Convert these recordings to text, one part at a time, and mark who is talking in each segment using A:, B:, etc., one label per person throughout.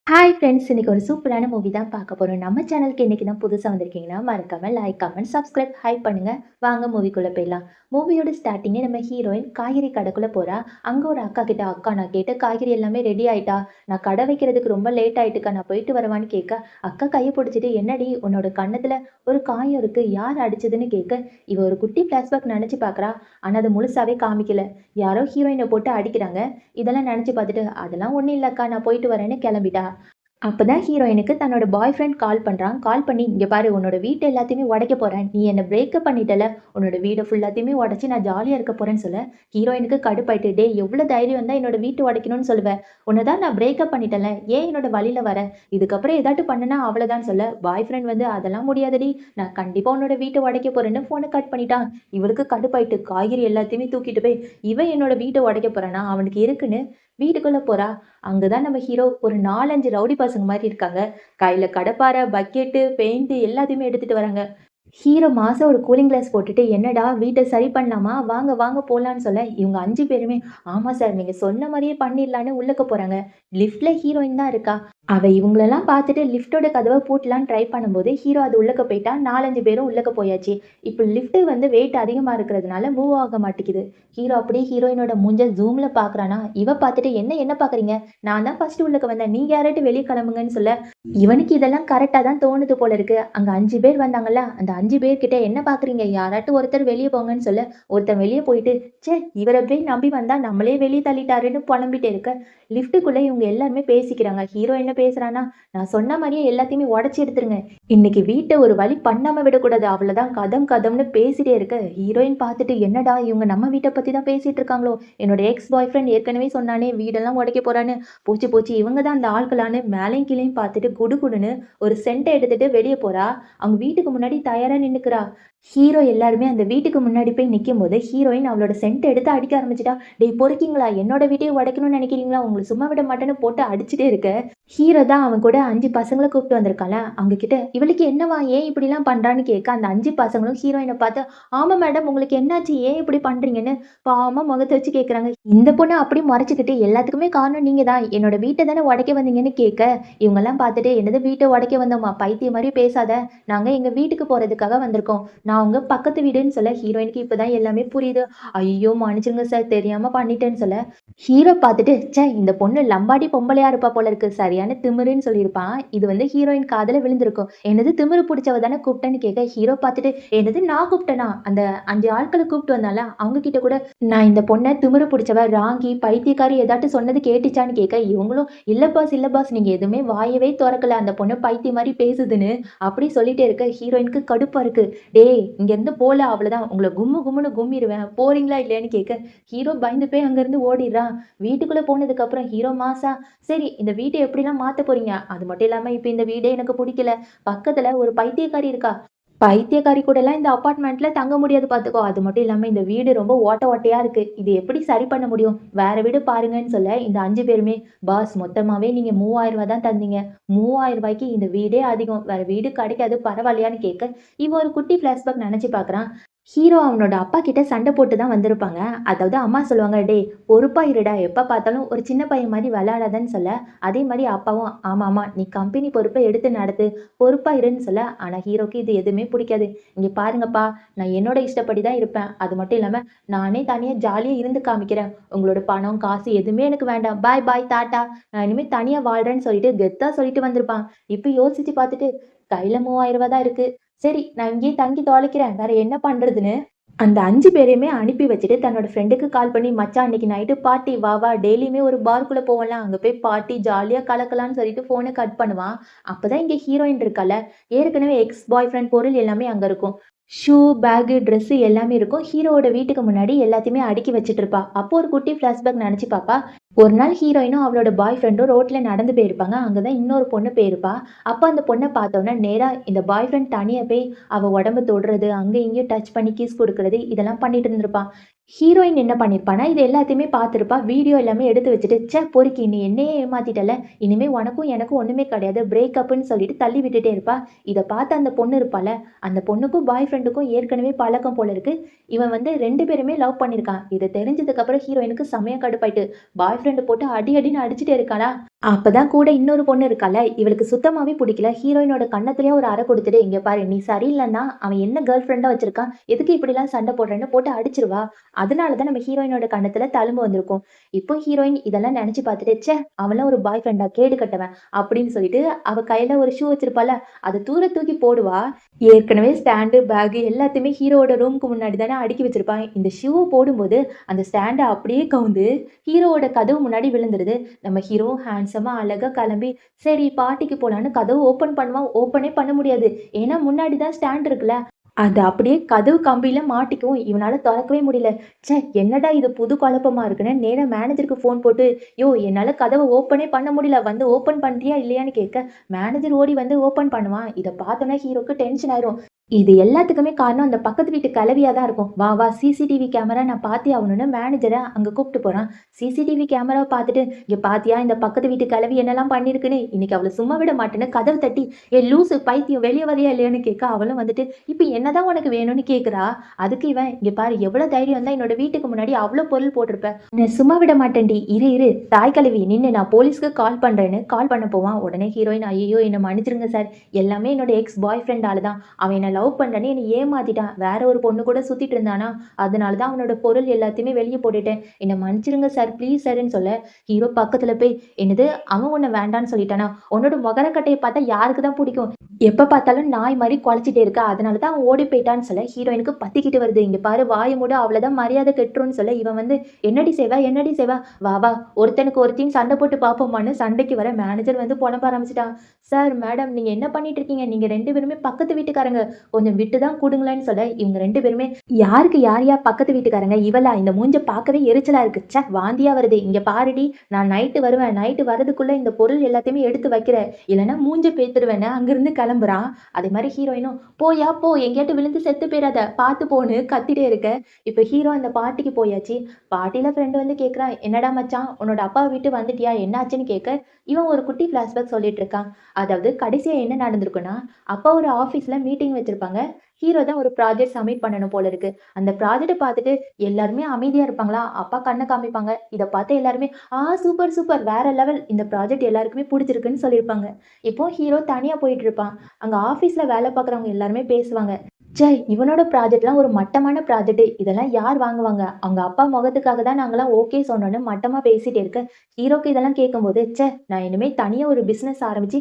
A: Hi friends! இன்னைக்கு ஒரு சூப்பரான மூவி தான் பார்க்க போறோம். நம்ம சேனலுக்கு இன்னைக்கு தான் புதுசா வந்திருக்கீங்கன்னா, மறக்காம லைக், கமெண்ட், சப்ஸ்கிரைப், ஹைப் பண்ணுங்க. வாங்க மூவிக்குள்ள போயிடலாம். மூவியோட ஸ்டார்ட்டிங்கே நம்ம ஹீரோயின் காய்கறி கடைக்குள்ள போறா. அங்க ஒரு அக்கா கிட்ட, "அக்கா நான் கேட்ட காய்கறி எல்லாமே ரெடி ஆயிட்டா? நான் கடை வைக்கிறதுக்கு ரொம்ப லேட் ஆயிட்டுக்கா. நான் போயிட்டு வரவான்னு?" கேட்க, அக்கா கைய பிடிச்சிட்டு, "என்னடி உன்னோட கன்னத்துல ஒரு காயம் இருக்கு. யார் அடிச்சதுன்னு?" கேட்க, இவ ஒரு குட்டி ஃபிளாஷ்பேக் நெனச்சு பார்க்குறா. ஆனா அது முழுசாவே காமிக்கல. யாரோ ஹீரோயின போட்டு அடிக்கிறாங்க. இதெல்லாம் நெனச்சு பார்த்துட்டு, "அதெல்லாம் ஒண்ணும் இல்லக்கா. நான் போயிட்டு வரேன்னு" கெளம்பிட்டா. அப்பதான் ஹீரோயினுக்கு தன்னோட பாய் ஃப்ரெண்ட் கால் பண்றான். கால் பண்ணி, "இங்க பாரு உன்னோட வீட்ட எல்லாத்தையுமே உடைக்க போறேன். நீ என்ன பிரேக்கப் பண்ணிட்டல்ல, உன்னோட வீட ஃபுல்லாத்தையுமே உடைச்சு நான் ஜாலியா இருக்க போறேன்னு" சொல்ல, ஹீரோயினுக்கு கடுப்பாயிட்டு, "டேய் எவ்ளோ தைரியம் இருந்தா என்னோட வீட்ட உடைக்கணும்னு சொல்லுவ? உன்ன தான் நான் பிரேக்கப் பண்ணிட்டேன்ல. ஏன் என்னோட வழில வர? இதுக்கப்புறம் ஏதாட்டும் பண்ணுனா அவ்வளோதான்" சொல்ல, பாய் ஃப்ரெண்ட் வந்து, "அதெல்லாம் முடியாதுடி. நான் கண்டிப்பா உன்னோட வீட்ட உடைக்க போறேன்னு" ஃபோன கட் பண்ணிட்டான். இவளுக்கு கடுப்பாயிட்டு, காய்கறி எல்லாத்தையுமே தூக்கிட்டு போய், இவன் என்னோட வீட்ட உடைக்க போறானா? அவனுக்கு இருக்குன்னு வீட்டுக்குள்ள போறா. அங்க தான் நம்ம ஹீரோ ஒரு 4, 5 ரவுடி பசங்க மாரி இருக்காங்க. கையில கடப்பார, பக்கெட்டு, பெயிண்ட் எல்லாத்தையுமே எடுத்துட்டு வராங்க. ஹீரோ மாசா ஒரு கூலிங் கிளாஸ் போட்டுட்டு, "என்னடா வீட்ட சரி பண்ணலாமா? வாங்க, வாங்க போலான்னு" சொல்ல, இவங்க 5 பேருமே, "ஆமா சார், நீங்க சொன்ன மாரியே பண்ணிடலான்னு" உள்ளக்க போறாங்க. லிஃப்ட்ல ஹீரோயின் தான் இருக்கா. அவ இவங்களெல்லாம் பார்த்துட்டு லிஃப்ட்டோட கதவ பூட்டலான்னு ட்ரை பண்ணும்போது, ஹீரோ அது உள்ளக்க போயிட்டான். 4, 5 பேரும் உள்ளக்க போயாச்சு. இப்ப லிஃப்ட் வந்து வெயிட் அதிகமா இருக்கிறதுனால மூவ் ஆக மாட்டேங்குது. ஹீரோ அப்படியே ஹீரோயினோட மூஞ்ச ஜூம்ல பார்க்குறானா, இவ பார்த்துட்டு, "என்ன பார்க்குறீங்க? நான் தான் ஃபர்ஸ்ட் உள்ளக்க வந்தேன். நீங்க யாராட்டும் வெளிய கிளம்புங்கன்னு" சொல்ல, இவனுக்கு இதெல்லாம் கரெக்ட்டா தான் தோணுது போல இருக்கு. அங்க 5 பேர் வந்தாங்கல்ல, அந்த 5 பேர்கிட்ட, "என்ன பார்க்குறீங்க? யாராட்டும் ஒருத்தர் வெளிய போங்கன்னு" சொல்ல, ஒருத்தன் வெளிய போயிட்டு, "ச்சே! இவர போய் நம்பி வந்தா நம்மளே வெளிய தள்ளிட்டாருன்னு" புலம்பிட்டே இருக்க, லிஃப்ட்டுக்குள்ள இவங்க எல்லாருமே பேசிக்கிறாங்க. ஹீரோ என்ன பேசுறான்னா, "நான் சொன்ன மாரியே எல்லாத்தையுமே உடைச்சு எடுத்துருங்க. இன்னைக்கு வீட்ட ஒரு வழி பண்ணாம விடக்கூடாது. அவ்வளதான் கதம் கதம்னு" பேசிட்டே இருக்க, ஹீரோயின் பார்த்துட்டு, "என்னடா இவங்க நம்ம வீட்ட பத்தி தான் பேசிட்டு இருக்காங்களோ? என்னோட எக்ஸ் பாய் ஃப்ரெண்ட் ஏற்கனவே சொன்னானே வீடெல்லாம் உடைக்க போறான்னு. போச்சு போச்சு இவங்க தான் அந்த ஆட்களான்னு" மேலையும் கீழயும் பார்த்துட்டு குடுகுடுன்னு ஒரு சென்ட்ட எடுத்துட்டு வெளிய போறா. அவங்க வீட்டுக்கு முன்னாடி தயாரா நின்னுக்கிறா. ஹீரோ எல்லாருமே அந்த வீட்டுக்கு முன்னாடி போய் நிக்கும்போது, ஹீரோயின் அவளோட சென்ட்ட எடுத்து அடிக்க ஆரம்பிச்சுட்டா. "டேய் பொறுக்கீங்களா? என்னோட வீட்டையும் உடைக்கணும்னு நெனைக்கிறீங்களா? உங்கள சும்மா விட மாட்டேன்னு" போட்டு அடிச்சுட்டே இருக்க, ஹீரோ தான் அவன் கூட 5 பசங்கள கூப்பிட்டு வந்திருக்கான்ல, அவங்க கிட்ட, "இவளுக்கு என்னவா? ஏன் இப்படிலாம் பண்றான்னு?" கேட்க, அந்த 5 பசங்களும் ஹீரோயின பார்த்து, "ஆமா மேடம், உங்களுக்கு என்னாச்சு? ஏன் இப்படி பண்றீங்கன்னு?" பாவமா முகத்த வச்சு கேட்குறாங்க. இந்த பொண்ணு அப்படியே முறைச்சுக்கிட்டு, "எல்லாத்துக்குமே காரணம் நீங்க தான். என்னோட வீட்ட தானே உடைக்க வந்தீங்கன்னு" கேட்க, இவங்கலாம் பார்த்துட்டு, "என்னது வீட்ட உடைக்க வந்தோமா? பைத்தியம் மாரி பேசாத. நாங்க எங்க வீட்டுக்கு போறதுக்காக வந்திருக்கோம். நான் உங்க பக்கத்து வீடுன்னு" சொல்ல, ஹீரோயினுக்கு இப்பதான் எல்லாமே புரியுது. "ஐயோ! மன்னிச்சிடுங்க சார். தெரியாம பண்ணிட்டேன்னு" சொல்ல, ஹீரோ பார்த்துட்டு, "ச்சே! இந்த பொண்ணு லம்பாடி பொம்பளையா இருப்பா போல இருக்கு. சரியான திமிருன்னு" சொல்லியிருப்பான். இது வந்து ஹீரோயின் காதுல விழுந்திருக்கும். "என்னது திமிரு புடிச்சவ தானே கூப்பிட்டேன்னு" கேட்க, ஹீரோ பார்த்துட்டு, "என்னது நான் கூப்பிட்டேனா? அந்த 5 ஆட்கள கூப்பிட்டு வந்தான்ல, அவங்க கிட்ட கூட நான் இந்த பொண்ண திமிரு புடிச்சவ, ராங்கி, பைத்தியக்காரி ஏதாட்டும் சொன்னது கேட்டுச்சான்னு" கேட்க, இவங்களும், "இல்ல பாஸ், இல்ல பாஸ். நீங்க எதுவுமே வாயவே தொறக்கல. அந்த பொண்ணு பைத்தியம் மாரி பேசுதுன்னு" அப்படி சொல்லிட்டே இருக்க, ஹீரோயினுக்கு கடுப்பா இருக்கு. "டேய் இங்கேருந்து போல அவ்வளோதான். உங்கள கும்மு கும்முன்னு கும்மிருவேன். போறீங்களா இல்லையான்னு" கேட்க, ஹீரோ பயந்து போய் அங்கேருந்து ஓடிர்றான். வீட்டுக்குள்ள போனதுக்கப்புறம் ஹீரோ மாஸா, "சரி இந்த வீட்ட எப்படிலாம் மாத்தப் போறீங்க? அது மட்டும் இல்லாம இப்ப இந்த வீடே எனக்கு புடிக்கல. பக்கத்துல ஒரு பைத்தியக்காரி இருக்கா. பைத்தியக்காரி கூடலாம் இந்த அபார்ட்மெண்ட்ல தங்க முடியாது பார்த்துக்கோ. அது மட்டும் இல்லாம இந்த வீடு ரொம்ப ஓட்ட ஓட்டையா இருக்கு. இது எப்படி சரி பண்ண முடியும்? வேற வீடு பாருங்கன்னு" சொல்ல, இந்த 5 பேருமே, "பாஸ் மொத்தமாவே நீங்க ரூ. 3000 தான் தந்தீங்க. ரூ. 3000க்கு இந்த வீடே அதிகம். வேற வீடு கிடைக்காது பரவாயில்லையான்னு" கேட்க, இவன் ஒரு குட்டி ஃபிளாஷ்பேக் நெனச்சு பார்க்குறான். ஹீரோ அவனோட அப்பா கிட்ட சண்டை போட்டு தான் வந்திருப்பாங்க. அதாவது அம்மா சொல்லுவாங்க, "டேய் பொறுப்பா இருடா. எப்ப பார்த்தாலும் ஒரு சின்ன பையன் மாரி விளையாடாதன்னு" சொல்ல, அதே மாரி அப்பாவும், "ஆமாமா நீ கம்பெனி பொறுப்ப எடுத்து நடத்து. பொறுப்பா இருன்னு" சொல்ல, ஆனா ஹீரோக்கு இது எதுவுமே பிடிக்காது. "இங்க பாருங்கப்பா, நான் என்னோட இஷ்டப்படி தான் இருப்பேன். அது மட்டும் இல்லாம நானே தனியா ஜாலியா இருந்து காமிக்கிறேன். உங்களோட பணம், காசு எதுவுமே எனக்கு வேண்டாம். பாய் பாய் டாட்டா. நான் இனிமே தனியா வாழ்றேன்னு" சொல்லிட்டு கெத்தா சொல்லிட்டு வந்திருப்பான். இப்ப யோசிச்சு பார்த்துட்டு, கையில ரூ. 3000 தான் இருக்கு. சரி நான் இங்கேயே தங்கி தொலைக்கிறேன். வேற என்ன பண்றதுன்னு அந்த 5 பேரையுமே அனுப்பி வச்சுட்டு, தன்னோட ஃப்ரெண்டுக்கு கால் பண்ணி, "மச்சான் இன்னைக்கு நைட்டு பார்ட்டி வா வா. டெய்லியுமே ஒரு பார்க்குள்ள போவோம்ல. அங்க போய் பார்ட்டி ஜாலியா கலக்கலாம்ன்னு" சொல்லிட்டு ஃபோன கட் பண்ணுவான். அப்பதான் இங்க ஹீரோயின் இருக்கால்ல, ஏற்கனவே எக்ஸ் பாய் ஃப்ரெண்ட் பொருள் எல்லாமே அங்க இருக்கும். ஷூ, பேகு, ட்ரெஸ்ஸு எல்லாமே இருக்கும். ஹீரோவோட வீட்டுக்கு முன்னாடி எல்லாத்தையுமே அடுக்கி வச்சுட்டு இருப்பா. அப்போ ஒரு குட்டி ஃபிளாஷ்பேக் நெனச்சு பாப்பா. ஒரு நாள் ஹீரோயினும் அவளோட பாய் ஃப்ரெண்டும் ரோட்ல நடந்து போயிருப்பாங்க. அங்க தான் இன்னொரு பொண்ணு போயிருப்பா. அப்ப அந்த பொண்ண பார்த்தோன்னே நேரா இந்த பாய் ஃப்ரெண்ட் தனியா போய் அவ உடம்ப தொடுறது, அங்க இங்கேயும் டச் பண்ணி கிஸ் குடுக்குறது, இதெல்லாம் பண்ணிட்டு இருந்திருப்பான். ஹீரோயின் என்ன பண்ணியிருப்பான்னா, இது எல்லாத்தையுமே பார்த்திருப்பா. வீடியோ எல்லாமே எடுத்து வச்சுட்டு, "ச்சே பொறுக்கி நீ என்னையே ஏமாத்திட்டல்ல. இனிமே உனக்கும் எனக்கும் ஒண்ணுமே கிடையாது. பிரேக்கப்ன்னு" சொல்லிட்டு தள்ளி விட்டுட்டே இருப்பா. இத பார்த்த அந்த பொண்ணு இருப்பால்ல, அந்த பொண்ணுக்கும் பாய் ஃப்ரெண்டுக்கும் ஏற்கனவே பழக்கம் போல இருக்கு. இவன் வந்து 2 பேருமே லவ் பண்ணியிருக்கான். இது தெரிஞ்சதுக்கு அப்புறம் ஹீரோயினுக்கு செமையா கடுப்பாயிட்டு, பாய் ஃப்ரெண்ட் போட்டு அடி அடின்னு அடிச்சுட்டே இருக்காளா, அப்பதான் கூட இன்னொரு பொண்ணு இருக்கால்ல, இவளுக்கு சுத்தமாவே புடிக்கல. ஹீரோயினோட கன்னத்திலேயே ஒரு அறை குடுத்துட்டு, "இங்க பாரு நீ சரியில்லன்னா, அவன் என்ன கேர்ள் ஃப்ரெண்டா வச்சிருக்கான்? எதுக்கு இப்படிலாம் சண்டை போடுறேன்னு" போட்டு அடிச்சுருவா. அதனால தான் நம்ம ஹீரோயினோட கன்னத்துல தழும்பு வந்திருக்கும். இப்போ ஹீரோயின் இதெல்லாம் நெனச்சு பார்த்துட்டு, "ச்சே! அவன்லாம் ஒரு பாய் ஃப்ரெண்டா? கேடு கெட்டவன்" அப்படின்னு சொல்லிட்டு, அவ கையில ஒரு ஷூ வச்சிருப்பால்ல, அத தூர தூக்கி போடுவா. ஏற்கனவே ஸ்டாண்டு, பேகு எல்லாத்தையுமே ஹீரோவோட ரூமுக்கு முன்னாடி தானே அடுக்கி வச்சிருப்பான். இந்த ஷூவ போடும்போது, அந்த ஸ்டாண்ட அப்படியே கவுந்து, ஹீரோவோட கதவு முன்னாடி விழுந்துருது. நம்ம ஹீரோ ஹேண்ட்ஸமா அழகா கிளம்பி, சரி பார்ட்டிக்கு போலான்னு கதவு ஓப்பன் பண்ணுவான். ஓப்பனே பண்ண முடியாது. ஏன்னா முன்னாடி தான் ஸ்டாண்ட் இருக்குல்ல. அது அப்படியே கதவு கம்பியில மாட்டிக்கவும், இவனால தொறக்கவே முடியல. ச்சே! என்னடா இது புது குழப்பமா இருக்குன்னு நேரா மேனேஜருக்கு ஃபோன் போட்டு, "யோவ்! என்னால கதவ ஓப்பனே பண்ண முடியல. வந்து ஓப்பன் பண்றியா? இல்லையான்னு?" கேட்க, மேனேஜர் ஓடி வந்து ஓப்பன் பண்ணுவான். இத பார்த்தோனே ஹீரோக்கு டென்ஷன் ஆயிரும். இது எல்லாத்துக்குமே காரணம் அந்த பக்கத்து வீட்டு கிழவியா தான் இருக்கும். "வா வா சிசிடிவி கேமரா நான் பார்த்தே ஆகணும்னு" மேனேஜர அங்க கூப்பிட்டு போறான். சிசிடிவி கேமராவ பார்த்துட்டு, "இங்க பார்த்தியா இந்த பக்கத்து வீட்டு கிழவி என்னலாம் பண்ணியிருக்குன்னு? இன்னைக்கு அவள சும்மா விட மாட்டேன்னு" கதவு தட்டி, "ஏய் லூசு பைத்தியம் வெளிய வரியா இல்லையான்னு?" கேட்க, அவளும் வந்துட்டு, "இப்ப என்னதான் உனக்கு வேணும்னு?" கேட்கிறா. அதுக்கு இவன், "இங்க பாரு எவ்வளோ தைரியம் இருந்தா என்னோட வீட்டுக்கு முன்னாடி அவ்ளோ பொருள் போட்டிருப்ப. உன்ன சும்மா விட மாட்டேன்டி. இரு இரு தாய் கிழவி நின்னு நான் போலீஸ்க்கு கால் பண்றேன்னு" கால் பண்ண போவான். உடனே ஹீரோயின், "ஐயய்யோ! என்ன மன்னிச்சிடுங்க சார். எல்லாமே என்னோட எக்ஸ் பாய் ஃப்ரெண்டால தான். அவன் என்ன லவ் பண்றேன்னு என்னை ஏமாத்திட்டான். வேற ஒரு பொண்ணு கூட சுத்திட்டு இருந்தானா, அதனால தான் அவனோட பொருள் எல்லாத்தையுமே வெளிய போட்டுட்டேன். என்ன மன்னிச்சிடுங்க சார், ப்ளீஸ் சார்ன்னு" சொல்ல, ஹீரோ பக்கத்துல போய், "என்னது அவன் உன்ன வேண்டான்னு சொல்லிட்டானா? உன்னோட மொகரக்கட்டைய பார்த்தா யாருக்கு தான் புடிக்கும்? எப்ப பார்த்தாலும் நாய் மாரி கொலைச்சிட்டே இருக்க. அதனால தான் அவன் ஓடி போயிட்டான்னு" சொல்ல, ஹீரோயினுக்கு பத்திக்கிட்டு வருது. "இங்க பாரு வாய மூடு அவ்வளோதான் மரியாதை கெட்டுரும்ன்னு" சொல்ல, இவன் வந்து, "என்னடி செய்வ? என்னடி செய்வ? வா வா ஒருத்தனுக்கு ஒருத்தின்னு சண்டை போட்டு பார்ப்போமான்னு" சண்டைக்கு வர மேனேஜர் வந்து புலம்ப ஆரம்பிச்சுட்டான். "சார், மேடம் நீங்க என்ன பண்ணிட்டு இருக்கீங்க? நீங்க 2 பேருமே பக்கத்து வீட்டுக்காரங்க. கொஞ்சம் விட்டு தான் குடுங்களேன்னு" சொல்ல, இவங்க 2 பேருமே, "யாருக்கு யார்யா பக்கத்து வீட்டுக்காரங்க? இவளா? இந்த மூஞ்ச பார்க்கவே எரிச்சலா இருக்கு. ச்சே! வாந்தியா வருது. இங்க பாருடி, நான் நைட்டு வருவேன். நைட்டு வரதுக்குள்ள இந்த பொருள் எல்லாத்தையுமே எடுத்து வைக்கிற. இல்லன்னா மூஞ்ச பேத்துருவேன்னு" அங்கிருந்து கிளம்புறான். அதே மாரி ஹீரோயினும், "போயா போ! எங்கேயாட்டு விழுந்து செத்து போயிறாத. பார்த்து போன்னு" கத்திட்டே இருக்க. இப்ப ஹீரோ அந்த பார்ட்டிக்கு போயாச்சு. பார்ட்டில ஃப்ரெண்ட் வந்து கேட்குறா, "என்னடா மச்சான், உன்னோட அப்பாவ விட்டு வந்துட்டியா? என்னாச்சுன்னு?" கேட்க, இவன் ஒரு குட்டி ஃப்ளாஷ்பேக் சொல்லிட்டு இருக்கான். அதாவது கடைசியா என்ன நடந்திருக்குன்னா, அப்பா ஒரு ஆஃபீஸ்ல மீட்டிங் வச்சிருப்பாங்க. ஹீரோ தான் ஒரு ப்ராஜெக்ட் சப்மிட் பண்ணணும் போல இருக்கு. அந்த ப்ராஜெக்ட்ட பார்த்துட்டு எல்லாருமே அமைதியா இருப்பாங்களா, அப்பா கண்ண காமிப்பாங்க. இத பார்த்து எல்லாருமே, சூப்பர் சூப்பர் வேற லெவல். இந்த ப்ராஜெக்ட் எல்லாருக்குமே புடிச்சிருக்குன்னு" சொல்லியிருப்பாங்க. இப்போ ஹீரோ தனியா போயிட்டு இருப்பான். அங்க ஆஃபீஸ்ல வேலை பார்க்குறவங்க எல்லாருமே பேசுவாங்க. ச்சே! இவனோட ப்ராஜெக்ட்லாம் ஒரு மட்டமான ப்ராஜெக்ட். இதெல்லாம் யார் வாங்குவாங்க? அவங்க அப்பா முகத்துக்காக தான் நாங்கலாம் ஓகே சொன்னோம்னு மட்டமா பேசிட்டு இருக்க, ஹீரோக்கு இதெல்லாம் கேட்கும்போது, ச்சே! நான் இனிமே தனியா ஒரு பிசினஸ் ஆரம்பிச்சு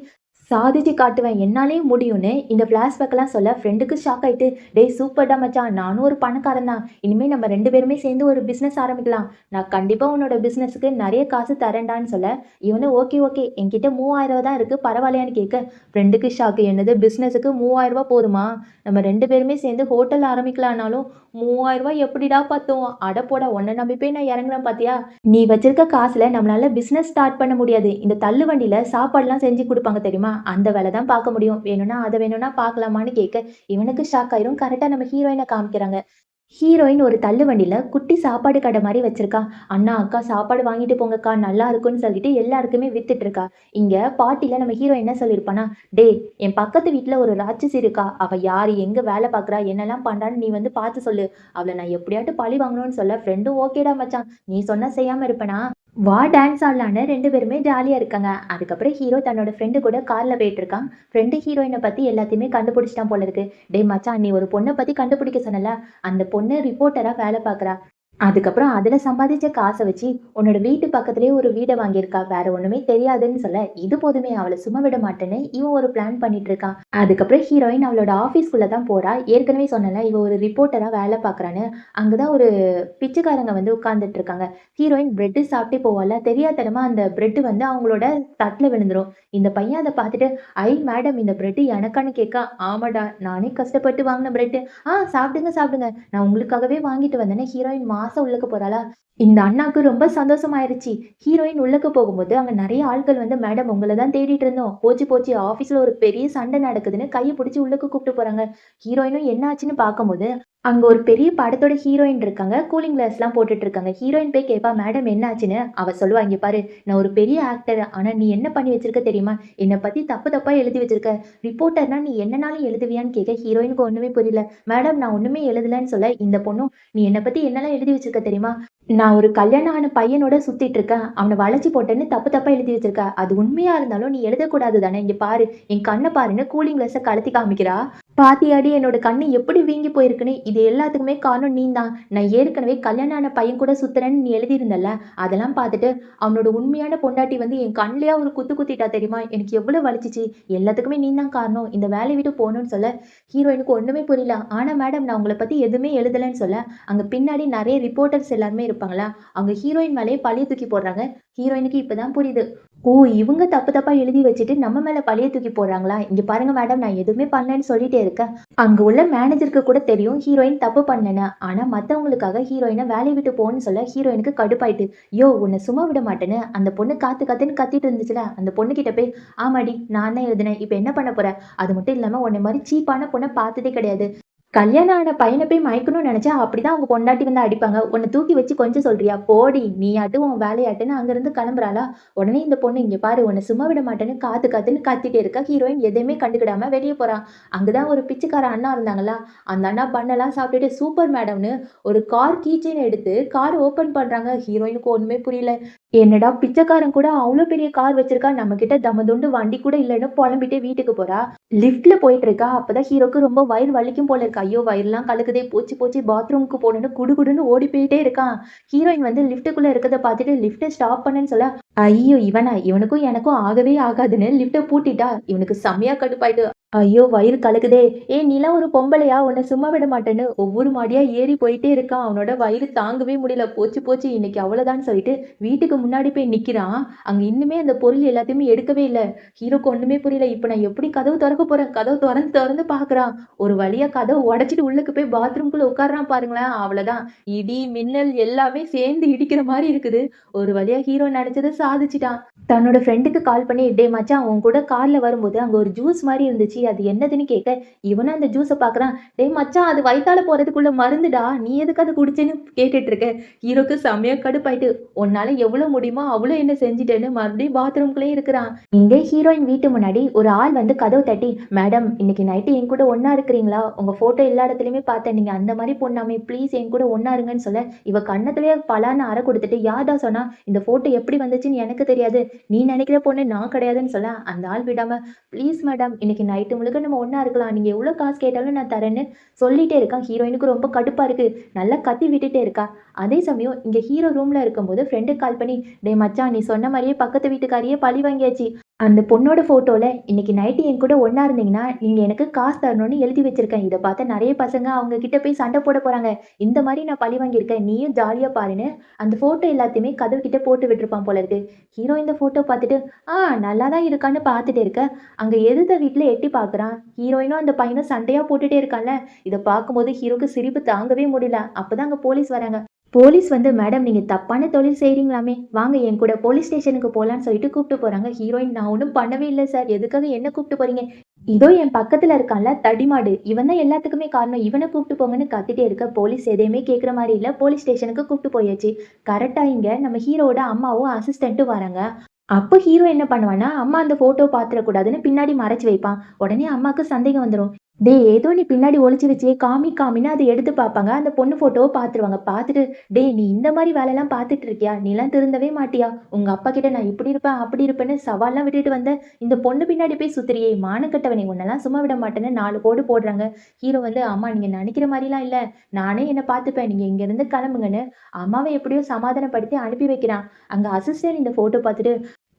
A: சாதிச்சு காட்டுவேன். என்னாலயும் முடியும்னு இந்த ஃப்ளாஷ்பேக்லாம் சொல்ல ஃப்ரெண்டுக்கு ஷாக் ஆயிட்டு, "டேய் சூப்பர்டா மச்சான். நானும் ஒரு பணக்காரன் தான். இனிமே நம்ம 2 பேருமே சேர்ந்து ஒரு பிசினஸ் ஆரம்பிக்கலாம். நான் கண்டிப்பா உன்னோட பிசினஸ்க்கு நெறைய காசு தரேன்டான்னு" சொல்ல, இவனும் ஓகே ஓகே என்கிட்ட ரூ. 3000 தான் இருக்கு பரவாயில்லையான்னு கேட்க, ஃப்ரெண்டுக்கு ஷாக். என்னது பிசினஸுக்கு ரூ. 3000 போதுமா? நம்ம 2 பேருமே சேர்ந்து ஹோட்டல் ஆரம்பிக்கலாம்னாலும் ரூ. 3000 எப்படிடா பத்தும்? அட போடா! உன்ன நம்பி போய் நான் இறங்குறேன் பார்த்தியா? நீ வச்சிருக்க காசுல நம்மளால பிசினஸ் ஸ்டார்ட் பண்ண முடியாது. இந்த தள்ளு வண்டியில சாப்பாடுலாம் செஞ்சு குடுப்பாங்க தெரியுமா? அந்த வேல தான் பார்க்க முடியும். வேணும்னா அத வேணும்னா பார்க்கலாமான்னு கேட்க, இவனுக்கு ஷாக் ஆயிரும். கரெக்ட்டா நம்ம ஹீரோயின காமிக்கிறாங்க. ஹீரோயின் ஒரு தள்ளுவண்டியில குட்டி சாப்பாடு கடை மாரி வச்சிருக்கா. "அண்ணா, அக்கா சாப்பாடு வாங்கிட்டு போங்கக்கா, நல்லா இருக்குன்னு" சொல்லிட்டு எல்லாருக்குமே வித்துட்டு இருக்கா. இங்க பார்ட்டில நம்ம ஹீரோ என்ன சொல்லியிருப்பான்னா, "டேய் என் பக்கத்து வீட்ல ஒரு ராட்சசி இருக்கா. அவ யாரு? எங்க வேலை பார்க்குறா? என்னலாம் பண்றான்னு நீ வந்து பார்த்து சொல்லு. அவள நான் எப்படியாட்டும் பழி வாங்கணும்னு" சொல்ல, ஃப்ரெண்டும் "ஓகேடா மச்சான். நீ சொன்னா செய்யாம இருப்பேனா? வா டான்ஸ் ஆடலான்னு" 2 பேருமே ஜாலியா இருக்காங்க. அதுக்கப்புறம் ஹீரோ தன்னோட ஃப்ரெண்டு கூட கார்ல போயிட்டுருக்கான். ஃப்ரெண்டு ஹீரோயின பத்தி எல்லாத்தையுமே கண்டுபிடிச்சிட்டான் போல இருக்கு. "டேய் மச்சான், நீ ஒரு பொண்ண பத்தி கண்டுபிடிக்க சொன்னல்ல, அந்த பொண்ணு ரிப்போர்ட்டரா வேலை பார்க்குறா. அதுக்கப்புறம் அதுல சம்பாதிச்ச காச வச்சு உன்னோட வீட்டு பக்கத்திலேயே ஒரு வீட வாங்கியிருக்கா. வேற ஒண்ணுமே தெரியாதுன்னு" சொல்ல, இது போதுமே அவள சும்மா விட மாட்டேன்னு இவன் ஒரு பிளான் பண்ணிட்டு இருக்கான். அதுக்கப்புறம் ஹீரோயின் அவளோட ஆஃபீஸ்க்குள்ள தான் போறா. ஏற்கனவே சொன்னேன்ல, இவ ஒரு ரிப்போர்ட்டரா வேலை பார்க்குறான்னு. அங்க தான் ஒரு பிச்சைக்காரங்க வந்து உட்கார்ந்துட்டு இருக்காங்க. ஹீரோயின் பிரெட் சாப்பிட்டே போவால்ல, தெரியாத்தனமா அந்த பிரெட் வந்து அவங்களோட தட்டுல விழுந்துரும். இந்த பையன் அத பார்த்துட்டு, "ஐ மேடம் இந்த பிரெட் எனக்கான்னு?" கேட்க, "ஆமாடா நானே கஷ்டப்பட்டு வாங்குன பிரெட். சாப்பிடுங்க சாப்பிடுங்க. நான் உங்களுக்காகவே வாங்கிட்டு வந்தேன்னு" ஹீரோயின் மாசா உள்ளக்க போறாளா, இந்த அண்ணாக்கு ரொம்ப சந்தோஷமாயிருச்சு. ஹீரோயின் உள்ளக்க போகும்போது அங்க நெறைய ஆட்கள் வந்து, "மேடம் உங்கள தான் தேடிட்டு இருந்தோம். போச்சு போச்சு ஆஃபீஸ்ல ஒரு பெரிய சண்டை நடக்குதுன்னு" கைய புடிச்சு உள்ளக்க கூப்ட்டு போறாங்க. ஹீரோயினும் என்ன ஆச்சுன்னு பார்க்கும்போது, அங்க ஒரு பெரிய படத்தோட ஹீரோயின் இருக்காங்க. கூலிங் கிளாஸ்லாம் போட்டுட்டு இருக்காங்க. ஹீரோயின் போய் கேட்பா, "மேடம் என்ன ஆச்சுன்னு?" அவ சொல்லுவா, "இங்க பாரு நான் ஒரு பெரிய ஆக்டர். ஆனா நீ என்ன பண்ணி வச்சிருக்க தெரியுமா? என்ன பத்தி தப்பு தப்பா எழுதி வச்சிருக்க. ரிப்போர்ட்டர்னா நீ என்னனாலும் எழுதுவியான்னு?" கேட்க ஹீரோயினுக்கு ஒண்ணுமே புரியல. "மேடம் நான் ஒண்ணுமே எழுதலன்னு" சொல்ல, இந்த பொண்ணும், "நீ என்ன பத்தி என்னலாம் எழுதி வச்சிருக்க தெரியுமா? நான் ஒரு கல்யாணம் ஆன பையனோட சுத்திட்டு இருக்கேன். அவன வளைச்சு போட்டேன்னு தப்பு தப்பா எழுதி வச்சிருக்க. அது உண்மையா இருந்தாலும் நீ எழுதக்கூடாது தானே! இங்க பாரு, என் கண்ண பாருன்னு கூலிங் கிளாஸ கழட்டி காமிக்கிறா. பாத்தியாடி என்னோட கண்ணு எப்படி வீங்கி போயிருக்குன்னு? இது எல்லாத்துக்குமே காரணம் நீதான். நான் ஏற்கனவே கல்யாணம் ஆன பையன் கூட சுத்துறேன்னு நீ எழுதியிருந்தல்ல. அதெல்லாம் பார்த்துட்டு அவனோட உண்மையான பொண்டாட்டி வந்து என் கண்லயே ஒரு குத்து குத்திட்டா தெரியுமா? எனக்கு எவ்வளோ வலிச்சுச்சு. எல்லாத்துக்குமே நீதான் காரணம். இந்த வேலைய விட்டு போணும்னு சொல்ல, ஹீரோயினுக்கு ஒண்ணுமே புரியல. ஆனா மேடம் நான் உங்கள பத்தி எதுவுமே எழுதலன்னு சொல்ல, அங்க பின்னாடி நெறைய ரிப்போர்ட்டர்ஸ் எல்லாருமே இருப்பாங்களா, அவங்க ஹீரோயின் மேலயே பழிய தூக்கி போடுறாங்க. ஹீரோயினுக்கு இப்பதான் புரியுது. ஓ! இவங்க தப்பு தப்பா எழுதி வச்சுட்டு நம்ம மேல பழிய தூக்கி போடுறாங்களா? இங்க பாருங்க மேடம் நான் எதுவுமே பண்ணலன்னு சொல்லிட்டே இருக்கேன். அங்க உள்ள மேனேஜருக்கு கூட தெரியும் ஹீரோயின் தப்பு பண்ணலன்னு. ஆனா மத்தவங்களுக்காக ஹீரோயின வேலைய விட்டு போன்னு சொல்ல ஹீரோயினுக்கு கடுப்பாயிட்டு. யோவ்! உன்ன சும்மா விட மாட்டேன்னு அந்த பொண்ணு காத்து காத்துன்னு கத்திட்டு இருந்துச்சுல, அந்த பொண்ணுகிட்ட போய் ஆமாடி நான் தான் எழுதினேன். இப்ப என்ன பண்ண போற? அது மட்டும் இல்லாம உன்ன மாரி சீப்பான பொண்ண பார்த்ததே கிடையாது. கல்யாணம் ஆன பையன போய் மயக்கணும்னு நெனச்சா, அப்படிதான் அவங்க பொண்டாட்டி வந்து அடிப்பாங்க. உன்ன தூக்கி வச்சு கொஞ்சம் சொல்றியா? போடி! நீயாட்டும் உன் வேலையாட்டுன்னு அங்கருந்து கெளம்புறாளா, உடனே இந்த பொண்ணு இங்க பாரு உன்ன சும்மா விட மாட்டேன்னு காத்து காத்துன்னு கத்திட்டே இருக்கா. ஹீரோயின் எதையுமே கண்டுக்கிடாம வெளிய போறா. அங்க தான் ஒரு பிச்சைக்கார அண்ணா இருந்தாங்களா, அந்த அண்ணா பன்னெல்லாம் சாப்பிட்டுட்டு சூப்பர் மேடம்னு ஒரு கார் கீ செயின் எடுத்து கார் ஓப்பன் பண்றாங்க. ஹீரோயினுக்கு ஒண்ணுமே புரியல. என்னடா பிச்சைக்காரன் கூட அவ்ளோ பெரிய கார் வச்சிருக்கான். நம்மகிட்ட தமதுண்டு வண்டி கூட இல்லன்னு பொலம்பிட்டே வீட்டுக்கு போறா. லிஃப்ட்ல போயிட்டு இருக்கா. அப்பதான் ஹீரோக்கு ரொம்ப வயிறு வலிக்கும் போல இருக்கு. ஐயோ! வயிறுலாம் கலக்குதே, போச்சு போச்சு பாத்ரூமுக்கு போணும்னு குடுகுடுன்னு ஓடி போயிட்டே இருக்கான். ஹீரோயின் வந்து லிஃப்ட்டுக்குள்ள இருக்கத பார்த்துட்டு லிஃப்ட்ட ஸ்டாப் பண்ணுன்னு சொல்ல, ஐயோ! இவனா? இவனுக்கும் எனக்கும் ஆகவே ஆகாதுன்னு லிஃப்ட்ட பூட்டிட்டா. இவனுக்கு செம்மையா கடுப்பாயிட்டு, ஐயோ! வயிறு கலக்குதே. ஏய் நீலாம் ஒரு பொம்பளையா? உன்ன சும்மா விட மாட்டேன்னு ஒவ்வொரு மாடியா ஏறி போயிட்டே இருக்கான். அவனோட வயிறு தாங்கவே முடியல. போச்சு போச்சு இன்னைக்கு அவ்வளோதான்னு சொல்லிட்டு வீட்டுக்கு முன்னாடி போய் நிக்கிறான். அங்க இன்னுமே அந்த பொருள் எல்லாத்தையுமே எடுக்கவே இல்ல. ஹீரோக்கு ஒண்ணுமே புரியல. இப்ப நான் எப்படி கதவு தொறக்க போறேன்? கதவு தொறந்து தொறந்து பார்க்குறான். ஒரு வழியா கதவ உடைச்சுட்டு உள்ளுக்கு போய் பாத்ரூம்குள்ள உட்கார்றான் பாருங்களேன். அவ்வளதான். இடி, மின்னல் எல்லாமே சேர்ந்து இடிக்கிற மாரி இருக்குது. ஒரு வழியா ஹீரோ நெனச்சத சாதிச்சுட்டான். தன்னோட ஃப்ரெண்டுக்கு கால் பண்ணி, "டேய் மச்சான் உன் கூட கார்ல வரும்போது அங்க ஒரு ஜூஸ் மாரி இருந்துச்சு. அது என்னதுன்னு கேட்க, இவனும் அந்த ஜூஸ பார்க்குறான். "டேய் மச்சான் அது வயித்தால போறதுக்குள்ள மருந்துடா. நீ எதுக்கு அத குடிச்சேன்னு கேட்டுட்டு இருக்க?" ஹீரோக்கு செம்மையா கடுப்பாயிட்டு, "உன்னால எவ்வளோ முடியுமோ அவ்வளோ என்ன செஞ்சுட்டேன்னு" மறுபடியும் பாத்ரூம்குள்ளயே இருக்கிறான். இங்க ஹீரோயின் வீட்டு முன்னாடி ஒரு ஆள் வந்து கதவு தட்டி, "மேடம் இன்னைக்கு நைட்டு என் கூட ஒண்ணா இருக்கிறீங்களா? உங்க ஃபோட்டோ எல்லா இடத்துலயுமே பார்த்தேன். நீங்க அந்த மாரி பொண்ணாமே. ப்ளீஸ் என் கூட ஒண்ணா இருங்கன்னு" சொல்ல, இவ கன்னத்திலேயே பலார்ன்னு அறை குடுத்துட்டு, "யார்டா சொன்னா? இந்த ஃபோட்டோ எப்படி வந்துச்சுன்னு எனக்கு தெரியாது. நீ நினைக்கிற பொண்ணு நான் கிடையாதுன்னு" சொல்ல, அந்த ஆள் விடாம, "ப்ளீஸ் மேடம் இன்னைக்கு நைட்டு முழுக்க நம்ம ஒண்ணா இருக்கலாம். நீங்க எவ்வளோ காசு கேட்டாலும் நான் தரேன்னு" சொல்லிட்டே இருக்கான். ஹீரோயினுக்கு ரொம்ப கடுப்பா இருக்கு. நல்லா கத்தி விட்டுட்டே இருக்கா. அதே சமயம் இங்க ஹீரோ ரூம்ல இருக்கும்போது ஃப்ரெண்டுக்கு கால் பண்ணி, "டேய் மச்சான் நீ சொன்ன மாரியே பக்கத்து வீட்டுக்காரியே பழி வாங்கியாச்சு. அந்த பொண்ணோட ஃபோட்டோல இன்னைக்கு நைட்டு என் கூட ஒண்ணா இருந்தீங்கன்னா, நீங்க எனக்கு காசு தரணும்னு எழுதி வச்சிருக்கேன். இத பார்த்த நெறைய பசங்க அவங்க கிட்ட போய் சண்டை போட போறாங்க. இந்த மாரி நான் பழி வாங்கியிருக்கேன். நீயும் ஜாலியா பாருன்னு" அந்த ஃபோட்டோ எல்லாத்தையுமே கதவு கிட்ட போட்டு விட்டுருப்பான் போல இருக்கு. ஹீரோ இந்த ஃபோட்டோ பார்த்துட்டு, "ஆ நல்லா தான் இருக்கான்னு" பார்த்துட்டு இருக்க, அங்க எதிர்த்த வீட்ல எட்டி பார்க்குறான். ஹீரோயினும் அந்த பையனும் சண்டையா போட்டுட்டே இருக்கான்ல. இத பார்க்கும்போது ஹீரோக்கு சிரிப்பு தாங்கவே முடியல. அப்பதான் அங்க போலீஸ் வராங்க. போலீஸ் வந்து, "மேடம் நீங்க தப்பான தொழில் செய்றீங்களாமே. வாங்க என் கூட போலீஸ் ஸ்டேஷனுக்கு போலான்னு" சொல்லிட்டு கூப்ட்டு போறாங்க. ஹீரோயின், "நான் ஒண்ணும் பண்ணவே இல்ல சார். எதுக்காக என்ன கூப்ட்டு போறீங்க?" இதோ என் பக்கத்துல இருக்கான்ல தடிமாடு. இவன் தான் எல்லாத்துக்குமே காரணம். இவன கூப்ட்டு போங்கன்னு கத்திட்டே இருக்க, போலீஸ் எதையுமே கேட்கிற மாரி இல்ல. போலீஸ் ஸ்டேஷனுக்கு கூப்ட்டு போயாச்சு. கரெக்ட்டா இங்க நம்ம ஹீரோவோட அம்மாவும், அசிஸ்டன்ட்டும் வராங்க. அப்ப ஹீரோ என்ன பண்ணுவான்னா, அம்மா அந்த ஃபோட்டோ பாத்துறக்கூடாதுன்னு பின்னாடி மறைச்சு வைப்பான். உடனே அம்மாக்கு சந்தேகம் வந்துரும். "டேய் ஏதோ நீ பின்னாடி ஒளிச்சு வச்சியே காமி காமின்னு" அத எடுத்து பாப்பாங்க. அந்த பொண்ணு ஃபோட்டோவ பாத்துருவாங்க. பாத்துட்டு, "டேய் நீ இந்த மாரி வேலைலாம் பாத்துட்டு இருக்கியா? நீலாம் திருந்தவே மாட்டியா? உங்க அப்பா கிட்ட நான் இப்படி இருப்பேன், அப்படி இருப்பேன்னு சவால்லாம் விட்டுட்டு வந்த, இந்த பொண்ணு பின்னாடி போய் சுத்துறியே! மானக்கெட்டவனே! உன்னலாம் சும்மா விட மாட்டேன்னு" 4 போடு போடுறாங்க. ஹீரோ வந்து, "அம்மா நீங்க நெனைக்கிற மாரிலாம் இல்ல. நானே என்ன பாத்துப்பேன். நீங்க இங்கருந்து கெளம்புங்கன்னு" அம்மாவ எப்படியோ சமாதானப்படுத்தி அனுப்பி வைக்கிறான். அங்க அசிஸ்டன்ட் இந்த ஃபோட்டோ பாத்துட்டு,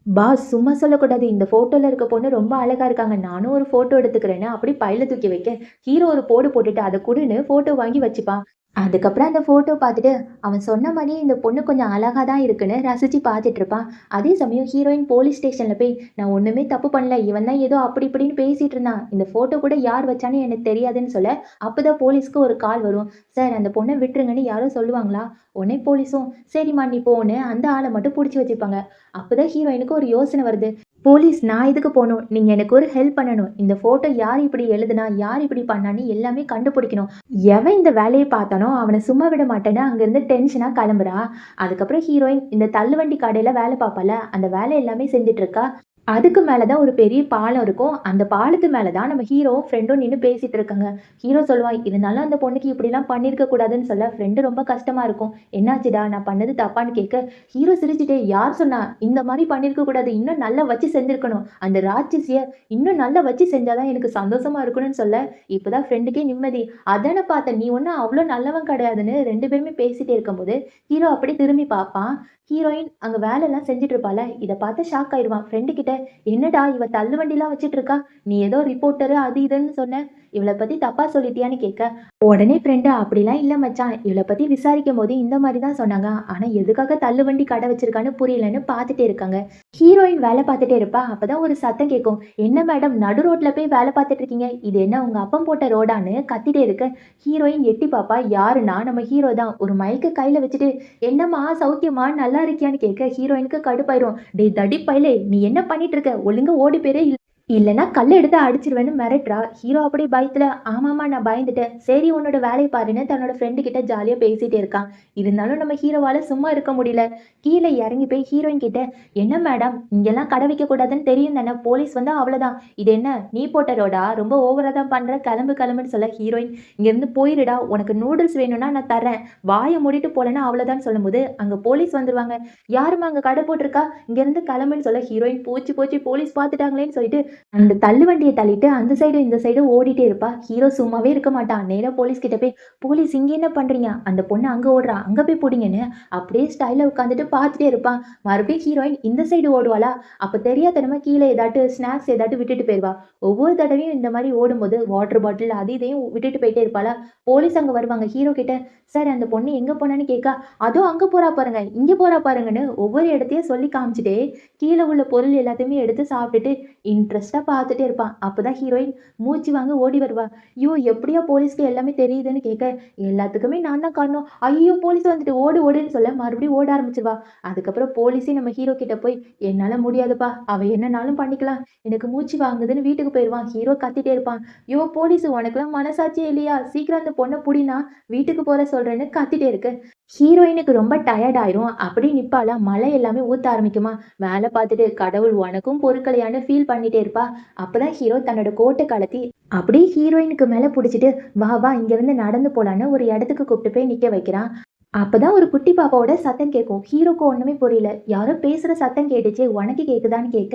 A: பாஸ் சும்மா சொல்லக்கூடாது. இந்த ஃபோட்டோல இருக்க பொண்ணு ரொம்ப அழகா இருக்காங்க. நானும் ஒரு ஃபோட்டோ எடுத்துக்கிறேன்னு அப்படி பையில தூக்கி வைக்க, ஹீரோ ஒரு போடு போட்டுட்டு அத குடுன்னு ஃபோட்டோ வாங்கி வச்சுப்பான். அதுக்கப்புறம் அந்த ஃபோட்டோ பார்த்துட்டு, அவன் சொன்ன மாரியே இந்த பொண்ணு கொஞ்சம் அழகா தான் இருக்குன்னு ரசிச்சு பார்த்துட்டு இருப்பான். அதே சமயம் ஹீரோயின் போலீஸ் ஸ்டேஷன்ல போய், "நான் ஒண்ணுமே தப்பு பண்ணல. இவன் தான் ஏதோ அப்படி இப்படின்னு பேசிட்டு இருந்தான். இந்த ஃபோட்டோ கூட யார் வச்சான்னு எனக்கு தெரியாதுன்னு" சொல்ல, அப்பதான் போலீஸ்க்கு ஒரு கால் வரும். "சார் அந்த பொண்ண விட்டுருங்கன்னு யாரோ சொல்லுவாங்களா?" உடனே போலீஸும், "சரிம்மா நீ போன்னு" அந்த ஆள மட்டும் புடிச்சு வச்சுப்பாங்க. அப்பதான் ஹீரோயினுக்கு ஒரு யோசனை வருது. "போலீஸ் நான் எதுக்கு போணும்? நீங்க எனக்கு ஒரு ஹெல்ப் பண்ணணும். இந்த ஃபோட்டோ யார் இப்படி எழுதுனா? யார் இப்படி பண்ணான்னு எல்லாமே கண்டுபிடிக்கணும். எவன் இந்த வேலைய பார்த்தானோ அவன சும்மா விட மாட்டேன்னு" அங்கருந்து டென்ஷனா கிளம்புறா. அதுக்கப்புறம் ஹீரோயின் இந்த தள்ளுவண்டி கடையில வேலை பார்ப்பால்ல, அந்த வேலை எல்லாமே செஞ்சுட்டு இருக்கா. அதுக்கு மேல தான் ஒரு பெரிய பாலம் இருக்கும். அந்த பாலத்து மேல தான் நம்ம ஹீரோவும், ஃப்ரெண்டும் நின்னு பேசிட்டு இருக்காங்க. ஹீரோ சொல்லுவான், "இருந்தாலும் அந்த பொண்ணுக்கு இப்படிலாம் பண்ணியிருக்க கூடாதுன்னு" சொல்ல, ஃப்ரெண்டு ரொம்ப கஷ்டமா இருக்கும். "என்னாச்சுடா? நான் பண்ணது தப்பான்னு?" கேட்க, ஹீரோ சிரிச்சுட்டே, "யார் சொன்னா? இந்த மாரி பண்ணியிருக்க கூடாது. இன்னும் நல்லா வச்சு செஞ்சிருக்கணும். அந்த ராட்சசிய இன்னும் நல்லா வச்சு செஞ்சா தான் எனக்கு சந்தோஷமா இருக்கணும்னு" சொல்ல, இப்பதான் ஃப்ரெண்டுக்கே நிம்மதி. "அதானே பார்த்தேன். நீ ஒண்ணும் அவ்ளோ நல்லவன் கிடையாதுன்னு" 2 பேருமே பேசிட்டே இருக்கும்போது, ஹீரோ அப்படியே திரும்பி பார்ப்பான். ஹீரோயின் அங்க வேலைலாம் செஞ்சுட்டு இருப்பாள, இத பார்த்து ஷாக் ஆயிருவான். ஃப்ரெண்டு கிட்ட, "என்னடா இவ தள்ளுவண்டிலாம் வச்சுட்டு இருக்கா? நீ ஏதோ ரிப்போர்ட்டரு அது இதுன்னு சொன்ன. இவள பத்தி தப்பா சொல்லிட்டியான்னு?" கேட்க, உடனே ஃப்ரெண்டு, "அப்படிலாம் இல்ல மச்சான். இவள பத்தி விசாரிக்கும்போது இந்த மாரி தான் சொன்னாங்க. ஆனா எதுக்காக தள்ளுவண்டி கடை வச்சிருக்கான்னு புரியலன்னு" பார்த்துட்டே இருக்காங்க. ஹீரோயின் வேலை பார்த்துட்டே இருப்பா. அப்பதான் ஒரு சத்தம் கேட்கும். "என்ன மேடம் நடு ரோட்ல போய் வேலை பார்த்துட்டு இருக்கீங்க? இது என்ன உங்க அப்பன் போட்ட ரோடான்னு?" கத்திட்டே இருக்க, ஹீரோயின் எட்டி பாப்பா. யாருன்னா நம்ம ஹீரோ தான். ஒரு மைக்க கையில வச்சுட்டு, "என்னம்மா சௌக்கியமா? நல்லா இருக்கியான்னு?" கேட்க, ஹீரோயினுக்கு கடுப்பாயிரும். "டேய் தடி பயலே! நீ என்ன பண்ணிட்டு இருக்க? ஒழுங்கா ஓடி போயிரு. இல்லன்னா கல்ல எடுத்து அடிச்சுருவேன்னு" மிரட்டுறா. ஹீரோ அப்படியே பயத்துல, "ஆமாமா நான் பயந்துட்டேன். சரி உன்னோட வேலைய பாருன்னு" தன்னோட ஃப்ரெண்டு கிட்ட ஜாலியா பேசிட்டே இருக்கான். இருந்தாலும் நம்ம ஹீரோவால சும்மா இருக்க முடியல. கீழ இறங்கி போய் ஹீரோயின் கிட்ட, "என்ன மேடம் இங்கெல்லாம் கடை வைக்கக்கூடாதுன்னு தெரியும் தானே? போலீஸ் வந்தா அவ்வளோதான். இது என்ன நீ போட்ட ரோடா? ரொம்ப ஓவரா தான் பண்ற. கிளம்பு கிளம்புன்னு" சொல்ல, ஹீரோயின், "இங்கேருந்து போயிருடா. உனக்கு நூடுல்ஸ் வேணும்னா நான் தர்றேன். வாய மூடிட்டு போலன்னா அவ்வளோதான்னு" சொல்லும்போது, அங்க போலீஸ் வந்துருவாங்க. "யாரும்மா அங்க கடை போட்டிருக்கா? இங்கேருந்து கிளம்புன்னு" சொல்ல, ஹீரோயின், "போச்சு போச்சு போலீஸ் பார்த்துட்டாங்களேன்னு" சொல்லிட்டு அந்த தள்ளுவண்டிய தள்ளிட்டு அந்த சைடு, இந்த சைடு ஓடிட்டே இருப்பா. ஹீரோ சும்மாவே இருக்க மாட்டான். நேரா போலீஸ் கிட்ட போய், "போலீஸ் இங்க என்ன பண்றீங்க? அந்த பொண்ணு அங்க ஓடுறா. அங்க போய் புடிங்கன்னு" அப்படியே ஸ்டைலா உட்காந்துட்டு பார்த்துட்டே இருப்பான். மறுபடியும் ஹீரோயின் இந்த சைடு ஓடுவாளா, அப்ப தெரியாத்தனமா கீழ ஏதாட்டு ஸ்நாக்ஸ் ஏதாட்டு விட்டுட்டு போயிருவா. ஒவ்வொரு தடவையும் இந்த மாரி ஓடும்போது வாட்டர் பாட்டில் அது இதையும் விட்டுட்டு போயிட்டே இருப்பாளா. போலீஸ் அங்க வருவாங்க. ஹீரோ கிட்ட, "சார் அந்த பொண்ணு எங்க போனான்னு?" கேட்க, "அதோ அங்க போறா பாருங்க, இங்க போறா பாருங்கன்னு" ஒவ்வொரு இடத்தையும் சொல்லி காமிச்சுட்டே, கீழ உள்ள பொருள் எல்லாத்தையுமே எடுத்து சாப்பிட்டுட்டு இன்ட்ரெஸ்ட்டா பார்த்துட்டே இருப்பான். அப்பதான் ஹீரோயின் மூச்சு வாங்க ஓடி வருவா. "ஐயோ! எப்படியா போலீஸ்க்கு எல்லாமே தெரியுதுன்னு?" கேட்க, "எல்லாத்துக்குமே நான் தான் காரணம். ஐயோ! போலீஸ் வந்துட்டு ஓடு ஓடுன்னு" சொல்ல மறுபடியும் ஓட ஆரம்பிச்சுருவா. அதுக்கப்புறம் போலீஸே நம்ம ஹீரோ கிட்ட போய், "என்னால முடியாதுப்பா. அவ என்னனாலும் பண்ணிக்கலாம். எனக்கு மூச்சு வாங்குதுன்னு" வீட்டுக்கு போயிருவான். ஹீரோ கத்திட்டே இருப்பான். "யோவ் போலீஸு உனக்கெல்லாம் மனசாட்சியே இல்லையா? சீக்கிரம் அந்த பொண்ண புடின்னா, வீட்டுக்கு போற சொல்றேன்னு" கத்திட்டே இருக்க. ஹீரோயினுக்கு ரொம்ப டயர்ட் ஆயிரும். அப்படியே நிப்பாளா. மழை எல்லாமே ஊத்த ஆரம்பிக்குமா. மேல பார்த்துட்டு, "கடவுள் உனக்கும் பொறுக்கலையான்னு" ஃபீல் பண்ணிட்டே இருப்பா. அப்பதான் ஹீரோ தன்னோட கோட்ட கழட்டி அப்படியே ஹீரோயினுக்கு மேல புடிச்சுட்டு, "வா வா இங்கேருந்து நடந்து போலான்னு" ஒரு இடத்துக்கு கூப்பிட்டு போய் நிக்க வைக்கிறான். அப்பதான் ஒரு குட்டி பாப்பாவோட சத்தம் கேட்கும். ஹீரோக்கு ஒண்ணுமே புரியல. யாரோ பேசுற சத்தம் கேட்டுச்சு. "உனக்கு கேக்குதான்னு?" கேட்க,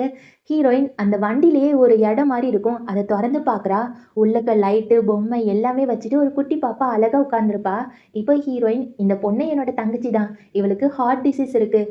A: ஹீரோயின் அந்த வண்டியிலேயே ஒரு இடம் மாரி இருக்கும். அத தொறந்து பார்க்குறா. உள்ளக்க லைட்டு, பொம்மை எல்லாமே வச்சுட்டு ஒரு குட்டி பாப்பா அழகா உட்கார்ந்திருப்பா. இப்போ ஹீரோயின், "இந்த பொண்ணு என்னோட தங்கச்சி தான். இவளுக்கு ஹார்ட் டிசீஸ் இருக்கு.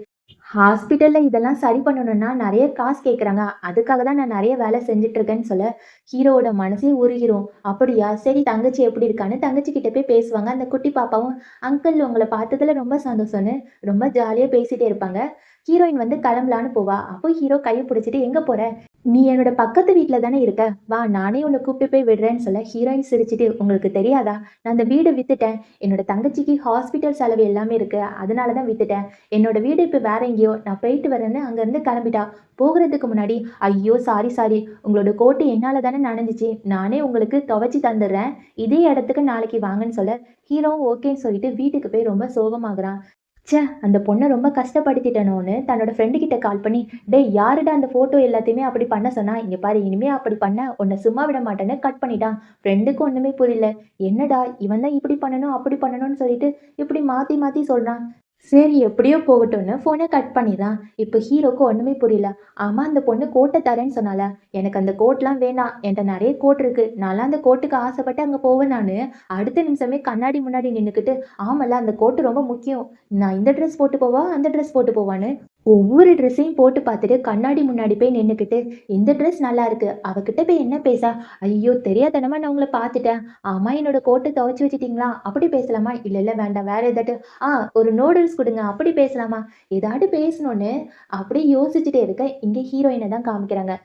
A: ஹாஸ்பிட்டல்ல இதெல்லாம் சரி பண்ணணும்னா நெறைய காசு கேட்குறாங்க. அதுக்காக தான் நான் நெறைய வேலை செஞ்சுட்டு இருக்கேன்னு" சொல்ல, ஹீரோவோட மனசே உருகிரும். "அப்படியா? சரி தங்கச்சி எப்படி இருக்கான்னு?" தங்கச்சி கிட்ட போய் பேசுவாங்க. அந்த குட்டி பாப்பாவும், "அங்கிள் உங்கள பார்த்ததுல ரொம்ப சந்தோஷம்ன்னு" ரொம்ப ஜாலியா பேசிட்டே இருப்பாங்க. ஹீரோயின் வந்து கிளம்பலான்னு போவா. அப்போ ஹீரோ கைய புடிச்சுட்டு, "எங்க போற? நீ என்னோட பக்கத்து வீட்ல தானே இருக்க. வா நானே உன்ன கூப்பிட்டு போய் விடுறேன்னு" சொல்ல, ஹீரோயின் சிரிச்சுட்டு, "உங்களுக்கு தெரியாதா? நான் அந்த வீட வித்துட்டேன். என்னோட தங்கச்சிக்கு ஹாஸ்பிட்டல் செலவு எல்லாமே இருக்கு. அதனால தான் வித்துட்டேன். என்னோட வீடு இப்ப வேற எங்கேயோ. நான் போயிட்டு வரேன்னு" அங்கருந்து கிளம்பிட்டா. போகுறதுக்கு முன்னாடி, "ஐயோ! Sorry sorry. உங்களோட கோட்டு என்னால தானே நனஞ்சுச்சு. நானே உங்களுக்கு துவைச்சு தந்துடுறேன். இதே இடத்துக்கு நாளைக்கு வாங்கன்னு" சொல்ல, ஹீரோவும் ஓகேன்னு சொல்லிட்டு வீட்டுக்கு போய் ரொம்ப சோகமாகுறான். ச்சே! அந்த பொண்ண ரொம்ப கஷ்டப்படுத்திட்டேனோன்னு தன்னோட ஃப்ரெண்டு கிட்ட கால் பண்ணி, "டேய் யாருடா அந்த ஃபோட்டோ எல்லாத்தையுமே அப்படி பண்ண சொன்னா? இங்க பாரு இனிமே அப்படி பண்ண உன்ன சும்மா விட மாட்டேன்னு" கட் பண்ணிட்டான். ஃப்ரெண்டுக்கு ஒண்ணுமே புரியல. என்னடா இவன் தான் இப்படி பண்ணணும், அப்படி பண்ணணும்னு சொல்லிட்டு இப்படி மாத்தி மாத்தி சொல்றான். சரி எப்படியோ போகட்டும்னு ஃபோன கட் பண்ணிடுறான். இப்ப ஹீரோக்கு ஒண்ணுமே புரியல. ஆமா அந்த பொண்ணு கோட்ட தரேன்னு சொன்னால. எனக்கு அந்த கோட்லாம் வேணாம். என்ட்ட நெறைய கோட் இருக்கு. நான்லாம் அந்த கோட்டுக்கு ஆசைப்பட்டு அங்க போவேன் நானு. அடுத்த நிமிஷமே கண்ணாடி முன்னாடி நின்னுக்கிட்டு, "ஆமால்ல அந்த கோட்டு ரொம்ப முக்கியம். நான் இந்த ட்ரெஸ் போட்டு போவா? அந்த ட்ரெஸ் போட்டு போவான்னு" ஒவ்வொரு ட்ரெஸ்ஸையும் போட்டு பார்த்துட்டு கண்ணாடி முன்னாடி போய் நின்னுக்கிட்டு, "இந்த ட்ரெஸ் நல்லா இருக்கு. அவகிட்ட போய் என்ன பேச? ஐயோ! தெரியாத்தனமா நான் உங்கள பார்த்துட்டேன். ஆமா என்னோட கோட்ட துவைச்சு வச்சுட்டீங்களா? அப்படி பேசலாமா? இல்ல இல்ல வேண்டாம். வேற ஏதாட்டு ஆ ஒரு நூடுல்ஸ் குடுங்க. அப்படி பேசலாமா?" ஏதாட்டு பேசணும்னு அப்படியே யோசிச்சுட்டே இருக்க, இங்க ஹீரோயின தான் காமிக்கிறாங்க.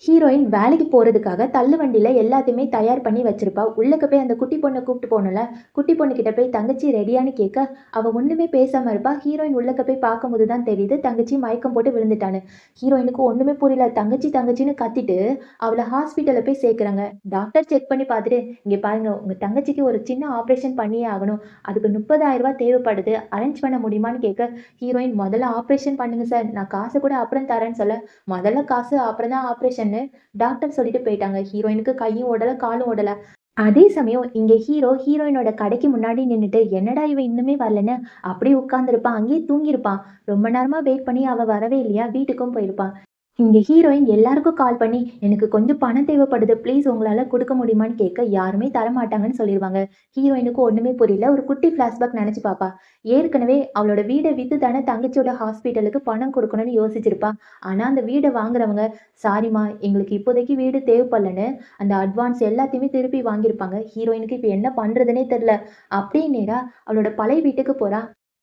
A: ஹீரோயின் வேலைக்கு போறதுக்காக தள்ளுவண்டியில எல்லாத்தையுமே தயார் பண்ணி வச்சிருப்பா. உள்ளக்க போய் அந்த குட்டி பொண்ண கூப்பிட்டு போகணும்ல. குட்டி பொண்ணுகிட்ட போய் தங்கச்சி ரெடியான்னு கேட்க, அவ ஒண்ணுமே பேசாம இருப்பா. ஹீரோயின் உள்ளக்க போய் பார்க்கும்போது தான் தெரியுது, தங்கச்சி மயக்கம் போட்டு விழுந்துட்டான்னு. ஹீரோயினுக்கு ஒண்ணுமே புரியல. தங்கச்சி தங்கச்சின்னு கத்திட்டு அவள ஹாஸ்பிட்டல்ல போய் சேர்க்குறாங்க. டாக்டர் செக் பண்ணி பார்த்துட்டு, "இங்க பாருங்க, உங்க தங்கச்சிக்கு ஒரு சின்ன ஆப்ரேஷன் பண்ணியே ஆகணும். அதுக்கு ரூ. 30,000 தேவைப்படுது. அரேஞ்ச் பண்ண முடியுமான்னு?" கேட்க, ஹீரோயின் "முதல்ல ஆப்ரேஷன் பண்ணுங்க சார். நான் காசு கூட அப்புறம் தரேன்னு" சொல்ல, "முதல்ல காசு அப்புறம் தான் ஆப்ரேஷன்னு" டாக்டர் சொல்லிட்டு போயிட்டாங்க. ஹீரோயினுக்கு கையும் ஓடல, காலும் ஓடல. அதே சமயம் இங்க ஹீரோயினோட கடைக்கு முன்னாடி நின்னுட்டு, என்னடா இவ இன்னுமே வரலன்னு அப்படியே உட்கார்ந்திருப்பான். அங்கேயே தூங்கியிருப்பான். ரொம்ப நேரமா வெயிட் பண்ணி அவ வரவே இல்லையா, வீட்டுக்கும் போயிருப்பான். இங்க ஹீரோயின் எல்லாருக்கும் கால் பண்ணி, "எனக்கு கொஞ்சம் பணம் தேவைப்படுது. ப்ளீஸ் உங்களால குடுக்க முடியுமான்னு?" கேட்க, யாருமே தரமாட்டாங்கன்னு சொல்லிருவாங்க. ஹீரோயினுக்கு ஒண்ணுமே புரியல. ஒரு குட்டி ஃபிளாஷ்பேக் நெனச்சு பாப்பா. ஏற்கனவே அவளோட வீட வித்து தானே தங்கச்சியோட ஹாஸ்பிட்டலுக்கு பணம் குடுக்கணும்னு யோசிச்சிருப்பா. ஆனா அந்த வீட வாங்குறவங்க, "சாரிம்மா, எங்களுக்கு இப்போதைக்கு வீடு தேவைப்படலன்னு" அந்த அட்வான்ஸ் எல்லாத்தையுமே திருப்பி வாங்கியிருப்பாங்க. ஹீரோயினுக்கு இப்ப என்ன பண்றதுன்னே தெரியல. அப்படியே நேரா அவளோட பழைய வீட்டுக்கு போறா.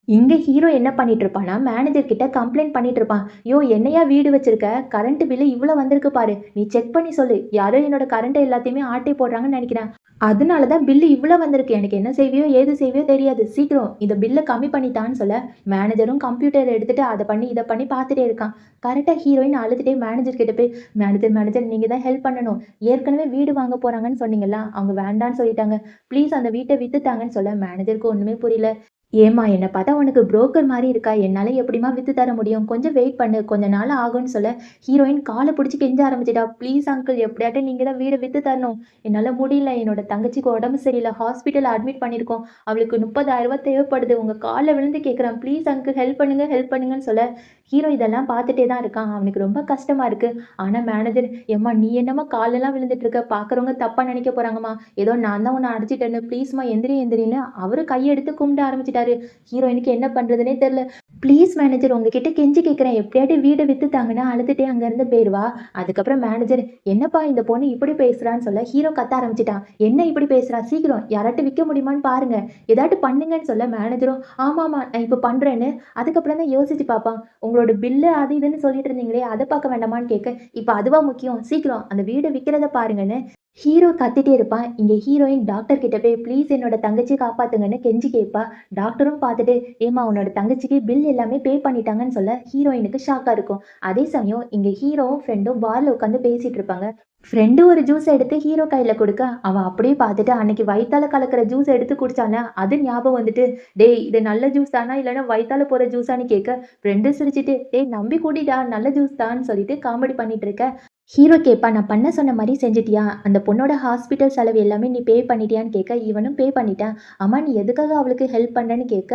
A: இங்க ஹீரோ என்ன பண்ணிட்டு இருப்பான்னா, மேனேஜர் கிட்ட கம்ப்ளைண்ட் பண்ணிட்டு இருப்பான். "யோவ்! என்னையா வீடு வச்சிருக்க? கரண்ட் பில்லு இவ்ளோ வந்திருக்கு பாரு. நீ செக் பண்ணி சொல்லு. யாரோ என்னோட கரண்ட் எல்லாத்தையுமே ஆட்டை போடுறாங்கன்னு நெனைக்கிறேன். அதனால தான் பில்லு இவ்ளோ வந்திருக்கு. எனக்கு என்ன செய்வியோ, ஏது செய்வியோ தெரியாது. சீக்கிரம் இந்த பில்ல கம்மி பண்ணி தான்னு" சொல்ல, மேனேஜரும் கம்ப்யூட்டர் எடுத்துட்டு அத பண்ணி, இத பண்ணி பார்த்துட்டே இருக்கான். கரெக்ட்டா ஹீரோயின் அழுதுட்டே மேனேஜர் கிட்ட போய், "மேனேஜர், மேனேஜர், நீங்க தான் ஹெல்ப் பண்ணணும். ஏற்கனவே வீடு வாங்க போறாங்கன்னு சொன்னீங்கல்ல, அவங்க வேண்டான்னு சொல்லிட்டாங்க. ப்ளீஸ் அந்த வீட்ட வித்துத்தாங்கன்னு" சொல்ல, மேனேஜருக்கு ஒண்ணுமே புரியல. "ஏம்மா, என்ன பார்த்தா உனக்கு புரோக்கர் மாரி இருக்கா? என்னால எப்படிம்மா வித்து தர முடியும்? கொஞ்சம் வெயிட் பண்ணு. கொஞ்ச நாள் ஆகும்ன்னு" சொல்ல, ஹீரோயின் கால புடிச்சு கெஞ்ச ஆரம்பிச்சுட்டா. "ப்ளீஸ் அங்கிள், எப்படியாட்டும் நீங்க தான் வீட வித்து தரணும். என்னால முடியல. என்னோட தங்கச்சிக்கு உடம்பு சரியில்ல. ஹாஸ்பிட்டல்ல அட்மிட் பண்ணியிருக்கோம். அவளுக்கு ரூ. 30,000 தேவைப்படுது. உங்க கால்ல விழுந்து கேட்கிறேன். ப்ளீஸ் அங்கிள், ஹெல்ப் பண்ணுங்க, ஹெல்ப் பண்ணுங்கன்னு" சொல்ல, ஹீரோ இதெல்லாம் பார்த்துட்டே தான் இருக்கான். அவனுக்கு ரொம்ப கஷ்டமா இருக்கு. ஆனா மேனேஜர், "ஏம்மா, நீ என்னம்மா காலெல்லாம் விழுந்துட்டு இருக்க? பார்க்குறவங்க தப்பா நினைக்க போறாங்கம்மா. ஏதோ நான் தான் உன்ன அடிச்சுட்டேன்னு, ப்ளீஸ்மா எந்திரி எந்திரின்னு" அவரு கையெடுத்து கும்பிட ஆரம்பிச்சுட்டாரு. ஹீரோயினுக்கு என்ன பண்றதுன்னே தெரியல. "ப்ளீஸ் மேனேஜர், உங்ககிட்ட கெஞ்சி கேட்கிறேன். எப்படியாவது வீட வித்து தாங்கன்னா" அழுதுட்டே அங்கருந்து போயிருவா. அதுக்கப்புறம் மேனேஜர், "என்னப்பா இந்த பொண்ணு இப்படி பேசுறான்னு" சொல்ல, ஹீரோ கத்த ஆரம்பிச்சுட்டான். "என்ன இப்படி பேசுறா? சீக்கிரம் யாராட்டும் விக்க முடியுமான்னு பாருங்க. ஏதாட்டும் பண்ணுங்கன்னு" சொல்ல, மேனேஜரும், "ஆமாமா, நான் இப்ப பண்றேன்னு" அதுக்கப்புறம் தான் யோசிச்சு பார்ப்பான். "உங்களோட பில்லு அது இதுன்னு சொல்லிட்டு இருந்தீங்களே, அத பார்க்க வேண்டாமான்னு?" கேட்க, "இப்ப அதுவா முக்கியம்? சீக்கிரம் அந்த வீட விக்கிறத பாருங்கன்னு" ஹீரோ கத்திட்டே இருப்பான். இங்க ஹீரோயின் டாக்டர் கிட்ட போய், "ப்ளீஸ் என்னோட தங்கச்சிய காப்பாத்துங்கன்னு" கெஞ்சி கேட்பா. டாக்டரும் பார்த்துட்டு, "ஏம்மா, உன்னோட தங்கச்சிக்கு பில் எல்லாமே பே பண்ணிட்டாங்கன்னு" சொல்ல, ஹீரோயினுக்கு ஷாக்கா இருக்கும். அதே சமயம் இங்க ஹீரோவும் ஃப்ரெண்டும் பார்ல உட்காந்து பேசிட்டு இருப்பாங்க. ஃப்ரெண்டு ஒரு ஜூஸ் எடுத்து ஹீரோ கையில குடுக்க, அவன் அப்படியே பார்த்துட்டு அன்னைக்கு வயித்தால கலக்கிற ஜூஸ் எடுத்து குடிச்சான்ல, அது ஞாபகம் வந்துட்டு, "டேய், இது நல்ல ஜூஸ் தானா? இல்லன்னா வயித்தால போற ஜூஸான்னு?" கேட்க, ஃப்ரெண்டு சிரிச்சுட்டு, "டேய், நம்பி குடிடா, நல்ல ஜூஸ் தான்னு" சொல்லிட்டு காமெடி பண்ணிட்டு இருக்க. ஹீரோ கேட்பான், "நான் பண்ண சொன்ன மாரி செஞ்சுட்டியா? அந்த பொண்ணோட ஹாஸ்பிட்டல் செலவு எல்லாமே நீ பே பண்ணிட்டியான்னு?" கேட்க, இவனும் பே பண்ணிட்டான். "அம்மா, நீ எதுக்காக அவளுக்கு ஹெல்ப் பண்றன்னு?" கேட்க,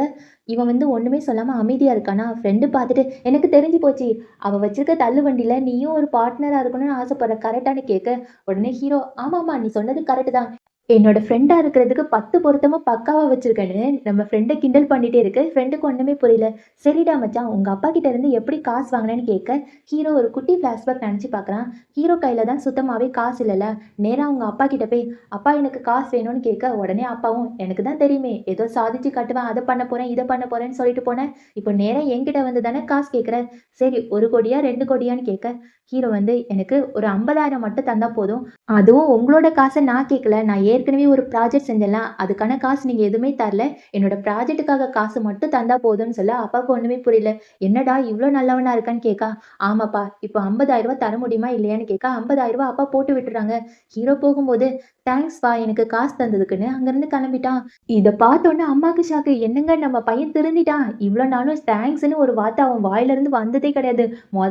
A: இவன் வந்து ஒண்ணுமே சொல்லாம அமைதியா இருக்கானா. ஃப்ரெண்டு பார்த்துட்டு, "எனக்கு தெரிஞ்சு போச்சு. அவ வச்சிருக்க தள்ளுவண்டில நீயும் ஒரு பார்ட்னரா இருக்கணும்னு ஆசைப்படுற. கரெக்ட்டான்னு?" கேட்க, உடனே ஹீரோ, "ஆமாமா, நீ சொன்னது கரெக்ட் தான். என்னோட ஃப்ரெண்டா இருக்கிறதுக்கு 10 பொருத்தமா பக்காவா வச்சிருக்கேன்னு" நம்ம ஃப்ரெண்ட கிண்டல் பண்ணிட்டே இருக்கு. ஃப்ரெண்டுக்கு ஒண்ணுமே புரியல. "சரிடா மச்சான், உங்க அப்பா கிட்ட இருந்து எப்படி காசு வாங்குனேன்னு?" கேட்க, ஹீரோ ஒரு குட்டி ஃபிளாஷ்பேக் நெனச்சு பார்க்குறான். ஹீரோ கையில தான் சுத்தமாவே காசு இல்லல்ல. நேரா அவங்க அப்பா கிட்ட போய், "அப்பா, எனக்கு காசு வேணும்னு" கேட்க, உடனே அப்பாவும், "எனக்கு தான் தெரியுமே, ஏதோ சாதிச்சு காட்டுவேன், அத பண்ண போறேன், இத பண்ண போறேன்னு சொல்லிட்டு போன. இப்போ நேரா என்கிட்ட வந்து தானே காசு கேட்குற. சரி, 1 கோடியா 2 கோடியான்னு?" கேட்க, ஹீரோ வந்து, "எனக்கு ஒரு 50,000 மட்டும் தந்தா போதும். அதுவும் உங்களோட காச நான் கேட்கல. நான் ஏற்கனவே ஒரு ப்ராஜெக்ட் செஞ்சேன்ல, அதுக்கான காசு நீங்க எதுவுமே தரல. என்னோட ப்ராஜெக்ட்டுக்காக காசு மட்டும் தந்தா போதும்ன்னு" சொல்ல, அப்பாவுக்கு ஒண்ணுமே புரியல. "என்னடா இவ்ளோ நல்லவனா இருக்கான்னு?" கேட்க, "ஆமாப்பா, இப்போ ரூ. 50,000 தர முடியுமா இல்லையான்னு?" கேட்க, ரூ. 50,000 அப்பா போட்டு விட்டுறாங்க. ஹீரோ போகும்போது, "தேங்க்ஸ்ப்பா எனக்கு காசு தந்ததுக்குன்னு" அங்கருந்து கிளம்பிட்டான். இத பார்த்தோனே அம்மாக்கு ஷாக்கு. "என்னங்க, நம்ம பையன் திருந்திட்டான். இவ்ளோ நாளும் தேங்க்ஸ்ன்னு ஒரு வார்த்தை அவன் வாயிலருந்து வந்ததே கிடையாது.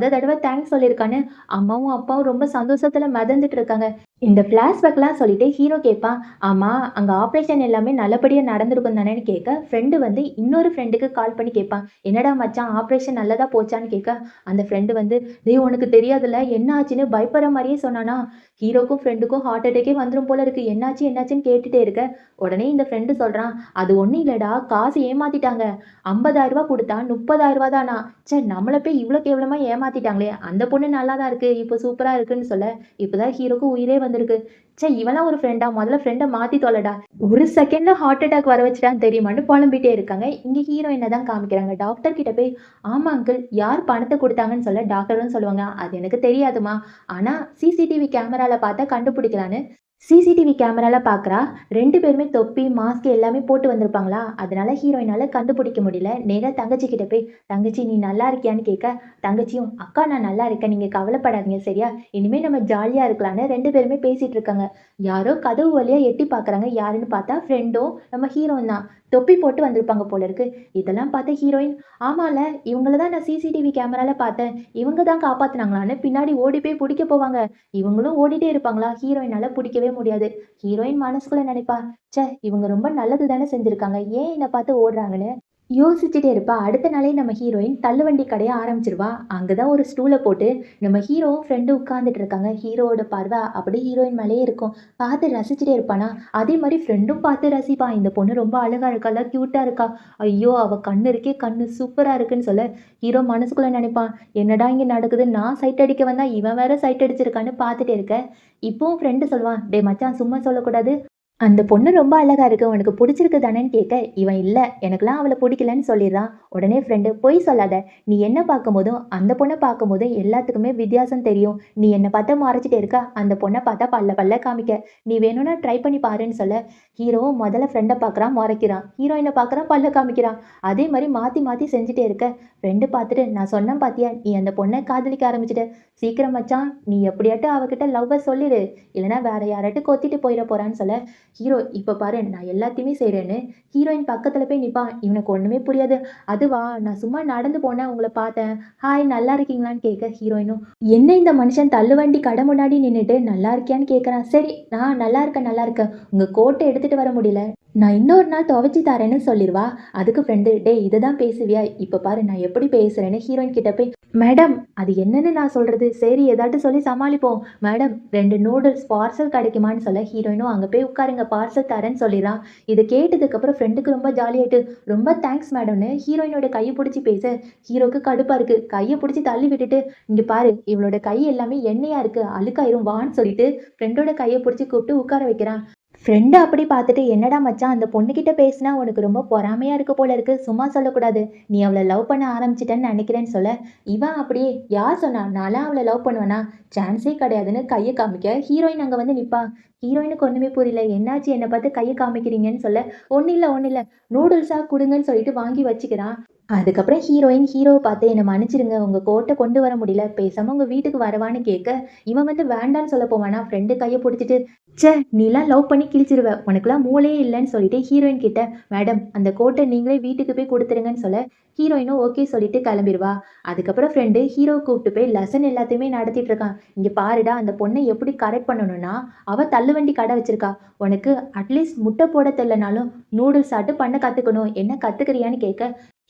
A: தடவ தேங்க்ஸ் சொல்லியிருக்கான்னு" அம்மாவும் அப்பாவும் ரொம்ப சந்தோஷத்துல மிதந்துட்டு இருக்காங்க. இந்த ஃபிளாஷ்பேக்லாம் சொல்லிட்டு ஹீரோ கேட்பான், "ஆமா, அங்க ஆப்ரேஷன் எல்லாமே நல்லபடியா நடந்திருக்கும் தானேன்னு?" கேட்க, ஃப்ரெண்டு வந்து இன்னொரு ஃப்ரெண்டுக்கு கால் பண்ணி கேட்பான், "என்னடா மச்சான், ஆப்ரேஷன் நல்லதா போச்சான்னு?" கேட்க, அந்த ஃப்ரெண்டு வந்து, "டேய், உனக்கு தெரியாதுல்ல, என்ன ஆச்சுன்னு?" பயப்படுற மாரியே சொன்னானா. ஹீரோக்கும் ஃப்ரெண்டுக்கும் ஹார்ட் அட்டாக்கே வந்துரும் போல இருக்கு. என்னாச்சு என்னாச்சுன்னு கேட்டுட்டே இருக்க, உடனே இந்த ஃப்ரெண்டு சொல்றான், "அது ஒண்ணும் இல்லடா, காசு ஏமாத்திட்டாங்க. ரூ. 50,000 குடுத்தா ரூ. 30,000 தானாம். ச்சே, நம்மள போய் இவ்ளோ கேவலமா ஏமாத்திட்டாங்களே. அந்த பொண்ணு நல்லா தான் இருக்கு. இப்போ சூப்பரா இருக்குன்னு" சொல்ல, இப்பதான் ஹீரோக்கு உயிரே வந்திருக்கு. ச்சே இவன்லாம் ஒரு ஃப்ரெண்டா? முதல்ல ஃப்ரெண்ட மாத்தி தொலைடா. ஒரு செகண்ட்ல ஹார்ட் அட்டாக் வர வச்சுட்டான்னு தெரியுமான்னு புலம்பிட்டே இருக்காங்க. இங்க ஹீரோயின தான் காமிக்கிறாங்க. டாக்டர் கிட்ட போய், "ஆமா அங்கிள், யார் பணத்த குடுத்தாங்கன்னு சொல்ல டாக்டரும் சொல்லுவாங்க. அது எனக்கு தெரியாதும்மா. ஆனா சிசிடிவி கேமரால பார்த்தா கண்டுபிடிக்கலான்னு." சிசிடிவி கேமரால பார்க்குறா. 2 பேருமே தொப்பி, மாஸ்க் எல்லாமே போட்டு வந்திருப்பாங்களா, அதனால ஹீரோயினால கண்டுபிடிக்க முடியல. நேரா தங்கச்சி கிட்ட போய், "தங்கச்சி நீ நல்லா இருக்கியான்னு?" கேட்க, தங்கச்சியும், "அக்கா நான் நல்லா இருக்கேன். நீங்க கவலைப்படாதீங்க சரியா? இனிமே நம்ம ஜாலியா இருக்கலாம்ன்னு" 2 பேருமே பேசிட்டு இருக்காங்க. யாரோ கதவு வழியா எட்டி பார்க்குறாங்க. யாருன்னு பார்த்தா ஃப்ரெண்டும் நம்ம ஹீரோவும் தான். தொப்பி போட்டு வந்திருப்பாங்க போல இருக்கு. இதெல்லாம் பார்த்த ஹீரோயின், "ஆமால்ல, இவங்கள தான் நான் சிசிடிவி கேமரால பார்த்தேன். இவங்க தான் காப்பாத்துனாங்களான்னு" பின்னாடி ஓடி போய் புடிக்க போவாங்க. இவங்களும் ஓடிட்டே இருப்பாங்களா, ஹீரோயினால புடிக்கவே முடியாது. ஹீரோயின் மனசுக்குள்ள நினைப்பா, "ச்சே இவங்க ரொம்ப நல்லது தானே செஞ்சிருக்காங்க. ஏன் என்ன பார்த்து ஓடுறாங்கன்னு?" யோசிச்சுட்டே இருப்பா. அடுத்த நாளே நம்ம ஹீரோயின் தள்ளுவண்டி கடைய ஆரம்பிச்சுருவா. அங்க தான் ஒரு ஸ்டூல போட்டு நம்ம ஹீரோவும் ஃப்ரெண்டும் உட்கார்ந்துட்டு இருக்காங்க. ஹீரோவோட பார்வை அப்படியே ஹீரோயின் மேலயே இருக்கும். பார்த்து ரசிச்சுட்டே இருப்பானா, அதே மாரி ஃப்ரெண்டும் பார்த்து ரசிப்பான். இந்த பொண்ணு ரொம்ப அழகா இருக்கால்ல, கியூட்டா இருக்கா. ஐயோ! அவ கண்ணு இருக்கே கண்ணு சூப்பரா இருக்குன்னு சொல்ல, ஹீரோ மனசுக்குள்ள நினைப்பான், என்னடா இங்க நடக்குது? நான் சைட் அடிக்க வந்தா இவன் வேற சைட் அடிச்சிருக்கான்னு பார்த்துட்டே இருக்க. இப்பவும் ஃப்ரெண்டு சொல்லுவான், "டேய் மச்சான் சும்மா சொல்லக்கூடாது. அந்த பொண்ணு ரொம்ப அழகா இருக்கு. உனக்கு புடிச்சிருக்கு தானேன்னு?" கேட்க, இவன் இல்ல எனக்கெல்லாம் அவள புடிக்கலன்னு சொல்லிடுறான். உடனே ஃப்ரெண்டு, "பொய் சொல்லாத. நீ என்ன பார்க்கும்போதும், அந்த பொண்ண பார்க்கும்போதும் எல்லாத்துக்குமே வித்தியாசம் தெரியும். நீ என்ன பார்த்தா மறைச்சிட்டே இருக்க. அந்த பொண்ண பார்த்தா பல்ல பல்ல காமிக்க. நீ வேணும்னா ட்ரை பண்ணி பாருன்னு" சொல்ல, ஹீரோவும் முதல்ல ஃப்ரெண்ட பார்க்குறான், முறைக்கிறான். ஹீரோயின பார்க்குறான், பல்ல காமிக்கிறான். அதே மாரி மாத்தி மாத்தி செஞ்சுட்டே இருக்க, ஃப்ரெண்டு பார்த்துட்டு, "நான் சொன்னேன் பார்த்தியா? நீ அந்த பொண்ண காதலிக்க ஆரம்பிச்சுட்ட. சீக்கிரம் மச்சான் நீ எப்படியாட்டும் அவகிட்ட லவ்வ சொல்லிடு. இல்லன்னா வேற யாராட்டும் கொத்திட்டு போயிட போறான்னு" சொல்ல, ஹீரோ, "இப்ப பாரு நான் எல்லாத்தையுமே செய்றேன்னு." ஹீரோயின் பக்கத்துல போய் நிப்பா. இவனுக்கு ஒண்ணுமே புரியாது. "அதுவா நான் சும்மா நடந்து போனேன். உங்கள பார்த்தேன். ஹாய் நல்லா இருக்கீங்களான்னு?" கேட்க, ஹீரோயினும், என்ன இந்த மனுஷன் தள்ளுவண்டி கடை முன்னாடி நின்னுட்டு நல்லா இருக்கியான்னு கேட்கறான். சரி நான் நல்லா இருக்கேன் நல்லா இருக்கேன். உங்க கோட்ட எடுத்துட்டு வர முடியல. நான் இன்னொரு நாள் துவைச்சு தரேன்னு சொல்லிருவா. அதுக்கு ஃப்ரெண்டு, "டேய் இததான் பேசுவியா? இப்ப பாரு நான் எப்படி பேசுறேன்னு." ஹீரோயின் கிட்ட போய், "மேடம் அது என்னன்னு நான் சொல்றது? சரி ஏதாட்டும் சொல்லி சமாளிப்போம். மேடம் 2 நூடுல்ஸ் பார்சல் கிடைக்குமான்னு?" சொல்ல, ஹீரோயினும், "அங்க போய் உட்காருங்க பார்சல் தரேன்னு" சொல்லிடுறான். இத கேட்டதுக்கு அப்புறம் ஃப்ரெண்டுக்கு ரொம்ப ஜாலியாயிட்டு, "ரொம்ப தேங்க்ஸ் மேடம்னு" ஹீரோயினோட கைய புடிச்சு பேச, ஹீரோக்கு கடுப்பா இருக்கு. கைய புடிச்சு தள்ளி விட்டுட்டு, "இங்க பாரு இவளோட கை எல்லாமே எண்ணெயா இருக்கு. அழுக்காயிரும் வான்னு" சொல்லிட்டு ஃப்ரெண்டோட கைய புடிச்சு கூப்பிட்டு உட்கார வைக்கிறான். ஃப்ரெண்டு அப்படி பார்த்துட்டு, "என்னடா மச்சான் அந்த பொண்ணுகிட்ட பேசினா உனக்கு ரொம்ப பொறாமையா இருக்கு போல இருக்கு. சும்மா சொல்லக்கூடாது. நீ அவள லவ் பண்ண ஆரம்பிச்சுட்டன்னு நினைக்கிறேன்னு" சொல்ல, இவன் அப்படியே, "யார் சொன்னா? நான்லாம் அவள லவ் பண்ணுவேனா? சான்ஸே கிடையாதுன்னு" கைய காமிக்க, ஹீரோயின் அங்க வந்து நிப்பா. ஹீரோயினுக்கு ஒண்ணுமே புரியல. "என்னாச்சு என்ன பார்த்து கைய காமிக்கிறீங்கன்னு?" சொல்ல, "ஒண்ணும் இல்ல ஒண்ணும் இல்ல. நூடுல்ஸா குடுங்கன்னு" சொல்லிட்டு வாங்கி வச்சுக்கிறான். அதுக்கப்புறம் ஹீரோயின் ஹீரோவ பார்த்து, "என்ன மன்னிச்சிடுங்க. உங்க கோட்ட கொண்டு வர முடியல. பேசாம உங்க வீட்டுக்கு வரவான்னு?" கேட்க, இவன் வந்து வேண்டான்னு சொல்ல போவானா, ஃப்ரெண்டு கைய புடிச்சுட்டு, "ச்சே! நீலாம் லவ் பண்ணி கிழிச்சிருவ. உனக்கெல்லாம் மூளையே இல்லன்னு" சொல்லிட்டு ஹீரோயின் கிட்ட, "மேடம் அந்த கோட்ட நீங்களே வீட்டுக்கு போய் குடுத்துருங்கன்னு" சொல்ல, ஹீரோயினும் ஓகே சொல்லிட்டு கிளம்பிருவா. அதுக்கப்புறம் ஃப்ரெண்டு ஹீரோவ கூப்பிட்டு போய் லெசன் எல்லாத்தையுமே நடத்திட்டு இருக்கான். "இங்க பாருடா அந்த பொண்ண எப்படி கரெக்ட் பண்ணணும்னா, அவ தள்ளுவண்டி கடை வச்சிருக்கா. உனக்கு அட்லீஸ்ட் முட்டை போட தெரியலனாலும் நூடுல்ஸ் ஆட்டும் பண்ண கத்துக்கணும். என்ன கத்துக்கிறியான்னு?" கேட்க,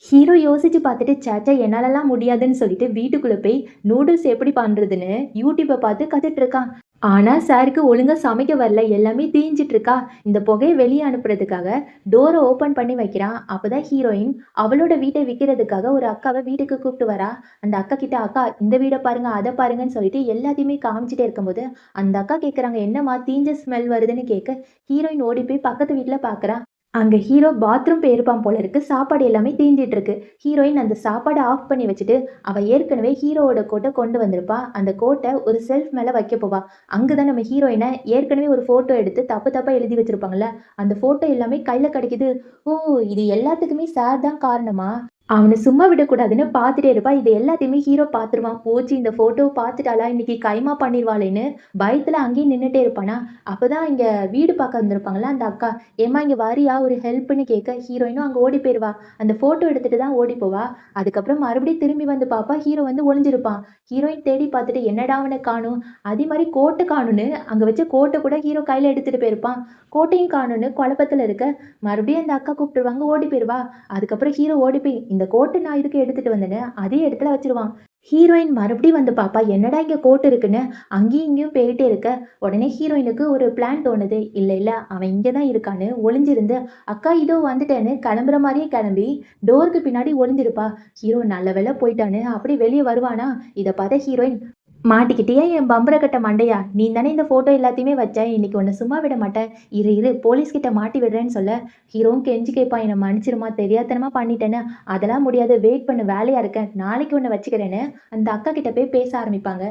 A: ஹீரோ யோசிச்சு பார்த்துட்டு, "சேச்சே என்னாலலாம் முடியாதுன்னு" சொல்லிட்டு வீட்டுக்குள்ள போய் நூடுல்ஸ் எப்படி பண்றதுன்னு யூடியூப பார்த்து கத்துட்டு இருக்கான். ஆனா சாருக்கு ஒழுங்கா சமைக்க வரல. எல்லாமே தீஞ்சிட்டு இருக்கா. இந்த புகைய வெளிய அனுப்புறதுக்காக டோர ஓப்பன் பண்ணி வைக்கிறான். அப்பதான் ஹீரோயின் அவளோட வீட்ட விக்கிறதுக்காக ஒரு அக்காவ வீட்டுக்கு கூப்பிட்டு வரா. அந்த அக்கா கிட்ட, "அக்கா இந்த வீட பாருங்க, அத பாருங்கன்னு" சொல்லிட்டு எல்லாத்தையுமே காமிச்சுட்டே இருக்கும்போது, அந்த அக்கா கேட்கறாங்க, "என்னம்மா தீஞ்ச ஸ்மெல் வருதுன்னு?" கேட்க, ஹீரோயின் ஓடி போய் பக்கத்து வீட்ல பார்க்கறா. அங்க ஹீரோ பாத்ரூம் போயிருப்பான் போல இருக்கு. சாப்பாடு எல்லாமே தீஞ்சிட்டு இருக்கு. ஹீரோயின் அந்த சாப்பாட ஆஃப் பண்ணி வச்சுட்டு, அவ ஏற்கனவே ஹீரோவோட கோட்ட கொண்டு வந்திருப்பா. அந்த கோட்ட ஒரு செல்ஃப் மேல வைக்க போவா. அங்க தான் நம்ம ஹீரோயின ஏற்கனவே ஒரு ஃபோட்டோ எடுத்து தப்பு தப்பா எழுதி வச்சிருப்பாங்கல்ல, அந்த ஃபோட்டோ எல்லாமே கையில கிடைக்குது. ஓ! இது எல்லாத்துக்குமே சார் தான் காரணமா? அவன சும்மா விடக்கூடாதுன்னு பார்த்துட்டே இருப்பா. இது எல்லாத்தையுமே ஹீரோ பார்த்துருவான். போச்சு இந்த ஃபோட்டோவ பார்த்துட்டாளா, இன்னைக்கு கைமா பண்ணிருவாளேன்னு பயத்துல அங்கேயே நின்னுட்டே இருப்பானா, அப்பதான் இங்க வீடு பார்க்க வந்திருப்பாங்கல்ல அந்த அக்கா, "ஏம்மா இங்க வாரியா ஒரு ஹெல்ப்ன்னு" கேட்க, ஹீரோயினும் அங்க ஓடி போயிருவா. அந்த ஃபோட்டோ எடுத்துட்டு தான் ஓடி போவா. அதுக்கப்புறம் மறுபடியும் திரும்பி வந்து பார்ப்பா, ஹீரோ வந்து ஒளிஞ்சிருப்பான். ஹீரோயின் தேடி பார்த்துட்டு, "என்னடா அவன காணோம்?" அதே மாரி கோட்ட காணோம்னு அங்க வச்ச கோட்ட கூட ஹீரோ கையில எடுத்துட்டு போயிருப்பான். கோட்டையும் காணோம்னு குழப்பத்துல இருக்க, மறுபடியும் அந்த அக்கா கூப்பிட்டுருவாங்க, ஓடி போயிருவா. அதுக்கப்புறம் ஹீரோ ஓடி போய், "இந்த கோட்ட நான் எதுக்கு எடுத்துட்டு வந்தேன்னு" அதே இடத்துல வச்சுருவான். ஹீரோயின் மறுபடியும் வந்து பாப்பா, என்னடா இங்க கோட் இருக்குன்னு. அங்கேயும் இங்கேயும் போயிட்டே இருக்க, உடனே ஹீரோயினுக்கு ஒரு பிளான் தோணுது. இல்ல இல்ல அவன் இங்க தான் இருக்கான்னு ஒளிஞ்சிருந்து, "அக்கா இதோ வந்துட்டேன்னு" கிளம்புற மாரியே கிளம்பி டோருக்கு பின்னாடி ஒளிஞ்சிருப்பா. ஹீரோ நல்ல வேளை போயிட்டான்னு அப்படி வெளிய வருவானா, இத பார்த்த ஹீரோயின், மாட்டிக்கிட்டியா என் பம்பர கட்ட மண்டையா! நீ தானே இந்த ஃபோட்டோ எல்லாத்தையுமே வச்ச. இன்னைக்கு உன்ன சும்மா விட மாட்டேன். இரு இரு போலீஸ் கிட்ட மாட்டி விடுறேன்னு சொல்ல, ஹீரோவும் கெஞ்சி கேட்பான், "என்ன மன்னிச்சிரும்மா தெரியாத்தனமா பண்ணிட்டேன்னு." "அதெல்லாம் முடியாது. வெயிட் பண்ணு வேலையா இருக்கேன். நாளைக்கு உன்ன வச்சுக்கிறேன்னு" அந்த அக்கா கிட்ட போய் பேச ஆரம்பிப்பாங்க.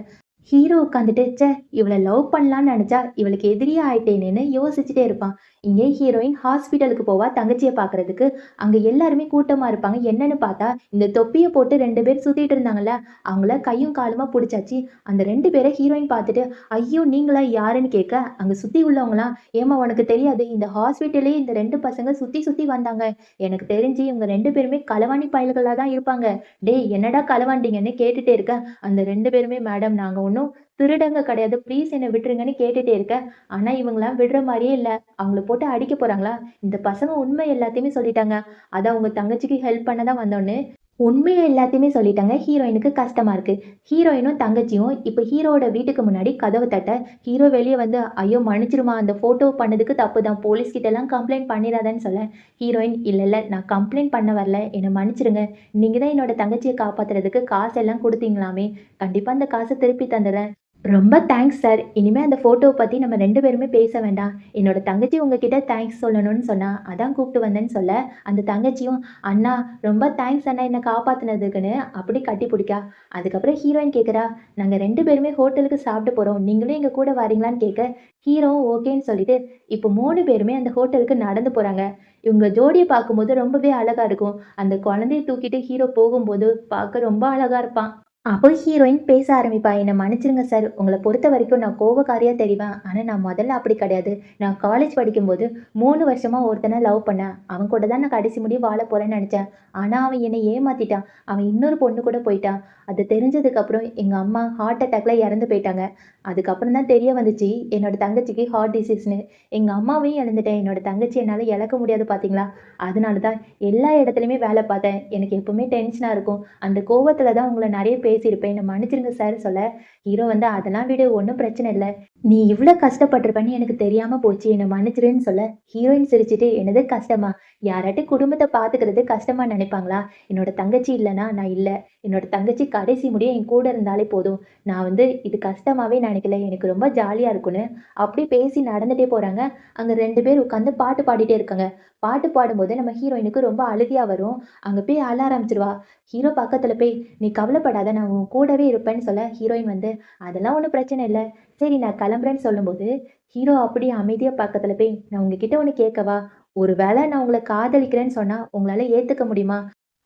A: ஹீரோ உட்காந்துட்டு, ச்சே! இவள லவ் பண்ணலான்னு நெனச்சா, இவளுக்கு எதிரியா ஆயிட்டேனேன்னு யோசிச்சுட்டே இருப்பான். இங்கே ஹீரோயின் ஹாஸ்பிட்டலுக்கு போவா தங்கச்சிய பார்க்கறதுக்கு. அங்க எல்லாருமே கூட்டமா இருப்பாங்க. என்னன்னு பார்த்தா, இந்த தொப்பிய போட்டு 2 பேர் சுத்திட்டு இருந்தாங்கல்ல, அவங்கள கையும் காலுமா புடிச்சாச்சு. அந்த 2 பேர ஹீரோயின் பார்த்துட்டு, "ஐயோ! நீங்களா? யாருன்னு?" கேட்க, அங்க சுத்தி உள்ளவங்கலாம், "ஏம்மா உனக்கு தெரியாது? இந்த ஹாஸ்பிட்டல்லயே இந்த 2 பசங்க சுத்தி சுத்தி வந்தாங்க. எனக்கு தெரிஞ்சு இவங்க 2 பேருமே களவாணி பயல்களா தான் இருப்பாங்க." "டேய் என்னடா களவாண்டீங்கன்னு?" கேட்டுட்டே இருக்க, அந்த 2 பேருமே, "மேடம் நாங்க ஒண்ணும் திருடங்க கிடையாது. ப்ளீஸ் என்ன விட்டுருங்கன்னு" கேட்டுட்டே இருக்க. ஆனா இவங்கலாம் விடுற மாரியே இல்ல. அவங்கள போட்டு அடிக்க போறாங்களா? இந்த பசங்க உண்மை எல்லாத்தையுமே சொல்லிட்டாங்க. அதான் உங்க தங்கச்சிக்கு ஹெல்ப் பண்ண தான் வந்தோன்னு. உண்மைய எல்லாத்தையுமே சொல்லிட்டாங்க. ஹீரோயினுக்கு கஷ்டமா இருக்கு. ஹீரோயினும் தங்கச்சியும் இப்ப ஹீரோவோட வீட்டுக்கு முன்னாடி கதவ தட்ட, ஹீரோ வெளிய வந்து, "ஐயோ! மன்னிச்சிடுமா அந்த ஃபோட்டோ பண்ணதுக்கு தப்பு தான். போலீஸ் கிட்டலாம் கம்ப்ளைண்ட் பண்ணிறாதன்னு" சொல்ல, ஹீரோயின், "இல்ல இல்ல நான் கம்ப்ளைண்ட் பண்ண வரல. என்ன மன்னிச்சிடுங்க. நீங்க தான் என்னோட தங்கச்சிய காப்பாத்துறதுக்கு காசெல்லாம் குடுத்தீங்களாமே. கண்டிப்பா அந்த காச திருப்பி தந்துர்றேன்." "ரொம்ப தேங்க்ஸ் சார். இனிமே அந்த ஃபோட்டோவ பத்தி நம்ம 2 பேருமே பேச வேண்டாம். என்னோட தங்கச்சி உங்ககிட்ட தேங்க்ஸ் சொல்லணும்னு சொன்னா. அதான் கூப்ட்டு வந்தேன்னு" சொல்ல, அந்த தங்கச்சியும், "அண்ணா ரொம்ப தேங்க்ஸ் அண்ணா என்ன காப்பாத்துனதுக்குன்னு" அப்படி கட்டி பிடிக்கா. அதுக்கப்புறம் ஹீரோயின் கேட்குறா, "நாங்க 2 பேருமே ஹோட்டலுக்கு சாப்பிட போறோம். நீங்களும் எங்க கூட வரீங்களான்னு?" கேட்க, ஹீரோவும் ஓகேன்னு சொல்லிட்டு, இப்போ 3 பேருமே அந்த ஹோட்டலுக்கு நடந்து போறாங்க. இவங்க ஜோடிய பார்க்கும்போது ரொம்பவே அழகா இருக்கும். அந்த குழந்தைய தூக்கிட்டு ஹீரோ போகும்போது பார்க்க ரொம்ப அழகா இருப்பான். அப்போ ஹீரோயின் பேச ஆரம்பிப்பா. "என்ன மன்னிச்சிடுங்க சார். உங்கள பொறுத்தவரைக்கும் நான் கோவக்காரியா தெரிவேன். ஆனா நான் முதல்ல அப்படி கிடையாது. நான் காலேஜ் படிக்கும்போது 3 வருஷமா ஒருத்தன லவ் பண்ணேன். அவன் கூட தான் நான் கடைசி முடிய வாழப் போறேன்னு நெனச்சேன். ஆனா அவன் என்னை ஏமாத்திட்டான். அவன் இன்னொரு பொண்ணு கூட போயிட்டான். அது தெரிஞ்சதுக்கப்புறம் எங்க அம்மா ஹார்ட் அட்டாக்ல இறந்து போயிட்டாங்க. அதுக்கப்புறம் தான் தெரிய வந்துச்சு என்னோட தங்கச்சிக்கு ஹார்ட் டிசீஸ்ன்னு. எங்க அம்மாவையும் இழந்துட்டேன். என்னோட தங்கச்சிய என்னால இழக்க முடியாது பார்த்தீங்களா? அதனால தான் எல்லா இடத்துலயுமே வேல பார்த்தேன். எனக்கு எப்பவுமே டென்ஷனா இருக்கும். அந்த கோவத்துல தான் உங்கள நெறைய பேசியிருப்பேன். என்ன மன்னிச்சிடுங்க சார்" சொல்ல, ஹீரோ வந்து, "அதெல்லாம் விடு ஒண்ணும் பிரச்சனை இல்ல. நீ இவ்ளோ கஷ்டப்பட்டுருப்பன்னு எனக்கு தெரியாம போச்சு. என்ன மன்னிச்சிடுன்னு" சொல்ல, ஹீரோயின் சிரிச்சுட்டு, "என்னது கஷ்டமா? யாராட்டும் குடும்பத்த பார்த்துக்கிறது கஷ்டமா நெனைப்பாங்களா? என்னோட தங்கச்சி இல்லன்னா நான் இல்ல. என்னோட தங்கச்சி கடைசி முடிய என் கூட இருந்தாலே போதும். நான் வந்து இது கஷ்டமாவே நெனைக்கல. எனக்கு ரொம்ப ஜாலியா இருக்கும்ன்னு" அப்படி பேசி நடந்துட்டே போறாங்க. அங்க 2 பேர் உட்காந்து பாட்டு பாடிட்டே இருக்காங்க. பாட்டு பாடும்போது நம்ம ஹீரோயினுக்கு ரொம்ப அழுகையா வரும். அங்க போய் அழ ஆரம்பிச்சுருவா. ஹீரோ பக்கத்துல போய், "நீ கவலைப்படாத நான் உன் கூடவே இருப்பேன்னு" சொல்ல, ஹீரோயின் வந்து, "அதெல்லாம் ஒண்ணும் பிரச்சனை இல்ல. சரி நான் கிளம்புறேன்னு" சொல்லும்போது, ஹீரோ அப்படியே அமைதியா பக்கத்துல போய், "நான் உங்ககிட்ட ஒண்ணு கேட்கவா? ஒரு வேள நான் உங்கள காதலிக்கிறேன்னு சொன்னா உங்களால ஏத்துக்க முடியுமா?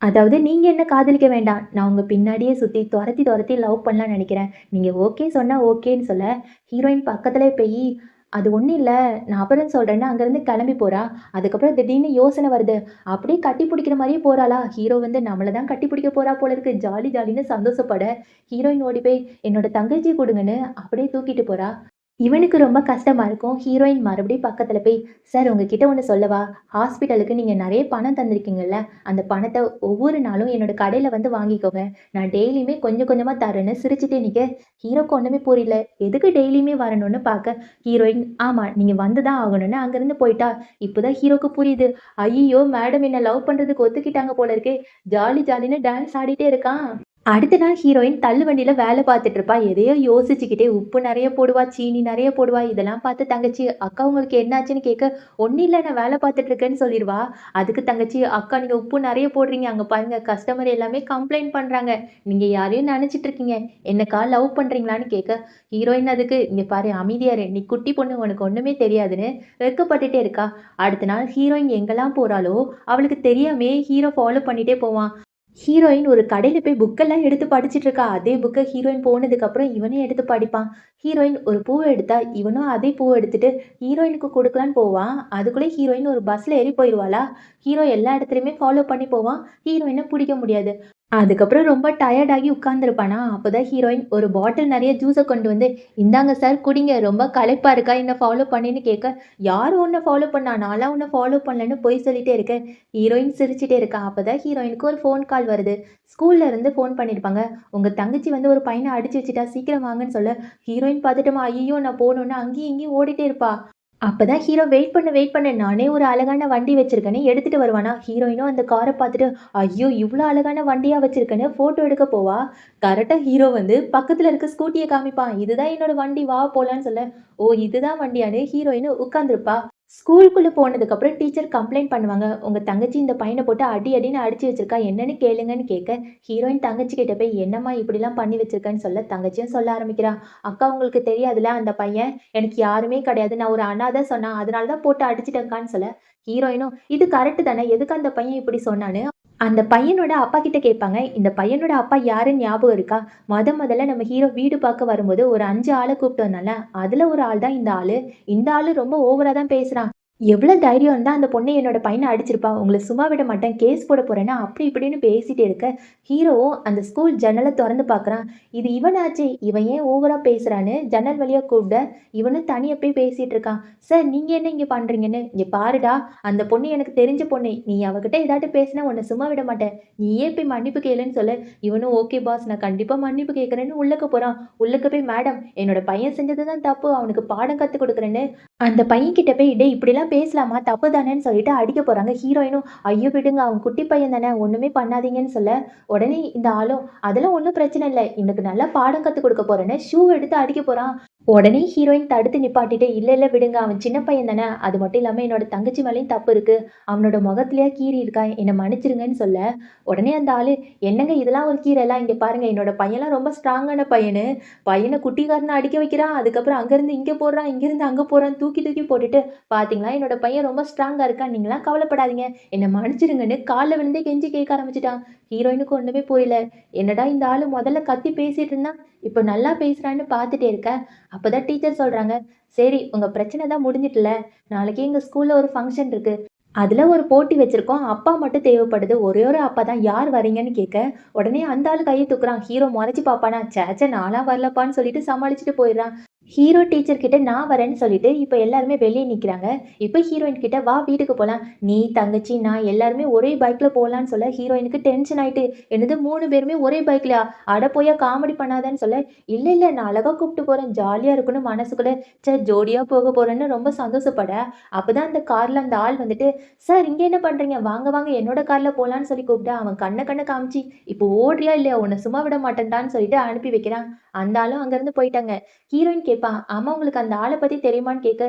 A: அதாவது நீங்க என்ன காதலிக்க வேண்டாம். நான் உங்க பின்னாடியே சுத்தி தொரத்தி தொரத்தி லவ் பண்ணலாம்னு நெனைக்கிறேன். நீங்க ஓகே சொன்னா ஓகேன்னு" சொல்ல, ஹீரோயின் பக்கத்திலே போயி, "அது ஒண்ணும் இல்ல. நான் அப்புறம் சொல்றேன்னு" அங்கருந்து கிளம்பி போறா. அதுக்கப்புறம் திடீர்னு யோசனை வருது. அப்படியே கட்டி பிடிக்கிற மாரியே போறாளா? ஹீரோ வந்து நம்மள தான் கட்டி பிடிக்க போறா போல இருக்கு. ஜாலி ஜாலின்னு சந்தோஷப்பட, ஹீரோயின் ஓடி போய், "என்னோட தங்கச்சிய குடுங்கன்னு" அப்படியே தூக்கிட்டு போறா. இவனுக்கு ரொம்ப கஷ்டமா இருக்கும். ஹீரோயின் மறுபடியும் பக்கத்துல போய், "சார் உங்ககிட்ட ஒண்ணு சொல்லவா? ஹாஸ்பிட்டலுக்கு நீங்க நெறைய பணம் தந்திருக்கீங்கல்ல, அந்த பணத்த ஒவ்வொரு நாளும் என்னோட கடையில வந்து வாங்கிக்கோங்க. நான் டெய்லியுமே கொஞ்சம் கொஞ்சமா தரேன்னு" சிரிச்சுட்டே நிக்க, ஹீரோக்கு ஒண்ணுமே புரியல. எதுக்கு டெய்லியுமே வரணும்னு பாக்க, ஹீரோயின், "ஆமா நீங்க வந்து தான் ஆகணும்னு" அங்கிருந்து போயிட்டா. இப்பதான் ஹீரோக்கு புரியுது. ஐய்யயோ! மேடம் என்ன லவ் பண்றதுக்கு ஒத்துக்கிட்டாங்க போல இருக்கே. ஜாலி ஜாலின்னு டான்ஸ் ஆடிட்டே இருக்கான். அடுத்த நாள் ஹீரோயின் தள்ளுவண்டியில வேலை பார்த்துட்டு இருப்பா. எதையோ யோசிச்சுக்கிட்டே உப்பு நெறைய போடுவா, சீனி நெறைய போடுவா. இதெல்லாம் பார்த்து தங்கச்சி, "அக்கா உங்களுக்கு என்னாச்சுன்னு?" கேட்க, "ஒண்ணும் இல்ல நான் வேலை பார்த்துட்டு இருக்கேன்னு" சொல்லிருவா. அதுக்கு தங்கச்சி, "அக்கா நீங்க உப்பு நெறைய போடுறீங்க. அங்க பாருங்க கஸ்டமர் எல்லாமே கம்ப்ளைண்ட் பண்றாங்க. நீங்க யாரையோ நெனச்சுட்டு இருக்கீங்க. என்னக்கா லவ் பண்றீங்களான்னு?" கேட்க, ஹீரோயின் அதுக்கு, "இங்க பாரு அமைதியா இரு. நீ குட்டி பொண்ணு உனக்கு ஒண்ணுமே தெரியாதுன்னு" வெட்கப்பட்டுட்டே இருக்கா. அடுத்த நாள் ஹீரோயின் எங்கெல்லாம் போறாளோ, அவளுக்கு தெரியாமயே ஹீரோ ஃபாலோ பண்ணிட்டே போவான். ஹீரோயின் ஒரு கடையில போய் புக்கெல்லாம் எடுத்து படிச்சுட்டு இருக்கா. அதே புக்க ஹீரோயின் போனதுக்கப்புறம் இவனும் எடுத்து படிப்பான். ஹீரோயின் ஒரு பூவ எடுத்தா, இவனும் அதே பூவ எடுத்துட்டு ஹீரோயினுக்கு குடுக்கலான்னு போவான். அதுக்குள்ள ஹீரோயின் ஒரு பஸ்ல ஏறி போயிருவாளா? ஹீரோ எல்லா இடத்துலயுமே ஃபாலோ பண்ணி போவான். ஹீரோயின புடிக்க முடியாது. அதுக்கப்புறம் ரொம்ப டயர்ட் ஆகி உட்கார்ந்திருப்பானா, அப்பதான் ஹீரோயின் ஒரு பாட்டில் நெறைய ஜூஸ கொண்டு வந்து, "இந்தாங்க சார் குடிங்க. ரொம்ப களைப்பா இருக்கா? என்ன ஃபாலோ பண்ணேன்னு" கேட்க, "யாரு உன்ன ஃபாலோ பண்ணா? நான்லாம் உன்ன ஃபாலோ பண்ணலன்னு" பொய் சொல்லிட்டே இருக்க. ஹீரோயின் சிரிச்சுட்டே இருக்கா. அப்பதான் ஹீரோயினுக்கு ஒரு ஃபோன் கால் வருது. ஸ்கூல்ல இருந்து ஃபோன் பண்ணியிருப்பாங்க. "உங்க தங்கச்சி வந்து ஒரு பையன அடிச்சு வச்சுட்டா. சீக்கிரம் வாங்கன்னு" சொல்ல, ஹீரோயின் பதட்டமா, "ஐயய்யோ! நான் போணும்னு" அங்கேயும் இங்கேயும் ஓடிட்டே இருப்பா. அப்பதான் ஹீரோ வெயிட் பண்ணு. நானே ஒரு அழகான வண்டி வச்சிருக்கேன்னு எடுத்துட்டு வருவானா, ஹீரோயினும் அந்த கார பார்த்துட்டு, ஐயோ! இவ்ளோ அழகான வண்டியா வச்சிருக்கன்னு ஃபோட்டோ எடுக்க போவா. கரெக்ட்டா ஹீரோ வந்து பக்கத்துல இருக்க ஸ்கூட்டிய காமிப்பான். இதுதான் என்னோட வண்டி வா போலான்னு சொல்ல, ஓ! இதுதான் வண்டியான்னு ஹீரோயின் உட்கார்ந்திருப்பா. ஸ்கூலுக்குள்ள போனதுக்கப்புறம் டீச்சர் கம்ப்ளைண்ட் பண்ணுவாங்க. உங்க தங்கச்சி இந்த பையன போட்டு அடி அடின்னு அடிச்சு வச்சிருக்கா. என்னன்னு கேளுங்கன்னு கேட்க, ஹீரோயின் தங்கச்சி கிட்ட போய் என்னம்மா இப்படிலாம் பண்ணி வச்சிருக்கன்னு சொல்ல, தங்கச்சியும் சொல்ல ஆரம்பிக்கிறா. அக்கா உங்களுக்கு தெரியாதுல்ல அந்த பையன் எனக்கு யாருமே கிடையாது. நான் ஒரு அனாதை சொன்னா. அதனால தான் போட்டு அடிச்சுட்டேன்க்கான்னு சொல்ல, ஹீரோயினும் இது கரெக்ட் தானே. எதுக்கு அந்த பையன் இப்படி சொன்னான்னு அந்த பையனோட அப்பா கிட்ட கேட்பாங்க. இந்த பையனோட அப்பா யாருன்னு ஞாபகம் இருக்கா? மொதல்ல நம்ம ஹீரோ வீடு பார்க்க வரும்போது ஒரு 5 ஆள கூப்பிட்டு வந்தான்ல. அதுல ஒரு ஆள் தான் இந்த ஆளு. இந்த ஆளு ரொம்ப ஓவரா தான் பேசுறான். எவ்ளோ தைரியம் இருந்தா அந்த பொண்ணு என்னோட பையன அடிச்சிருப்பா. உங்கள சும்மா விட மாட்டேன். கேஸ் போட போறேன்னு அப்படி இப்படின்னு பேசிட்டே இருக்க, ஹீரோவும் அந்த ஸ்கூல் ஜன்னல தொறந்து பார்க்குறான். இது இவனாச்சே! இவன் ஏன் ஓவரா பேசுறான்னு ஜன்னல் வழியா கூப்பிட, இவனும் தனியா போய் பேசிட்டு இருக்கான். சார் நீங்க என்ன இங்க பண்றீங்கன்னு, இங்க பாருடா அந்த பொண்ணு எனக்கு தெரிஞ்ச பொண்ணு. நீ அவகிட்ட ஏதாட்டு பேசினா உன்ன சும்மா விட மாட்டேன். நீயே போய் மன்னிப்பு கேளுன்னு சொல்ல, இவனும் ஓகே பாஸ் நான் கண்டிப்பா மன்னிப்பு கேட்கிறேன்னு உள்ளக்க போறான். உள்ளக்க போய் மேடம் என்னோட பையன் செஞ்சது தான் தப்பு. அவனுக்கு பாடம் கத்துக் குடுக்குறேன்னு அந்த பையன்கிட்ட போய் டேய் இப்படிலாம் பேசலாமா? தப்பு தானேன்னு சொல்லிட்டு அடிக்க போறாங்க. ஹீரோயினும் ஐயோ! விடுங்க அவன் குட்டி பையன் தானே ஒண்ணுமே பண்ணாதீங்கன்னு சொல்ல, உடனே இந்த ஆளும் அதெல்லாம் ஒண்ணும் பிரச்சனை இல்ல. இவனுக்கு நல்லா பாடம் கத்துக் குடுக்க போறேன்னு ஷூ எடுத்து அடிக்க போறான். உடனே ஹீரோயின் தடுத்து நிப்பாட்டிட்டு, "இல்ல, இல்ல விடுங்க. அவன் சின்ன பையன் தானே. அது மட்டும் இல்லாம என்னோட தங்கச்சி மேலயும் தப்பு இருக்கு. அவனோட முகத்திலேயே கீறி இருக்கா. என்ன மன்னிச்சிருங்கன்னு" சொல்ல, உடனே அந்த ஆளு, "என்னங்க இதெல்லாம் ஒரு கீறலா? இங்க பாருங்க என்னோட பையன்லாம் ரொம்ப ஸ்ட்ராங்கான பையனு. பையன குட்டிக்காரன அடிக்க வைக்கிறான். அதுக்கப்புறம் அங்கருந்து இங்க போடுறான், இங்கேருந்து அங்க போறான். தூக்கி தூக்கி போட்டுட்டு, பாத்தீங்களா என்னோட பையன் ரொம்ப ஸ்ட்ராங்கா இருக்கான். நீங்கலாம் கவலைப்படாதீங்க. என்ன மன்னிச்சிருங்கன்னு" கால்ல விழுந்து கெஞ்சி கேட்க ஆரம்பிச்சுட்டான். ஹீரோயினுக்கு ஒண்ணுமே புரியல. என்னடா இந்த ஆளு முதல்ல கத்தி பேசிட்டு இருந்தான். இப்ப நல்லா பேசுறான்னு பாத்துட்டே இருக்க. அப்பதான் டீச்சர் சொல்றாங்க, "சரி உங்க பிரச்சனை தான் முடிஞ்சிட்டுல. நாளைக்கு எங்க ஸ்கூல்ல ஒரு ஃபங்ஷன் இருக்கு. அதுல ஒரு போட்டி வச்சிருக்கோம். அப்பா மட்டும் தேவைப்படுது. ஒரே ஒரு அப்பா தான். யார் வரீங்கன்னு கேட்க, உடனே அந்த ஆளு கைய தூக்குறான். ஹீரோ மொறச்சு பார்ப்பானா, ச்சே ச்சே நான்லாம் வரலப்பான்னு சொல்லிட்டு சமாளிச்சுட்டு போயிடுறான். ஹீரோ டீச்சர் கிட்ட நான் வரேன்னு சொல்லிட்டு இப்ப எல்லாருமே வெளிய நிக்கிறாங்க. இப்ப ஹீரோயின் கிட்ட வா வீட்டுக்கு போலாம். நீ, தங்கச்சி, நான் எல்லாருமே ஒரே பைக்ல போலான்னு சொல்ல ஹீரோயினுக்கு டென்ஷன் ஆயிட்டு, என்னது 3 பேருமே ஒரே பைக்லயா? அட போயா காமெடி பண்ணாதன்னு சொல்ல, இல்ல இல்ல நான் அழகா கூப்பிட்டு போறேன். ஜாலியா இருக்குன்னு மனசுக்குள்ள, ச்சே ஜோடியா போக போறேன்னு ரொம்ப சந்தோஷப்பட, அப்பதான் அந்த கார்ல அந்த ஆள் வந்துட்டு சார் இங்க என்ன பண்றீங்க? வாங்க, வாங்க என்னோட கார்ல போலான்னு சொல்லி கூப்பிட்டா, அவன் கண்ண காமிச்சு, இப்போ ஓடுறியா இல்லையா? உன்ன சும்மா விட மாட்டேன்டான்னு சொல்லிட்டு அனுப்பி வைக்கிறான். அந்த ஆளும் அங்கருந்து போயிட்டாங்க. ஹீரோயின் கேட்பா, ஆமா உங்களுக்கு அந்த ஆள பத்தி தெரியுமான்னு கேட்க,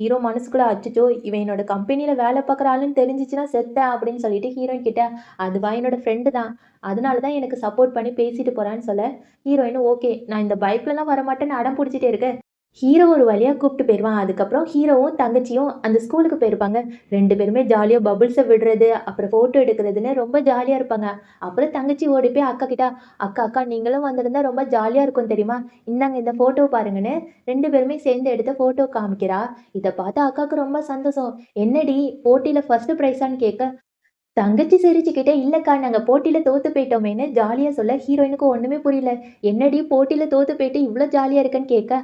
A: ஹீரோ மனசுக்குள்ள அச்சச்சோ! இவன் என்னோட கம்பெனில வேலை பார்க்குற ஆளுன்னு தெரிஞ்சுச்சுன்னா செத்தேன் அப்படின்னு சொல்லிட்டு ஹீரோயின் கிட்ட, அதுவா என்னோட ஃப்ரெண்டு தான். அதனால தான் எனக்கு சப்போர்ட் பண்ணி பேசிட்டு போறான்னு சொல்ல, ஹீரோயினும் ஓகே நான் இந்த பைக்லலாம் வரமாட்டேன்னு அடம் புடிச்சுட்டே இருக்க, ஹீரோ ஒரு வழியா கூப்பிட்டு போயிருவான். அதுக்கப்புறம் ஹீரோவும், தங்கச்சியும் அந்த ஸ்கூலுக்கு போயிருப்பாங்க. 2 பேருமே ஜாலியா பபுள்ஸ விடுறது, அப்புறம் ஃபோட்டோ எடுக்கிறதுன்னு ரொம்ப ஜாலியா இருப்பாங்க. அப்புறம் தங்கச்சி ஓடி போய் அக்கா கிட்ட, "அக்கா, அக்கா நீங்களும் வந்திருந்தா ரொம்ப ஜாலியா இருக்கும் தெரியுமா? இந்தாங்க இந்த ஃபோட்டோ பாருங்கன்னு" 2 பேருமே சேர்ந்து எடுத்த ஃபோட்டோ காமிக்கிறா. இத பார்த்து அக்காவுக்கு ரொம்ப சந்தோஷம். "என்னடி போட்டியில ஃபர்ஸ்ட் பிரைஸான்னு?" கேட்க, தங்கச்சி சிரிச்சுக்கிட்டே, "இல்லக்கா நாங்க போட்டியில தோத்து போயிட்டோமேன்னு" ஜாலியா சொல்ல, ஹீரோயினுக்கு ஒண்ணுமே புரியல. "என்னடி போட்டியில தோத்து போயிட்டு இவ்ளோ ஜாலியா இருக்கன்னு?" கேட்க,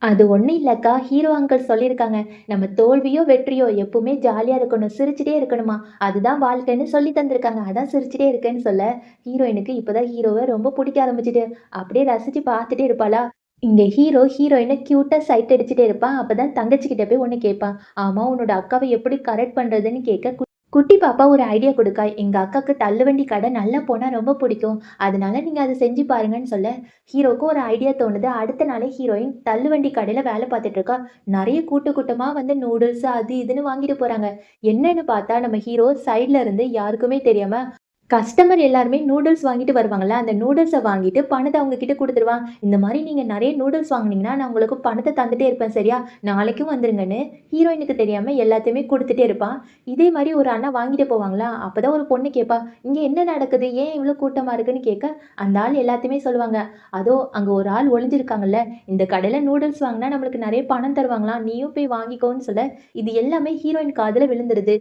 A: அது ஒண்ணும் இல்லக்கா. ஹீரோ அங்கிள் சொல்லியிருக்காங்க. நம்ம தோல்வியோ, வெற்றியோ எப்பவுமே ஜாலியா இருக்கணும். சிரிச்சுட்டே இருக்கணுமா. அதுதான் வாழ்க்கைன்னு சொல்லி தந்திருக்காங்க. அதான் சிரிச்சுட்டே இருக்கேன்னு சொல்ல, ஹீரோயினுக்கு இப்பதான் ஹீரோவ ரொம்ப புடிக்க ஆரம்பிச்சுட்டு, அப்படியே ரசிச்சு பார்த்துட்டே இருப்பாளா. இங்க ஹீரோ, ஹீரோயின கியூட்டா சைட் அடிச்சுட்டே இருப்பான். அப்பதான் தங்கச்சி கிட்ட போய் ஒண்ணு கேட்பான். ஆமா உன்னோட அக்காவ எப்படி கரெக்ட் பண்றதுன்னு கேட்க, குட்டி பாப்பா ஒரு ஐடியா குடுக்கா. எங்க அக்காக்கு தள்ளுவண்டி கடை நல்லா போனா ரொம்ப பிடிக்கும். அதனால நீங்க அத செஞ்சு பாருங்கன்னு சொல்ல, ஹீரோக்கு ஒரு ஐடியா தோணுது. அடுத்த நாளே ஹீரோயின் தள்ளுவண்டி கடையில வேலை பார்த்துட்டு இருக்கா. நெறைய கூட்டமா வந்து நூடுல்ஸ் அது இதுன்னு வாங்கிட்டு போறாங்க. என்னன்னு பார்த்தா நம்ம ஹீரோ சைட்ல இருந்து யாருக்குமே தெரியாம கஸ்டமர் எல்லாருமே நூடுல்ஸ் வாங்கிட்டு வருவாங்கல்ல, அந்த நூடுல்ஸ வாங்கிட்டு பணத்த அவங்க கிட்ட குடுத்துருவான். இந்த மாரி நீங்க நெறைய நூடுல்ஸ் வாங்குனீங்கன்னா, நான் உங்களுக்கு பணத்த தந்துட்டே இருப்பேன் சரியா? நாளைக்கும் வந்துருங்கன்னு ஹீரோயினுக்கு தெரியாம எல்லாத்தையுமே குடுத்துட்டே இருப்பான். இதே மாரி ஒரு அண்ணா வாங்கிட்டு போவாங்களா, அப்பதான் ஒரு பொண்ணு கேட்பா, "இங்க என்ன நடக்குது? ஏன் இவ்ளோ கூட்டமா இருக்குன்னு?" கேட்க, அந்த ஆள் எல்லாத்தையுமே சொல்லுவாங்க. "அதோ அங்க ஒரு ஆள் ஒளிஞ்சிருக்காங்கல்ல, இந்த கடையில நூடுல்ஸ் வாங்குனா நம்மளுக்கு நெறைய பணம் தருவாங்களாம். நீயும் போய் வாங்கிக்கோன்னு" சொல்ல, இது எல்லாமே ஹீரோயின் காதுல விழுந்துருது.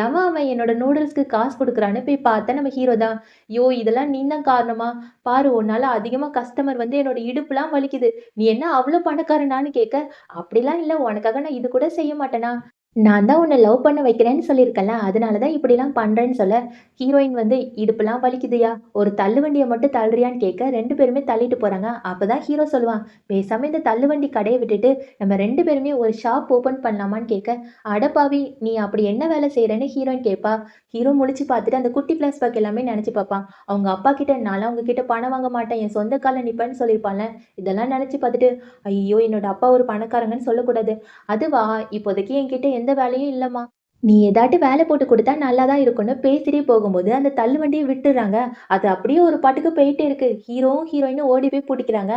A: எவன் அவன் என்னோட நூடுல்ஸ்க்கு காசு குடுக்குறான்னு போய் பார்த்தா நம்ம ஹீரோ தான். "யோவ்! இதெல்லாம் நீ தான் காரணமா? பாரு உன்னால அதிகமா கஸ்டமர் வந்து என்னோட இடுப்புலாம் வலிக்குது. நீ என்ன அவ்ளோ பணக்காரனான்னு?" கேட்க, "அப்படிலாம் இல்ல. உனக்காக நான் இது கூட செய்ய மாட்டேனா?" நான் தான் உன்ன லவ் பண்ண வைக்கிறேன்னு சொல்லியிருக்கேன்ல. அதனால தான் இப்படிலாம் பண்றேன்னு சொல்ல, ஹீரோயின் வந்து "இடுப்புலாம் வலிக்குதுயா, ஒரு தள்ளுவண்டிய மட்டும் தள்ளுறியான்னு?" கேட்க 2 பேருமே தள்ளிட்டு போறாங்க. அப்பதான் ஹீரோ சொல்லுவான், "பேசாம இந்த தள்ளுவண்டி கடைய விட்டுட்டு, நம்ம 2 பேருமே ஒரு ஷாப் ஓப்பன் பண்ணலாமான்னு?" கேட்க, "அடப்பாவி! நீ அப்படி என்ன வேலை செய்றேன்னு?" ஹீரோயின் கேட்பா. ஹீரோ முழிச்சு பார்த்துட்டு அந்த குட்டி ஃபிளாஷ்பேக் எல்லாமே நெனச்சு பார்ப்பான். அவங்க அப்பா கிட்ட, "நான்லாம் உங்ககிட்ட பணம் வாங்க மாட்டேன். என் சொந்த கால்ல நிப்பேன்னு" சொல்லியிருப்பான்ல. இதெல்லாம் நெனச்சு பார்த்துட்டு, "ஐயோ! என்னோட அப்பா ஒரு பணக்காரங்கன்னு சொல்லக்கூடாது. அதுவா? இப்போதைக்கு என்கிட்ட எந்த வேலையும் இல்லம்மா. நீ ஏதாட்டு வேலை போட்டு குடுத்தா நல்லா தான் இருக்கும்னு பேசிட்டே போகும்போது, அந்த தள்ளுவண்டிய விட்டுர்றாங்க. அது அப்படியே ஒரு பாட்டுக்கு போயிட்டே இருக்கு. ஹீரோவும், ஹீரோயினும் ஓடி போய் புடிக்கிறாங்க.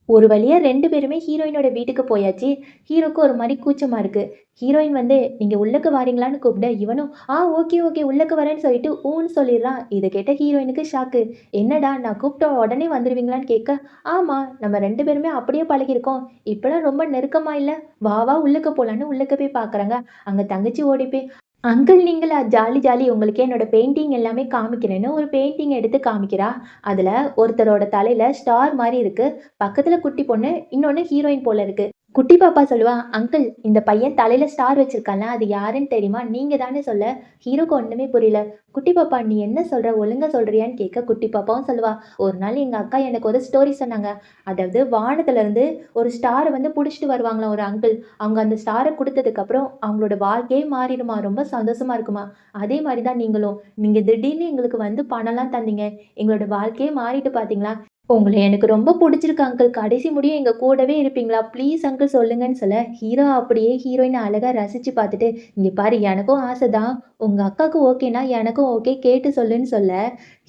A: ஒரு வழியா 2 பேருமே ஹீரோயினோட வீட்டுக்கு போயாச்சு. ஹீரோக்கு ஒரு மாரி கூச்சமா இருக்கு. ஹீரோயின் வந்து, "நீங்க உள்ளக்க வாரீங்களான்னு?" கூப்பிட, இவனும், ஓகே, ஓகே. உள்ளக்க வரேன்னு" சொல்லிட்டு ஊன்னு சொல்லிர்றான். இத கேட்ட ஹீரோயினுக்கு ஷாக்கு. "என்னடா நான் கூப்பிட்ட உடனே வந்துருவீங்களான்னு?" கேட்க, "ஆமா. நம்ம 2 பேருமே அப்படியே பழகியிருக்கோம். இப்பலாம் ரொம்ப நெருக்கமா இல்ல? வா, வா உள்ளக்க போலான்னு" உள்ளக்க போய் பார்க்குறாங்க. அங்க தங்கச்சி ஓடி போய், "அங்கிள் நீங்களா? Jolly jolly. உங்களுக்கு என்னோட பெயிண்டிங் எல்லாமே காமிக்கிறேன்னு" ஒரு பெயிண்டிங் எடுத்து காமிக்கிறா. அதுல ஒருத்தரோட தலையில ஸ்டார் மாரி இருக்கு. பக்கத்துல குட்டி பொண்ணு, இன்னொன்னு ஹீரோயின் போல இருக்கு. குட்டி பாப்பா சொல்லுவா, "அங்கிள் இந்த பையன் தலையில ஸ்டார் வச்சிருக்கான்ல, அது யாருன்னு தெரியுமா?" "நீங்க தானே" சொல்ல, ஹீரோக்கு ஒண்ணுமே புரியல. "குட்டி பாப்பா நீ என்ன சொல்ற? ஒழுங்கா சொல்றியான்னு?" கேட்க, குட்டி பாப்பாவும் சொல்லுவா, "ஒரு நாள் எங்க அக்கா எனக்கு ஒரு ஸ்டோரி சொன்னாங்க. அதாவது வானத்துல இருந்து ஒரு ஸ்டார வந்து புடிச்சிட்டு வருவாங்களாம் ஒரு அங்கிள். அவங்க அந்த ஸ்டார குடுத்ததுக்கப்புறம் அவங்களோட வாழ்க்கையே மாறிடுமா. ரொம்ப சந்தோஷமா இருக்குமா. அதே மாரி தான் நீங்களும். நீங்க திடீர்னு எங்களுக்கு வந்து பணம்லாம் தந்தீங்க. எங்களோட வாழ்க்கையே மாறிட்டு பாத்தீங்களா? உங்கள எனக்கு ரொம்ப புடிச்சிருக்கு அங்கிள். கடைசி முடியும் எங்க கூடவே இருப்பீங்களா? ப்ளீஸ் அங்கிள் சொல்லுங்கன்னு" சொல்ல, ஹீரோ அப்படியே ஹீரோயின அழகா ரசிச்சு பார்த்துட்டு, "இங்க பாரு எனக்கும் ஆசை தான். உங்க அக்காவுக்கு ஓகேன்னா எனக்கும் ஓகே. கேட்டு சொல்லுன்னு" சொல்ல,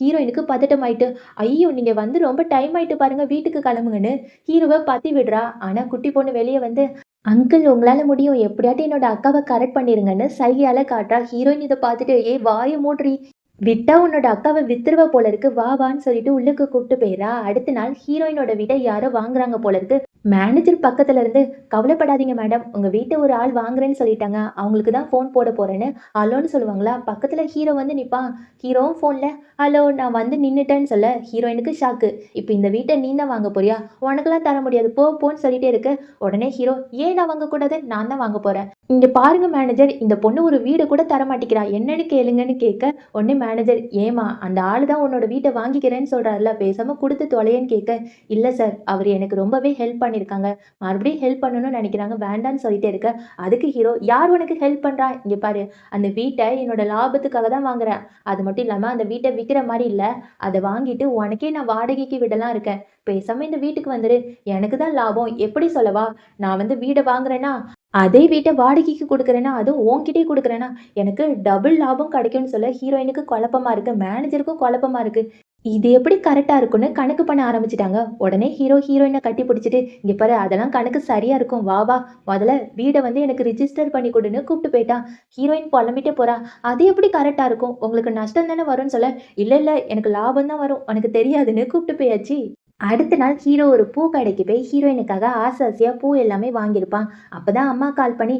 A: ஹீரோயினுக்கு பதட்டமாயிட்டு, "ஐயோ! நீங்க வந்து ரொம்ப டைம் ஆயிட்டு பாருங்க. வீட்டுக்கு கிளம்புங்கன்னு" ஹீரோவ பத்தி விடுறா. ஆனா குட்டி பொண்ணு வெளிய வந்து, "அங்கிள் உங்களால முடியும். எப்படியாட்டும் என்னோட அக்காவ கரெக்ட் பண்ணிருங்கன்னு" சைகையால காட்டுறா. ஹீரோயின் இத பார்த்துட்டு, "ஏய் வாய மூடுறி! விட்டா உன்னோட அக்காவ வித்துருவ போல இருக்கு. வா வான்னு சொல்லிட்டு உள்ளுக்கு கூப்பிட்டு போயிர்றா. அடுத்த நாள் ஹீரோயினோட வீட்ட யாரோ வாங்குறாங்க போல இருக்கு. மேனேஜர் பக்கத்துல இருந்து, "கவலைப்படாதீங்க மேடம். உங்க வீட்ட ஒரு ஆள் வாங்குறேன்னு சொல்லிட்டாங்க. அவங்களுக்கு தான் ஃபோன் போட போறேன்னு" ஹலோன்னு சொல்லுவாங்களா, பக்கத்துல ஹீரோ வந்து நிப்பான். ஹீரோவும் ஃபோன்ல, "ஹலோ நான் வந்து நின்னுட்டேன்னு" சொல்ல, ஹீரோயினுக்கு ஷாக்கு. "இப்ப இந்த வீட்ட நீ தான் வாங்க போறியா? உனக்கெல்லாம் தர முடியாது. போ போன்னு சொல்லிட்டே இருக்க. உடனே ஹீரோ, "ஏன் நான் வாங்கக்கூடாது? நான் தான் வாங்க போறேன்." "இங்க பாருங்க மேனேஜர், இந்த பொண்ணு ஒரு வீடு கூட தர மாட்டேங்கிறா. என்னன்னு கேளுங்கன்னு" கேட்க, உடனே மேனேஜர், "ஏம்மா அந்த ஆளு தான் உன்னோட வீட்ட வாங்கிக்கிறேன்னு சொல்றாருல்ல, பேசாம குடுத்து தொலையேன்னு" கேட்க, "இல்ல சார், அவரு எனக்கு ரொம்பவே ஹெல்ப் பண்ணியிருக்காங்க. மறுபடியும் ஹெல்ப் பண்ணணும்னு நெனைக்கிறாங்க. வேண்டான்னு சொல்லிட்டே இருக்க." அதுக்கு ஹீரோ, "யார் உனக்கு ஹெல்ப் பண்றா? இங்க பாரு, அந்த வீட்ட என்னோட லாபத்துக்காக தான் வாங்குறேன். அது மட்டும் இல்லாம அந்த வீட்ட விக்கிற மாரி இல்ல. அத வாங்கிட்டு உனக்கே நான் வாடகைக்கு விடலாம் இருக்கேன். பேசாம இந்த வீட்டுக்கு வந்துரு. எனக்கு தான் லாபம். எப்படி சொல்லவா? நான் வந்து வீட வாங்குறேன்னா, அதே வீட்ட வாடகைக்கு குடுக்குறேன்னா, அதுவும் உன்கிட்டயே குடுக்குறேன்னா, எனக்கு டபுள் லாபம் கிடைக்கும்னு" சொல்ல, ஹீரோயினுக்கு குழப்பமா இருக்கு. மேனேஜருக்கும் குழப்பமா இருக்கு. இது எப்படி கரெக்ட்டா இருக்கும்னு கணக்கு பண்ண ஆரம்பிச்சுட்டாங்க. உடனே ஹீரோ ஹீரோயின கட்டி பிடிச்சுட்டு, "இங்க பாரு அதெல்லாம் கணக்கு சரியா இருக்கும். வா வா மொதல்ல வீட வந்து எனக்கு ரிஜிஸ்டர் பண்ணி குடுன்னு" கூப்பிட்டு போயிட்டான். ஹீரோயின் பொலம்பிட்டே போறா. "அது எப்படி கரெக்ட்டா இருக்கும்? உங்களுக்கு நஷ்டம் தானே வரும்னு" சொல்ல, "இல்ல இல்ல எனக்கு லாபம் தான் வரும். உனக்கு தெரியாதுன்னு" கூப்பிட்டு போயாச்சு. அடுத்த நாள் ஹீரோ ஒரு பூ கடைக்கு போய் ஹீரோயினுக்காக ஆசை ஆசையா பூ எல்லாமே வாங்கியிருப்பான். அப்பதான் அம்மா கால் பண்ணி,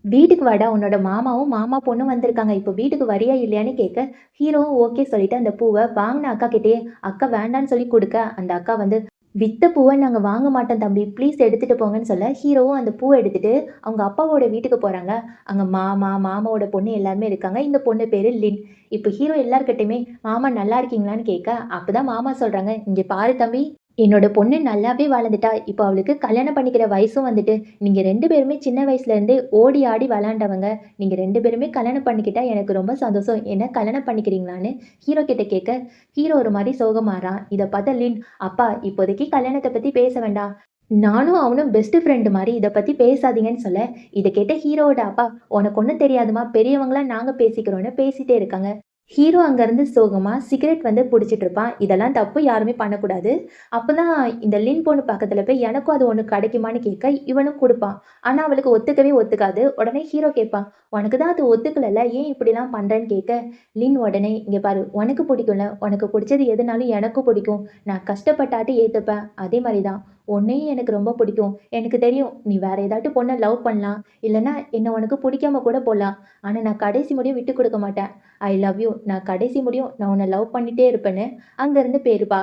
A: "வீட்டுக்கு வாடா, உன்னோட மாமாவும் மாமா பொண்ணும் வந்திருக்காங்க. இப்போ வீட்டுக்கு வரியா இல்லையான்னு" கேட்க, ஹீரோவும் ஓகே சொல்லிட்டு அந்த பூவ வாங்குன அக்கா கிட்டயே, அக்கா வேண்டான்னு சொல்லி குடுக்க, அந்த அக்கா வந்து, "வித்த பூவ நாங்க வாங்க மாட்டோம் தம்பி. ப்ளீஸ் எடுத்துட்டு போங்கன்னு" சொல்ல, ஹீரோவும் அந்த பூவ எடுத்துட்டு அவங்க அப்பாவோட வீட்டுக்கு போறாங்க. அங்க மாமா, மாமாவோட பொண்ணு எல்லாருமே இருக்காங்க. இந்த பொண்ணு பேரு லின். இப்போ ஹீரோ எல்லார்கிட்டயுமே, "மாமா நல்லா இருக்கீங்களான்னு?" கேட்க, அப்பதான் மாமா சொல்றாங்க, "இங்க பாரு தம்பி, என்னோட பொண்ணு நல்லாவே வளர்ந்துட்டா. இப்போ அவளுக்கு கல்யாணம் பண்ணிக்கிற வயசும் வந்துட்டு. நீங்க 2 பேருமே சின்ன வயசுல இருந்தே ஓடி ஆடி விளையாண்டவங்க. நீங்க 2 பேருமே கல்யாணம் பண்ணிக்கிட்டா எனக்கு ரொம்ப சந்தோஷம். என்ன கல்யாணம் பண்ணிக்கிறீங்களான்னு?" ஹீரோ கிட்ட கேட்க, ஹீரோ ஒரு மாரி சோகமாறான். இத பார்த்த லின், "அப்பா இப்போதைக்கு கல்யாணத்த பத்தி பேச வேண்டாம். நானும் அவனும் பெஸ்ட் ஃப்ரெண்ட் மாரி. இத பத்தி பேசாதீங்கன்னு" சொல்ல, இத கேட்ட ஹீரோவோட அப்பா, "உனக்கு ஒண்ணும் தெரியாதும்மா. பெரியவங்களா நாங்க பேசிக்கிறோம்ன்னு" பேசிட்டே இருக்காங்க. ஹீரோ அங்கருந்து சோகமா சிகரெட் வந்து புடிச்சிட்டு இருப்பான். இதெல்லாம் தப்பு. யாருமே பண்ணக்கூடாது. அப்பதான் இந்த லின் பொண்ணு பக்கத்துல போய் எனக்கும் அது ஒண்ணு கிடைக்குமான்னு கேட்க, இவனும் குடுப்பான். ஆனா அவளுக்கு ஒத்துக்கவே ஒத்துக்காது. உடனே ஹீரோ கேட்பான், "உனக்கு தான் அது ஒத்துக்கலல்ல. ஏன் இப்படிலாம் பண்றேன்னு?" கேட்க, லின் உடனே, "இங்க பாரு உனக்கு பிடிக்கும்ல. உனக்கு பிடிச்சது எதுனாலும் எனக்கும் பிடிக்கும். நான் கஷ்டப்பட்டாட்டு ஏத்துப்பேன். அதே மாரி தான் உன்னையும் எனக்கு ரொம்ப பிடிக்கும். எனக்கு தெரியும் நீ வேற ஏதாட்டு பொண்ண லவ் பண்ணலாம். இல்லன்னா என்ன உனக்கு பிடிக்காம கூட போலாம். ஆனா நான் கடைசி முடியும் விட்டுக் குடுக்க மாட்டேன். I love you. நான் கடைசி முடியும் நான் உன்ன லவ் பண்ணிட்டே இருப்பேன்னு" அங்கருந்து போயிருப்பா.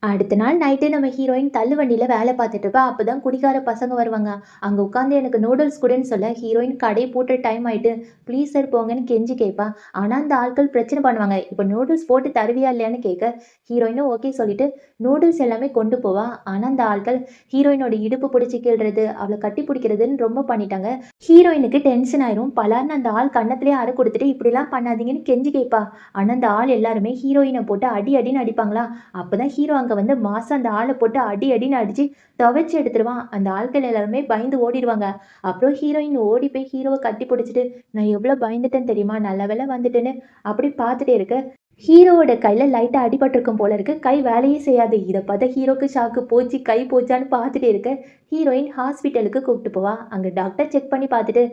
A: அடுத்த நாள் நைட்டு நம்ம ஹீரோயின் தள்ளுவண்டியில வேலை பார்த்துட்டு இருப்பா. அப்பதான் குடிகார பசங்க வருவாங்க. அங்க உட்காந்து எனக்கு நூடுல்ஸ் குடுன்னு சொல்ல, ஹீரோயின் கடை பூட்டுற டைம் ஆயிட்டு, ப்ளீஸ் சார் போங்கன்னு கெஞ்சி கேட்பா. ஆனா அந்த ஆட்கள் பிரச்சனை பண்ணுவாங்க. இப்ப நூடுல்ஸ் போட்டு தருவியா இல்லையான்னு கேட்க, ஹீரோயினும் ஓகே சொல்லிட்டு நூடுல்ஸ் எல்லாமே கொண்டு போவா. ஆனா அந்த ஆட்கள் ஹீரோயினோட இடுப்பு பிடிச்சு கிள்றது, அவளை கட்டி பிடிக்கிறதுன்னு ரொம்ப பண்ணிட்டாங்க. ஹீரோயினுக்கு டென்ஷன் ஆயிரும். பலார்னு அந்த ஆள் கன்னத்திலேயே அறை கொடுத்துட்டு இப்படிலாம் பண்ணாதீங்கன்னு கெஞ்சி கேட்பா. ஆனா அந்த ஆள் எல்லாருமே ஹீரோயினை போட்டு அடி அடின்னு அடிப்பாங்களா. அப்பதான் ஹீரோ அங்க வந்து மாசா அந்த ஆளை போட்டு அடி அடின்னு அடிச்சு துவைச்சு எடுத்துருவான். அந்த ஆட்கள் எல்லாருமே பயந்து ஓடிடுவாங்க. அப்புறம் ஹீரோயின் ஓடி போய் ஹீரோவை கட்டி பிடிச்சிட்டு, நான் எவ்வளவு பயந்துட்டேன்னு தெரியுமா, நல்ல வேளை வந்துட்டேன்னு அப்படி பார்த்துட்டே இருக்க. ஹீரோவோட கையில லைட்டா அடிபட்டிருக்கும் போல இருக்கு. கை வேலையே செய்யாது. இதை பார்த்தா ஹீரோக்கு ஷாக்கு, போச்சு கை போச்சான்னு பார்த்துட்டே இருக்க. ஹீரோயின் ஹாஸ்பிட்டலுக்கு கூப்பிட்டு போவா. அங்க டாக்டர் செக் பண்ணி பார்த்துட்டு,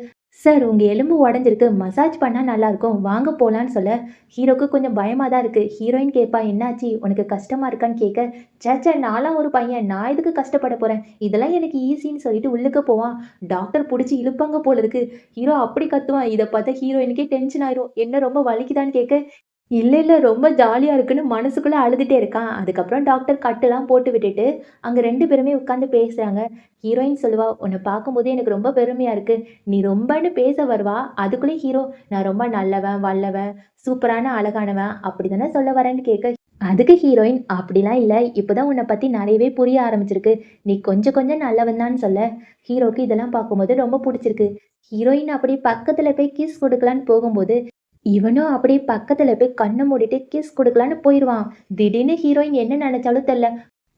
A: சார் உங்க எலும்பு உடஞ்சிருக்கு, மசாஜ் பண்ணா நல்லா இருக்கும், வாங்க போலான்னு சொல்ல, ஹீரோக்கு கொஞ்சம் பயமா தான் இருக்கு. ஹீரோயின் கேட்பா, என்னாச்சு உனக்கு கஷ்டமா இருக்கான்னு கேட்க, சேச்சே நான்லாம் ஒரு பையன், நான் எதுக்கு கஷ்டப்பட போறேன், இதெல்லாம் எனக்கு ஈஸின்னு சொல்லிட்டு உள்ளுக்கு போவான். டாக்டர் பிடிச்சி இழுப்பாங்க போல இருக்கு. ஹீரோ அப்படி கத்துவான். இதை பார்த்தா ஹீரோயினுக்கே டென்ஷன் ஆயிரும். என்ன ரொம்ப வலிக்குதான்னு கேட்க, இல்ல, இல்ல. ரொம்ப ஜாலியா இருக்குன்னு மனசுக்குள்ள அழுதுட்டே இருக்கான். அதுக்கப்புறம் டாக்டர் கட்டுலாம் போட்டு விட்டுட்டு, அங்க 2 பேருமே உட்காந்து பேசுறாங்க. ஹீரோயின் சொல்லுவா, "உன்ன பார்க்கும்போதே எனக்கு ரொம்ப பெருமையா இருக்கு." நீ ரொம்பன்னு பேச வருவா. அதுக்குள்ளே ஹீரோ, "நான் ரொம்ப நல்லவன், வல்லவன், சூப்பரான அழகானவன் அப்படிதானே சொல்ல வரேன்னு?" கேட்க, அதுக்கு ஹீரோயின், "அப்படிலாம் இல்ல. இப்பதான் உன்ன பத்தி நெறையவே புரிய ஆரம்பிச்சிருக்கு. நீ கொஞ்சம் கொஞ்சம் நல்லவன் தான்னு" சொல்ல, ஹீரோக்கு இதெல்லாம் பார்க்கும்போது ரொம்ப புடிச்சிருக்கு. ஹீரோயின் அப்படியே பக்கத்துல போய் கிஸ் குடுக்கலான்னு போகும்போது, இவனும் அப்படியே பக்கத்துல போய் கண்ண மூடிட்டு கிஸ் குடுக்கலான்னு போயிருவான். திடீர்னு ஹீரோயின் என்ன நெனச்சாலும் தெர்ல.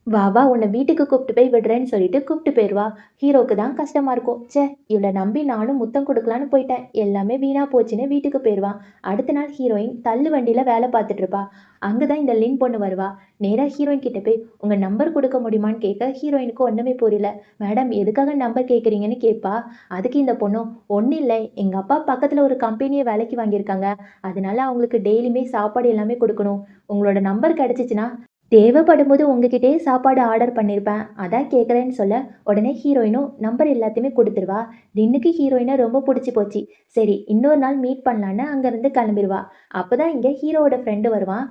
A: "வா வா உன்னை வீட்டுக்கு கூப்பிட்டு போய் விடுறேன்னு" சொல்லிட்டு கூப்பிட்டு போயிருவா. ஹீரோக்கு தான் கஷ்டமா இருக்கும். ச்சே, இவளை நம்பி நானும் முத்தம் கொடுக்கலான்னு போயிட்டேன், எல்லாமே வீணா போச்சுன்னு வீட்டுக்கு போயிருவான். அடுத்த நாள் ஹீரோயின் தள்ளு வண்டியில வேலை பார்த்துட்டு இருப்பா. அங்கதான் இந்த லின் பொண்ணு வருவா. நேரா ஹீரோயின் கிட்ட போய் உங்க நம்பர் கொடுக்க முடியுமான்னு கேட்க, ஹீரோயினுக்கு ஒண்ணுமே புரியல. மேடம் எதுக்காக நம்பர் கேட்குறீங்கன்னு கேட்பா. அதுக்கு இந்த பொண்ணும், ஒன்றும் இல்லை, எங்க அப்பா பக்கத்துல ஒரு கம்பெனியை வேலைக்கு வாங்கியிருக்காங்க, அதனால அவங்களுக்கு டெய்லியுமே சாப்பாடு எல்லாமே கொடுக்கணும். உங்களோட நம்பர் கிடைச்சிச்சுன்னா தேவைப்படும்போது உங்ககிட்டயே சாப்பாடு ஆர்டர் பண்ணியிருப்பேன், அதான் கேட்குறேன்னு சொல்ல, உடனே ஹீரோயினும் நம்பர் எல்லாத்தையுமே கொடுத்துருவா. டின்னுக்கு ஹீரோயினை ரொம்ப பிடிச்சி போச்சு. சரி இன்னொரு நாள் மீட் பண்ணலான்னு அங்கேருந்து கிளம்பிடுவா. அப்பதான் இங்கே ஹீரோவோட ஃப்ரெண்டு வருவான்.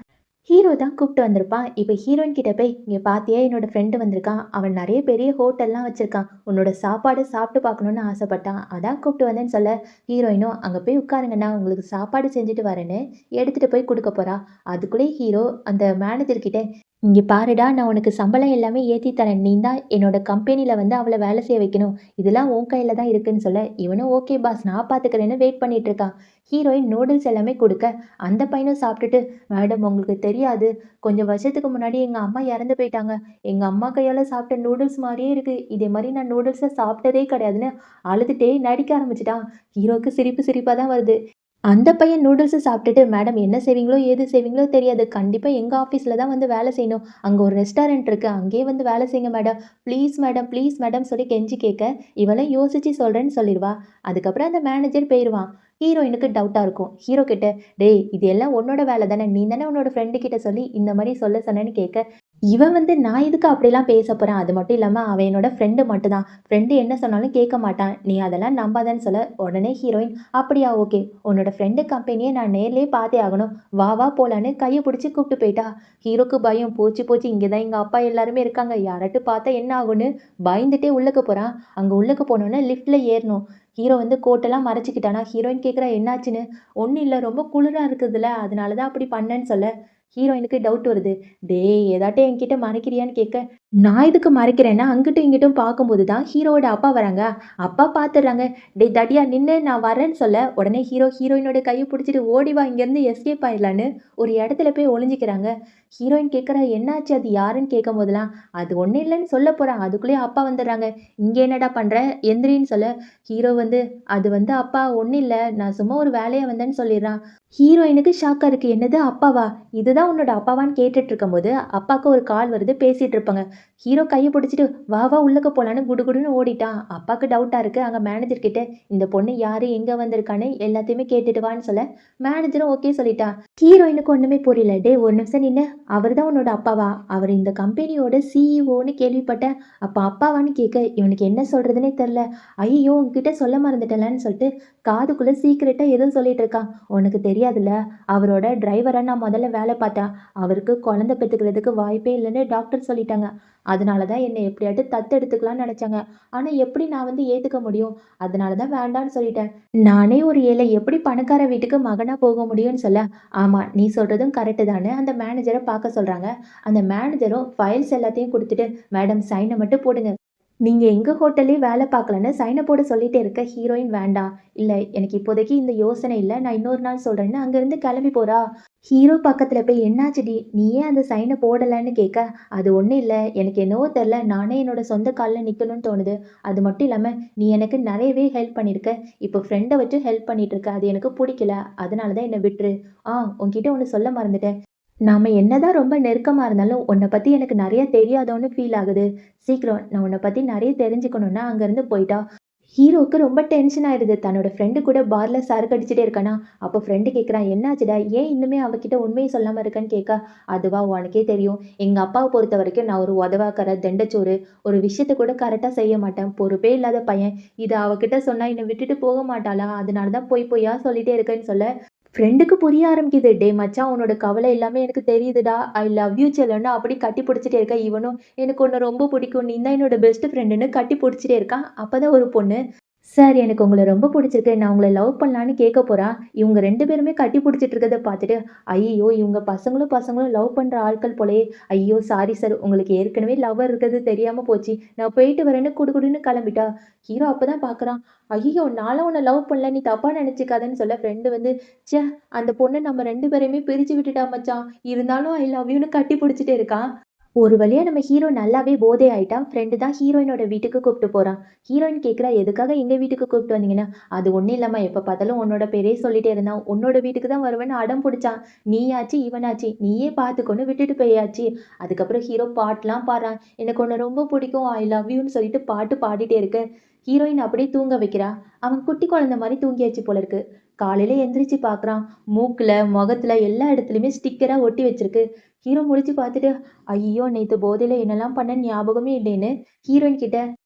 A: ஹீரோ தான் கூப்பிட்டு வந்திருப்பான். இப்போ ஹீரோயின் கிட்ட போய், இங்கே பார்த்தியா என்னோட ஃப்ரெண்டு வந்திருக்கான், அவன் நிறைய பெரிய ஹோட்டல்லாம் வச்சிருக்கான், உன்னோட சாப்பாடு சாப்பிட்டு பார்க்கணுன்னு ஆசைப்பட்டான், அதான் கூப்பிட்டு வந்தேன்னு சொல்ல, ஹீரோயினும் அங்கே போய் உட்காருங்கண்ணா உங்களுக்கு சாப்பாடு செஞ்சுட்டு வரேன்னு எடுத்துட்டு போய் கொடுக்க போறா. அதுக்குள்ளே ஹீரோ அந்த மேனேஜர் கிட்ட, இங்கே பாருடா, நான் உனக்கு சம்பளம் எல்லாமே ஏற்றி தரேன், நீ தான் என்னோட கம்பெனியில் வந்து அவளை வேலை செய்ய வைக்கணும், இதெல்லாம் உன் கையில் தான் இருக்குன்னு சொல்ல, இவனும் ஓகே பாஸ் நான் பார்த்துக்கிறேன்னு வெயிட் பண்ணிட்டு இருக்கான். ஹீரோயின் நூடுல்ஸ் எல்லாமே கொடுக்க, அந்த பையனும் சாப்பிட்டுட்டு, மேடம் உங்களுக்கு தெரியாது, கொஞ்சம் வருஷத்துக்கு முன்னாடி எங்கள் அம்மா இறந்து போயிட்டாங்க, எங்கள் அம்மா கையால் சாப்பிட்ட நூடுல்ஸ் மாதிரியே இருக்குது, இதே மாதிரி நான் நூடுல்ஸை சாப்பிட்டதே கிடையாதுன்னு அழுதுகிட்டே நடிக்க ஆரம்பிச்சிட்டான். ஹீரோவுக்கு சிரிப்பு சிரிப்பாக தான் வருது. அந்த பையன் நூடுல்ஸை சாப்பிட்டுட்டு, மேடம் என்ன செய்வீங்களோ ஏது செய்வீங்களோ தெரியாது, கண்டிப்பாக எங்கள் ஆஃபீஸில் தான் வந்து வேலை செய்யணும், அங்கே ஒரு ரெஸ்டாரண்ட் இருக்குது, அங்கேயே வந்து வேலை செய்யுங்க மேடம், மேடம் ப்ளீஸ் மேடம் சொல்லி கெஞ்சி கேட்க, இவளை யோசிச்சு சொல்கிறேன்னு சொல்லிடுவா. அதுக்கப்புறம் அந்த மேனேஜர் போயிடுவான். ஹீரோயினுக்கு டவுட்டாக இருக்கும். ஹீரோ கிட்ட, டேய் இது எல்லாம் உன்னோட வேலை தானே, நீ தானே உன்னோட ஃப்ரெண்டு கிட்ட சொல்லி இந்த மாதிரி சொல்ல சொன்னேன்னு கேட்க, இவன் வந்து நான் எதுக்கு அப்படிலாம் பேச போறேன், அது மட்டும் இல்லாமல் அவன் என்னோட ஃப்ரெண்டு மட்டும்தான், ஃப்ரெண்டு என்ன சொன்னாலும் கேட்க மாட்டான், நீ அதெல்லாம் நம்பாதன்னு சொல்ல, உடனே ஹீரோயின், அப்படியா ஓகே, உன்னோட ஃப்ரெண்டு கம்பெனியை நான் நேர்லேயே பார்த்தே ஆகணும், வா வா போலான்னு கையை பிடிச்சி கூப்பிட்டு போயிட்டா. ஹீரோக்கு பயம், போச்சு போச்சு இங்கே தான் எங்கள் அப்பா எல்லாருமே இருக்காங்க, யாராட்டு பார்த்தா என்ன ஆகும்னு பயந்துட்டே உள்ளுக்கு போகிறான். அங்கே உள்ளுக்கு போனோன்னே லிஃப்ட்டில் ஏறணும். ஹீரோ வந்து கோட்டெல்லாம் மறைச்சிக்கிட்டானா. ஹீரோயின் கேட்குறா என்னாச்சுன்னு. ஒன்றும் இல்லை ரொம்ப குளிராக இருக்குதுல்ல அதனால தான் அப்படி பண்ணேன்னு சொல்ல, ஹீரோயினுக்கு டவுட் வருது. டேய் ஏதாட்டும் என்கிட்ட மறைக்கிறியான்னு கேட்க, நான் எதுக்கு மறைக்கிறேன்னா அங்கிட்டும் இங்கிட்டும் பார்க்கும்போது தான் ஹீரோவோட அப்பா வராங்க. அப்பா பார்த்துடுறாங்க. டேய் தடியா நின்று நான் வரேன்னு சொல்ல, உடனே ஹீரோ ஹீரோயினோட கையை பிடிச்சிட்டு ஓடி வா இங்கேருந்து எஸ்கேப் ஆயிடலான்னு ஒரு இடத்துல போய் ஒளிஞ்சிக்கிறாங்க. ஹீரோயின் கேட்குறா என்னாச்சு அது யாருன்னு கேட்கும் போதெல்லாம், அது ஒன்றும் இல்லைன்னு சொல்ல போகிறான். அதுக்குள்ளேயே அப்பா வந்துடுறாங்க. இங்கே என்னடா பண்ணுற எந்திரின்னு சொல்ல, ஹீரோ வந்து அது வந்து அப்பா ஒன்றும் இல்லை, நான் சும்மா ஒரு வேலையாக வந்தேன்னு சொல்லிடுறான். ஹீரோயினுக்கு ஷாக்காக இருக்குது. என்னது அப்பாவா, இதுதான் உன்னோட அப்பாவான்னு கேட்டுட்டு இருக்கும்போது அப்பாவுக்கு ஒரு கால் வருது, பேசிகிட்டு இருப்பாங்க. ஹீரோ கைய பிடிச்சிட்டு, "வா வா உள்ளக்க போலான்னு" குடுகுடுன்னு ஓடிட்டான். அப்பாக்கு டவுட்டா இருக்கு. அங்க மேனேஜர் கிட்ட, "இந்த பொண்ணு யாரு? எங்க வந்திருக்கான்னு எல்லாத்தையுமே கேட்டுட்டு வான்னு" சொல்ல, மேனேஜரும் ஓகே சொல்லிட்டா. ஹீரோயினுக்கு ஒண்ணுமே புரியல. "டேய் ஒரு நிமிஷம் நின்னு, அவர் தான் உன்னோட அப்பாவா? அவர் இந்த கம்பெனியோட சிஇஓன்னு கேள்விப்பட்டேன். அப்ப அப்பாவான்னு கேட்க, இவனுக்கு என்ன சொல்றதுன்னே தெரியல. ஐயய்யோ! உன்கிட்ட சொல்ல மறந்துட்டேன்லன்னு சொல்லிட்டு, காதுக்குள்ள சீக்ரெட்டா ஏதோ சொல்லிட்டு இருக்கான். "உனக்கு தெரியாதுல்ல, அவரோட டிரைவரா நான் முதல்ல வேலை பார்த்தேன். அவருக்கு குழந்தை பெத்துக்கிறதுக்கு வாய்ப்பே இல்லன்னு டாக்டர் சொல்லிட்டாங்க. அதனால தான் என்ன எப்படியாட்டு தத்தெடுத்துக்கலாம்னு நெனச்சாங்க. ஆனா எப்படி நான் வந்து ஏத்துக்க முடியும்? அதனால தான் வேண்டான்னு சொல்லிட்டேன். நானே ஒரு ஏழை எப்படி பணக்கார வீட்டுக்கு மகனா போக முடியும்னு சொல்ல, ஆமா நீ சொல்றதும் கரெக்ட்டு தான்னு அந்த மேனேஜர பார்க்க சொல்றாங்க. அந்த மேனேஜரும் ஃபைல்ஸ் எல்லாத்தையும் குடுத்துட்டு, "மேடம் சைன மட்டும் போடுங்க." நீங்க எங்க ஹோட்டல்லயே வேலை பார்க்கலன்னு சைன போட சொல்லிட்டே இருக்க ஹீரோயின் வேண்டாம். இல்ல எனக்கு இப்போதைக்கு இந்த யோசனை இல்ல. நான் இன்னொரு நாள் சொல்றேன்னு அங்கருந்து கிளம்பி போறா. ஹீரோ பக்கத்துல போய் என்னாச்சுடி? நீ ஏன் அந்த சைன போடலன்னு கேட்க, அது ஒண்ணும் இல்ல. எனக்கு என்னவோ தெரியல. நானே என்னோட சொந்த கால்ல நிக்கணும்னு தோணுது. அது மட்டும் இல்லாம நீ எனக்கு நெறையவே ஹெல்ப் பண்ணியிருக்க. இப்போ ஃப்ரெண்ட வச்சு ஹெல்ப் பண்ணிட்டு இருக்க. அது எனக்கு புடிக்கல. அதனால தான் என்ன விட்டுரு. உன்கிட்ட ஒண்ணு சொல்ல மறந்துட்டேன். நாம என்னதான் ரொம்ப நெருக்கமா இருந்தாலும், உன்ன பத்தி எனக்கு நெறைய தெரியாதோன்னு ஃபீல் ஆகுது. சீக்கிரம் நான் உன்ன பத்தி நெறைய தெரிஞ்சுக்கணும்னு அங்கருந்து போயிட்டா. ஹீரோவுக்கு ரொம்ப டென்ஷன் ஆயிடுது. தன்னோட ஃப்ரெண்டு கூட பார்ல சரக்கு அடிச்சுட்டே இருக்கானா, அப்போ ஃப்ரெண்டு கேட்குறான், "என்னாச்சுடா? ஏன் இன்னுமே அவகிட்ட உண்மைய சொல்லாம இருக்கன்னு?" கேட்க, "அதுவா உனக்கே தெரியும். எங்க அப்பாவ பொறுத்தவரைக்கும் நான் ஒரு உதவாக்கற, தண்டச்சோறு. ஒரு விஷயத்த கூட கரெக்ட்டா செய்ய மாட்டேன். பொறுப்பே இல்லாத பையன். இத அவகிட்ட சொன்னா என்ன விட்டுட்டு போக மாட்டாளா? அதனால தான் பொய் பொய்யா சொல்லிட்டே இருக்கேன்னு" சொல்ல, ஃப்ரெண்டுக்கு புரிய ஆரம்பிக்குது. "டேய் மச்சான் உன்னோட கவலை எல்லாமே எனக்கு தெரியுதுடா. ஐ லவ் யூ செல்லன்னு" அப்படி கட்டி பிடிச்சிட்டே இருக்க. இவனும், "எனக்கு உன்ன ரொம்ப பிடிக்கும். நீ தான் என்னோட பெஸ்ட் ஃப்ரெண்டுன்னு" கட்டி பிடிச்சிட்டே இருக்கான். அப்பதான் ஒரு பொண்ணு, "சார் எனக்கு உங்கள ரொம்ப புடிச்சிருக்கு. நான் உங்கள லவ் பண்ணலான்னு" கேட்க போறா. இவங்க 2 பேருமே கட்டி புடிச்சிட்டு இருக்கத பார்த்துட்டு, ஐய்யய்யோ! இவங்க பசங்களும் பசங்களும் லவ் பண்ற ஆட்கள் போலயே. ஐயோ! Sorry sir. உங்களுக்கு ஏற்கனவே லவ்வர் இருக்கிறது தெரியாம போச்சு. நான் போயிட்டு வரேன்னு குடுகுடுன்னு கிளம்பிட்டா. ஹீரோ அப்பதான் பார்க்குறான். ஐய்யய்யோ! நான்லாம் உன்ன லவ் பண்ணல. நீ தப்பா நினைச்சுக்காதன்னு சொல்ல ஃப்ரெண்டு வந்து, ச்சே! அந்த பொண்ணு நம்ம 2 பேரையுமே பிரிச்சு விட்டுட்டா மச்சான். இருந்தாலும் ஐ லவ் யூன்னு கட்டி புடிச்சுட்டே இருக்கான். ஒரு வழியா நம்ம ஹீரோ நல்லாவே போதை ஆயிட்டான். ஃப்ரெண்டு தான் ஹீரோயினோட வீட்டுக்கு கூப்பிட்டு போறான். ஹீரோயின் கேட்குறா, "எதுக்காக எங்க வீட்டுக்கு கூப்பிட்டு வந்தீங்கன்னா?" "அது ஒண்ணும் இல்லம்மா, எப்ப பார்த்தாலும் உன்னோட பேரே சொல்லிட்டே இருந்தான். உன்னோட வீட்டுக்கு தான் வருவேன்னு அடம் புடிச்சான். நீயாச்சு, இவனாச்சு, நீயே பார்த்துக்கோன்னு விட்டுட்டு போயாச்சு." அதுக்கப்புறம் ஹீரோ பாட்டுலாம் பாடுறான். "எனக்கு உன்ன ரொம்ப பிடிக்கும். ஐ லவ் யூன்னு" சொல்லிட்டு பாட்டு பாடிட்டே இருக்க, ஹீரோயின் அப்படியே தூங்க வைக்கிறா. அவன் குட்டி குழந்தை மாரி தூங்கியாச்சு போல இருக்கு. காலையில எந்திரிச்சு பார்க்குறான். மூக்குல, முகத்துல எல்லா இடத்துலயுமே ஸ்டிக்கரா ஒட்டி வச்சிருக்கு. ஹீரோ முழிச்சு பார்த்துட்டு, ஐயோ! நேத்து போதையில என்னலாம் பண்ணேன்னு ஞாபகமே இல்லேன்னு ஹீரோயின் கிட்ட,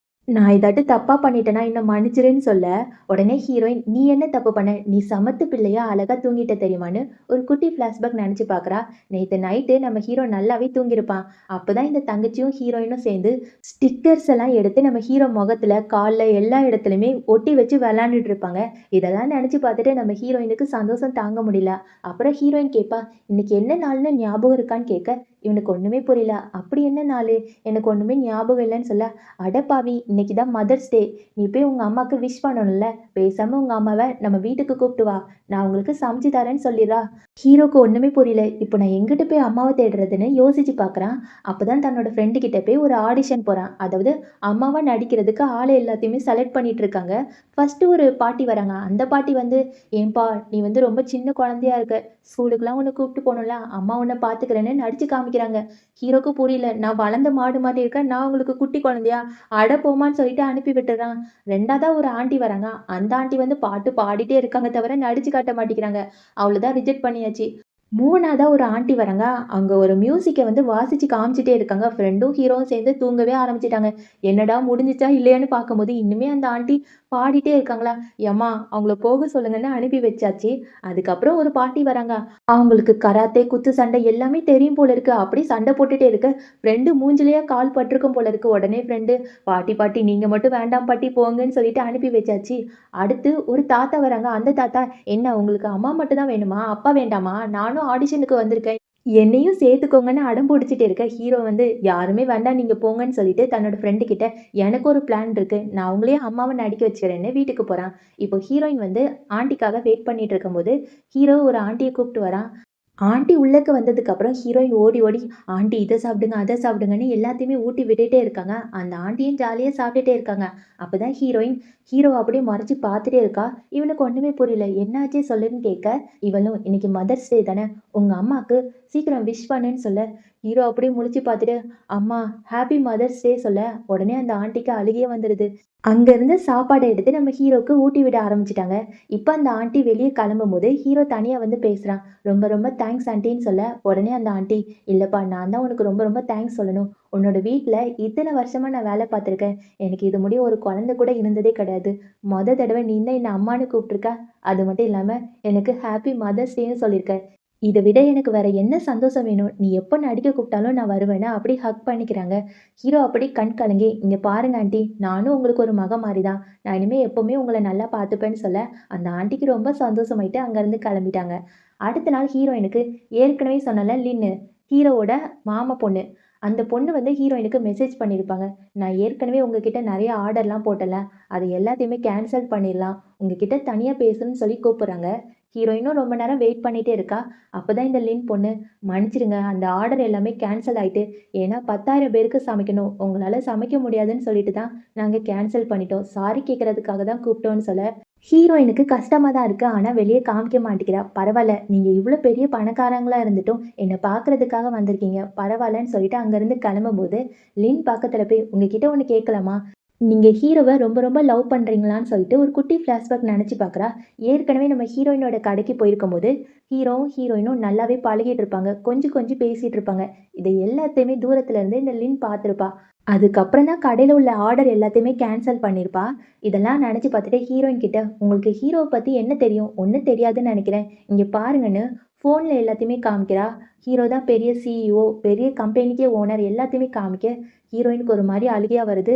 A: நான் ஏதாட்டு தப்பா பண்ணிட்டேன்னா என்ன மன்னிச்சிருன்னு சொல்ல, உடனே ஹீரோயின், "நீ என்ன தப்பு பண்ண? நீ சமத்து பிள்ளையா அழகா தூங்கிட்ட தெரியுமான்னு" ஒரு குட்டி ஃப்ளாஷ்பேக் நெனச்சு பார்க்குறா. நேத்து நைட்டு நம்ம ஹீரோ நல்லாவே தூங்கியிருப்பான். அப்பதான் இந்த தங்கச்சியும் ஹீரோயினும் சேர்ந்து ஸ்டிக்கர்ஸ் எல்லாம் எடுத்து நம்ம ஹீரோ முகத்துல, கால்ல எல்லா இடத்துலயுமே ஒட்டி வச்சு விளையாண்டுட்டு இருப்பாங்க. இதெல்லாம் நெனச்சு பார்த்துட்டு நம்ம ஹீரோயினுக்கு சந்தோஷம் தாங்க முடியல. அப்புறம் ஹீரோயின் கேட்பா, "இன்னைக்கு என்ன நாள்னு ஞாபகம் இருக்கான்னு?" கேட்க, இவனுக்கு ஒண்ணுமே புரியல. "அப்படி என்ன நாளு? எனக்கு ஒண்ணுமே ஞாபகம் இல்லன்னு" சொல்ல, "அடப்பாவி! இன்னைக்கு தான் மதர்ஸ் டே. நீ போய் உங்க அம்மாக்கு விஷ் பண்ணணும்ல. பேசாம உங்க அம்மாவ நம்ம வீட்டுக்கு கூப்பிட்டு வா. நான் உங்களுக்கு சமைச்சு தரேன்னு சொல்லிர்றா." ஹீரோக்கு ஒண்ணுமே புரியல. இப்போ நான் எங்கிட்டு போய் அம்மாவ தேடுறதுன்னு யோசிச்சு பார்க்குறான். அப்பதான் தன்னோட ஃப்ரெண்டு கிட்ட போய் ஒரு ஆடிஷன் போறான். அதாவது அம்மாவா நடிக்கிறதுக்கு ஆள எல்லாத்தையுமே செலக்ட் பண்ணிட்டு இருக்காங்க. ஃபர்ஸ்ட்டு ஒரு பாட்டி வராங்க. அந்த பாட்டி வந்து, "ஏன்பா நீ வந்து ரொம்ப சின்ன குழந்தையா இருக்க. ஸ்கூலுக்குலாம் உன்ன கூப்பிட்டு போணும்ல. அம்மா உன்ன பார்த்துக்கிறேன்னு" நடிச்சு காமிக்கிறாங்க. ஹீரோக்கு புரியல. "நான் வளர்ந்த மாடு மாரி இருக்கேன். நான் உங்களுக்கு குட்டி குழந்தையா? அட போம்மான்னு" சொல்லிட்டு அனுப்பி விட்டுர்றான். 2வதா ஒரு ஆண்டி வராங்க. அந்த ஆண்டி வந்து பாட்டு பாடிட்டே இருக்காங்க தவிர நடிச்சு காட்ட மாட்டேங்கிறாங்க. அவ்வளோதான் ரிஜெக்ட் பண்ணியாச்சு. 3வதா ஒரு ஆண்டி வராங்க. அங்க ஒரு மியூசிக்க வந்து வாசிச்சு காமிச்சுட்டே இருக்காங்க. ஃப்ரெண்டும் ஹீரோவும் சேர்ந்து தூங்கவே ஆரம்பிச்சுட்டாங்க. என்னடா முடிஞ்சுச்சா இல்லையான்னு பார்க்கும்போது, இன்னுமே அந்த ஆண்டி பாடிட்டே இருக்காங்களா, எம்மா அவங்கள போக சொல்லுங்கன்னு அனுப்பி வச்சாச்சு. அதுக்கப்புறம் ஒரு பாட்டி வராங்க. அவங்களுக்கு கராத்தே, குத்து சண்டை எல்லாமே தெரியும் போல இருக்கு. அப்படியே சண்டை போட்டுட்டே இருக்க, ஃப்ரெண்டு மூஞ்சிலயே கால் பட்டிருக்கும் போல இருக்கு. உடனே ஃப்ரெண்டு, "பாட்டி பாட்டி நீங்க மட்டும் வேண்டாம் பாட்டி போங்கன்னு" சொல்லிட்டு அனுப்பி வச்சாச்சு. அடுத்து ஒரு தாத்தா வராங்க. அந்த தாத்தா, "என்ன உங்களுக்கு அம்மா மட்டும் தான் வேணுமா? அப்பா வேண்டாமா? நானும் ஆடிஷனுக்கு வந்திருக்கேன். என்னையும் சேர்த்துக்கோங்கன்னு" அடம் புடிச்சுட்டு இருக்க, ஹீரோ வந்து, "யாருமே வேண்டாம் நீங்க போங்கன்னு" சொல்லிட்டு தன்னோட ஃப்ரெண்டு கிட்ட, "எனக்கு ஒரு பிளான் இருக்கு. நான் உங்களையே அம்மாவ நடிக்க வச்சுக்கிறேன்னு" வீட்டுக்கு போறான். இப்போ ஹீரோயின் வந்து ஆண்டிக்காக வெயிட் பண்ணிட்டு இருக்கும்போது, ஹீரோ ஒரு ஆண்டிய கூப்பிட்டு வரான். ஆண்டி உள்ளக்க வந்ததுக்கப்புறம் ஹீரோயின் ஓடி ஓடி, "ஆண்டி இத சாப்பிடுங்க, அத சாப்பிடுங்கன்னு" எல்லாத்தையுமே ஊட்டி விட்டுட்டே இருக்காங்க. அந்த ஆண்டியும் ஜாலியா சாப்பிட்டுட்டே இருக்காங்க. அப்பதான் ஹீரோயின் ஹீரோவ அப்படியே மறைச்சு பார்த்துட்டே இருக்கா. இவனுக்கு ஒண்ணுமே புரியல. "என்னாச்சு சொல்லுன்னு" கேட்க, இவளும், "இன்னைக்கு மதர்ஸ் டே தானே, உங்க அம்மாக்கு சீக்கிரம் விஷ் பண்ணுன்னு சொல்ல, ஹீரோ அப்படியே முழிச்சு பார்த்துட்டு, அம்மா ஹாப்பி மதர்ஸ் டே சொல்ல, உடனே அந்த ஆன்ட்டிக்கு அழுகையே வந்துடுது. அங்க இருந்து சாப்பாட எடுத்து நம்ம ஹீரோக்கு ஊட்டி விட ஆரம்பிச்சுட்டாங்க. இப்ப அந்த ஆன்ட்டி வெளிய கிளம்பும்போது, ஹீரோ தனியா வந்து பேசுறான். ரொம்ப ரொம்ப தேங்க்ஸ் ஆன்ட்டின்னு சொல்ல, உடனே அந்த ஆன்ட்டி, இல்லப்பா நான் தான் உனக்கு ரொம்ப ரொம்ப தேங்க்ஸ் சொல்லணும். உன்னோட வீட்ல இத்தன வருஷமா நான் வேலை பார்த்துருக்கேன். எனக்கு இது முடிய ஒரு குழந்தை கூட இருந்ததே கிடையாது. தடவ நீ தான் என்ன அம்மான்னு கூப்பிட்டுருக்க. அது மட்டும் இல்லாம எனக்கு ஹாப்பி மதர்ஸ் டேன்னு சொல்லியிருக்க. இத விட எனக்கு வேற என்ன சந்தோஷம் வேணும்? நீ எப்ப நடிக்க கூப்பிட்டாலும் நான் வருவேன்னு அப்படி ஹக் பண்ணிக்கிறாங்க. ஹீரோ அப்படி கண் கலங்கி, "இங்க பாருங்க ஆன்ட்டி, நானும் உங்களுக்கு ஒரு மகன் மாரி தான். நான் இனிமே எப்பவுமே உங்கள நல்லா பார்த்துப்பேன்னு" சொல்ல, அந்த ஆன்ட்டிக்கு ரொம்ப சந்தோஷமாயிட்டு அங்கருந்து கிளம்பிட்டாங்க. அடுத்த நாள் ஹீரோயினுக்கு ஏற்கனவே சொன்னேன்ல லின்னு, ஹீரோவோட மாமா பொண்ணு. அந்த பொண்ணு வந்து ஹீரோயினுக்கு மெசேஜ் பண்ணியிருப்பாங்க. "நான் ஏற்கனவே உங்ககிட்ட நெறைய ஆர்டர்லாம் போட்டேன்ல, அது எல்லாத்தையுமே கேன்சல் பண்ணிடலாம். உங்ககிட்ட தனியா பேசணும்னு" சொல்லி கூப்பிடுறாங்க. ஹீரோயினும் ரொம்ப நேரம் வெயிட் பண்ணிட்டே இருக்கா. அப்பதான் இந்த லின் பொண்ணு, "மன்னிச்சிடுங்க அந்த ஆர்டர் எல்லாமே கேன்சல் ஆயிட்டு. ஏன்னா 10,000 பேருக்கு சமைக்கணும். உங்களால சமைக்க முடியாதுன்னு சொல்லிட்டு தான் நாங்க கேன்சல் பண்ணிட்டோம். சாரி கேட்கறதுக்காக தான் கூப்பிட்டோம்னு" சொல்ல, ஹீரோயினுக்கு கஷ்டமா தான் இருக்கு. ஆனா வெளிய காமிக்க மாட்டேங்கிறா. "பரவால்ல, நீங்க இவ்ளோ பெரிய பணக்காரங்களா இருந்துட்டும் என்ன பார்க்கறதுக்காக வந்திருக்கீங்க. பரவால்லன்னு" சொல்லிட்டு அங்கருந்து கிளம்பும்போது, லின் பக்கத்துல போய், "உங்ககிட்ட ஒண்ணு கேட்கலாமா? நீங்க ஹீரோவ ரொம்ப ரொம்ப லவ் பண்றீங்களான்னு" சொல்லிட்டு ஒரு குட்டி ஃப்ளாஷ்பேக் நெனச்சு பார்க்குறா. ஏற்கனவே நம்ம ஹீரோயினோட கடைக்கு போயிருக்கும்போது, ஹீரோவும் ஹீரோயினும் நல்லாவே பழகிட்டு இருப்பாங்க. கொஞ்சி கொஞ்சி பேசிட்டு இருப்பாங்க. இத எல்லாத்தையுமே தூரத்துல இருந்து இந்த லின் பார்த்துருப்பா. அதுக்கப்புறம் தான் கடையில உள்ள ஆர்டர் எல்லாத்தையுமே கேன்சல் பண்ணியிருப்பா. இதெல்லாம் நெனச்சு பார்த்துட்டு ஹீரோயின் கிட்ட, "உங்களுக்கு ஹீரோவ பத்தி என்ன தெரியும்? ஒண்ணும் தெரியாதுன்னு நெனைக்கிறேன். இங்க பாருங்கன்னு" ஃபோன்ல எல்லாத்தையுமே காமிக்கிறா. ஹீரோ தான் பெரிய சிஇஓ, பெரிய கம்பெனிக்கே ஓனர் எல்லாத்தையுமே காமிக்க, ஹீரோயினுக்கு ஒரு மாரி அழுகையா வருது.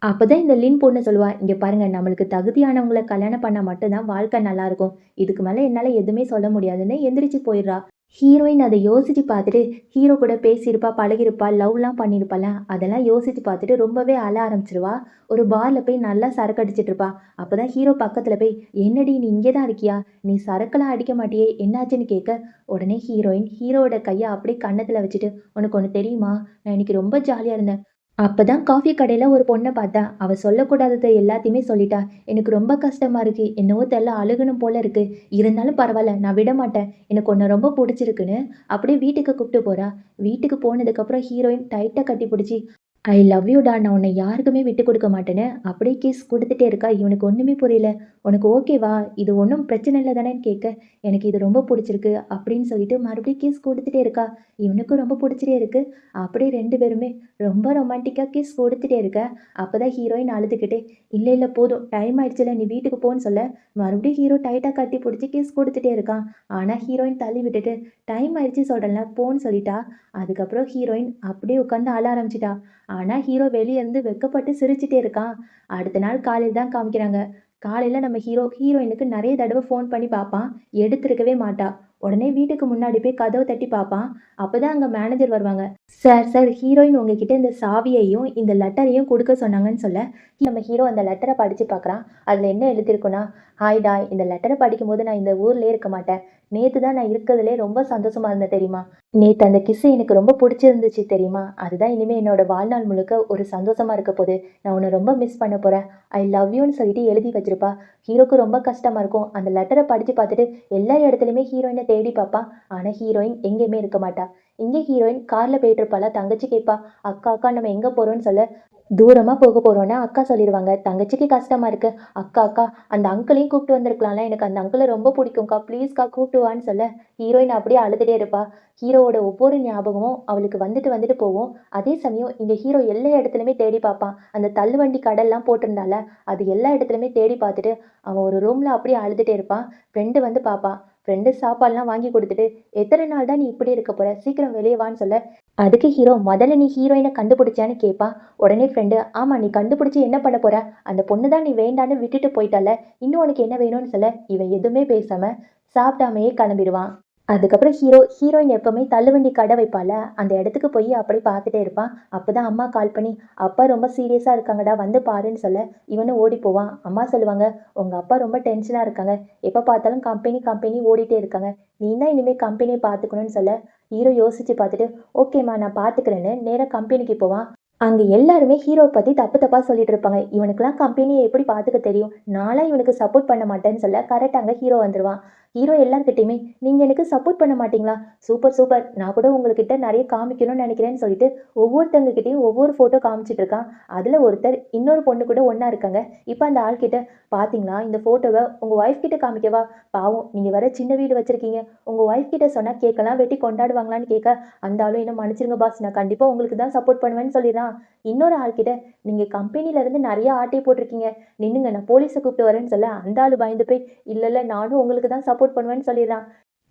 A: அப்பதான் இந்த லின் பொண்ணு சொல்லுவா, "இங்க பாருங்க நம்மளுக்கு தகுதியானவங்கள கல்யாணம் பண்ணா மட்டும் தான் வாழ்க்கை நல்லாருக்கும். இதுக்கு மேல என்னால எதுவுமே சொல்ல முடியாதுன்னு" எந்திரிச்சு போயிடுறா. ஹீரோயின் அத யோசிச்சு பார்த்துட்டு, ஹீரோ கூட பேசியிருப்பா, பழகியிருப்பா, லவ்லாம் பண்ணியிருப்பாள்ல, அதெல்லாம் யோசிச்சு பார்த்துட்டு ரொம்பவே அழ ஆரம்பிச்சுருவா. ஒரு பார்ல போய் நல்லா சரக்கு அடிச்சிட்டு இருப்பா. அப்பதான் ஹீரோ பக்கத்துல போய், "என்னடி நீ இங்கே தான் இருக்கியா? நீ சரக்குலாம் அடிக்க மாட்டியே, என்னாச்சுன்னு?" கேட்க, உடனே ஹீரோயின் ஹீரோவோட கைய அப்படியே கன்னத்துல வச்சுட்டு, "உனக்கு ஒண்ணு தெரியுமா? நான் இன்னைக்கு ரொம்ப ஜாலியா இருந்தேன். அப்பதான் காஃபி கடையில ஒரு பொண்ண பார்த்தேன். அவ சொல்லக்கூடாதத எல்லாத்தையுமே சொல்லிட்டா. எனக்கு ரொம்ப கஷ்டமா இருக்கு. என்னவோ தெர்ல அழுகணும் போல இருக்கு. இருந்தாலும் பரவால்ல. நான் விடமாட்டேன். எனக்கு உன்ன ரொம்ப புடிச்சிருக்குன்னு" அப்படியே வீட்டுக்கு கூப்ட்டு போறா. வீட்டுக்கு போனதுக்கப்புறம் ஹீரோயின் டைட்டா கட்டிப்புடிச்சு, "ஐ லவ் யூ டா. நான் உன்ன யாருக்குமே விட்டுக் குடுக்க மாட்டேன்னு" அப்படியே கிஸ் குடுத்துட்டே இருக்கா. இவனுக்கு ஒண்ணுமே புரியல. "உனக்கு ஓகேவா? இது ஒண்ணும் பிரச்சனை இல்ல தானேன்னு?" கேட்க, "எனக்கு இது ரொம்ப புடிச்சிருக்கு" அப்படின்னு சொல்லிட்டு மறுபடியும் கிஸ் குடுத்துட்டே இருக்கா. இவனுக்கும் ரொம்ப புடிச்சிட்டே இருக்கு. அப்படியே 2 பேருமே ரொம்ப ரொமான்டிக்கா கிஸ் குடுத்துட்டே இருக்க. அப்பதான் ஹீரோயின் அழுதுகிட்டே, "இல்ல இல்ல போதும். டைம் ஆயிடுச்சுல்ல. நீ வீட்டுக்கு போன்னு" சொல்ல, மறுபடியும் ஹீரோ டைட்டா கட்டி புடிச்சு கிஸ் குடுத்துட்டே இருக்கான். ஆனா ஹீரோயின் தள்ளி விட்டுட்டு, "டைம் ஆயிடுச்சு சொல்றேன்ல போன்னு" சொல்லிட்டா. அதுக்கப்புறம் ஹீரோயின் அப்படியே உட்காந்து அழ ஆரம்பிச்சுட்டா. ஆனா ஹீரோ வெளிய இருந்து வெட்கப்பட்டு சிரிச்சுட்டே இருக்கான். அடுத்த நாள் காலையில தான் காமிக்கிறாங்க. காலையில நம்ம ஹீரோயினுக்கு நெறைய தடவ ஃபோன் பண்ணி பார்ப்பான். எடுத்திருக்கவே மாட்டா. உடனே வீட்டுக்கு முன்னாடி போய் கதவ தட்டி பார்ப்பான். அப்பதான் அங்க மேனேஜர் வருவாங்க. "சார் சார் ஹீரோயின் உங்ககிட்ட இந்த சாவியையும், இந்த லெட்டரையும் குடுக்க சொன்னாங்கன்னு" சொல்ல, நம்ம ஹீரோ அந்த லெட்டர படிச்சு பார்க்குறான். அதுல என்ன எழுதியிருக்குன்னா, "ஹாய்டா, இந்த லெட்டர படிக்கும்போது நான் இந்த ஊர்லயே இருக்க மாட்டேன். நேத்து தான் நான் இருக்கறதுலயே ரொம்ப சந்தோஷமா இருந்தேன் தெரியுமா? நேத்து அந்த கிஸ் எனக்கு ரொம்ப புடிச்சிருந்துச்சு தெரியுமா? அதுதான் இனிமே என்னோட வாழ்நாள் முழுக்க ஒரு சந்தோஷமா இருக்க போது. நான் உன்ன ரொம்ப மிஸ் பண்ண போறேன். ஐ லவ் யூன்னு" சொல்லிட்டு எழுதி வச்சிருப்பா. ஹீரோக்கு ரொம்ப கஷ்டமா இருக்கும். அந்த லெட்டர படிச்சு பார்த்துட்டு எல்லா இடத்துலயுமே ஹீரோயின தேடி பார்ப்பான். ஆனா ஹீரோயின் எங்கேயுமே இருக்க மாட்டா. இங்க ஹீரோயின் கார்ல போயிட்டு இருப்பாளா, தங்கச்சி கேட்பா, "அக்கா அக்கா நம்ம எங்க போறோம்ன்னு" சொல்ல, தூரமா போக போறோம்னு அக்கா சொல்லிருவாங்க. தங்கச்சிக்கு கஷ்டமா இருக்கு. "அக்கா அக்கா அந்த அங்கிளையும் கூப்பிட்டு வந்திருக்கலாம்ல. எனக்கு அந்த அங்கிள ரொம்ப பிடிக்கும்க்கா. ப்ளீஸ்க்கா கூப்பிட்டு வான்னு" சொல்ல, ஹீரோயின் அப்படியே அழுதுட்டே இருப்பா. ஹீரோவோட ஒவ்வொரு ஞாபகமும் அவளுக்கு வந்துட்டு வந்துட்டு போகும். அதே சமயம் இங்க ஹீரோ எல்லா இடத்துலயுமே தேடி பார்ப்பான். அந்த தள்ளுவண்டி கடைலாம் போட்டிருந்தால, அது எல்லா இடத்துலயுமே தேடி பார்த்துட்டு, அவன் ஒரு ரூம்ல அப்படியே அழுதுட்டே இருப்பான். ஃப்ரெண்டு வந்து பார்ப்பா. ஃப்ரெண்டு சாப்பாடுலாம் வாங்கி குடுத்துட்டு, "எத்தன நாள் தான் நீ இப்படியே இருக்க போற? சீக்கிரம் வெளிய வான்னு" சொல்ல, அதுக்கு ஹீரோ, "முதல்ல நீ ஹீரோயின கண்டுபிடிச்சியான்னு?" கேட்பான். உடனே ஃப்ரெண்டு, "ஆமா நீ கண்டுபிடிச்சு என்ன பண்ண போற? அந்த பொண்ணு தான் நீ வேண்டான்னு விட்டுட்டு போயிட்டால்ல. இன்னும் உனக்கு என்ன வேணும்னு" சொல்ல, இவன் எதுவுமே பேசாம சாப்பிடாமயே கிளம்பிடுவான். அதுக்கப்புறம் ஹீரோயின் எப்பவுமே தள்ளுவண்டி கடை வைப்பாள்ல, அந்த இடத்துக்கு போய் அப்படியே பார்த்துட்டே இருப்பான். அப்பதான் அம்மா கால் பண்ணி, "அப்பா ரொம்ப சீரியஸா இருக்காங்கடா, வந்து பாருன்னு" சொல்ல, இவனும் ஓடி போவான். அம்மா சொல்லுவாங்க, "உங்க அப்பா ரொம்ப டென்ஷனா இருக்காங்க. எப்ப பார்த்தாலும் கம்பெனி கம்பெனி ஓடிட்டே இருக்காங்க. நீ தான் இனிமே கம்பெனிய பார்த்துக்கணும்னு" சொல்ல, ஹீரோ யோசிச்சு பார்த்துட்டு, "ஓகேம்மா நான் பார்த்துக்கிறேன்னு" நேரா கம்பெனிக்கு போவான். அங்க எல்லாருமே ஹீரோவ பத்தி தப்பு தப்பா சொல்லிட்டு இருப்பாங்க. இவனுக்கெல்லாம் கம்பெனிய எப்படி பார்த்துக்க தெரியும்? நான்லாம் இவனுக்கு சப்போர்ட் பண்ண மாட்டேன்னு சொல்ல, கரெக்ட்டா அங்க ஹீரோ வந்துருவான். ஹீரோ எல்லார்கிட்டயுமே நீங்கள் எனக்கு சப்போர்ட் பண்ண மாட்டீங்களா? சூப்பர் சூப்பர், நான் கூட உங்ககிட்ட நிறைய காமிக்கணும்னு நினைக்கிறேன்னு சொல்லிட்டு ஒவ்வொருத்தங்க கிட்டயும் ஒவ்வொரு ஃபோட்டோ காமிச்சிட்டு இருக்கான். அதில் ஒருத்தர் இன்னொரு பொண்ணு கூட ஒன்றா இருக்காங்க. இப்போ அந்த ஆள்கிட்ட, பார்த்தீங்களா இந்த ஃபோட்டோவை உங்கள் ஒய்ஃப் கிட்ட காமிக்கவா? பாவம் நீங்கள் வேற சின்ன வீடு வச்சிருக்கீங்க, உங்கள் ஒய்ஃப் கிட்ட சொன்னால் கேட்கலாம் வெட்டி கொண்டாடுவாங்களான்னு கேட்க, அந்த ஆளும் என்ன மன்னிச்சிருங்க பாஸ், நான் கண்டிப்பாக உங்களுக்கு தான் சப்போர்ட் பண்ணுவேன்னு சொல்லிடுறான். இன்னொரு ஆள்கிட்ட, நீங்கள் கம்பெனிலேருந்து நிறைய ஆட்டையை போட்டிருக்கீங்க, நின்னுங்க நான் போலீஸை கூப்பிட்டு வரேன்னு சொல்ல, அந்த ஆள் பயந்து போய் இல்ல இல்ல நானும் உங்களுக்கு தான் சப்போர்ட் பண்ணுவேன்னு சொல்லிடுறான்.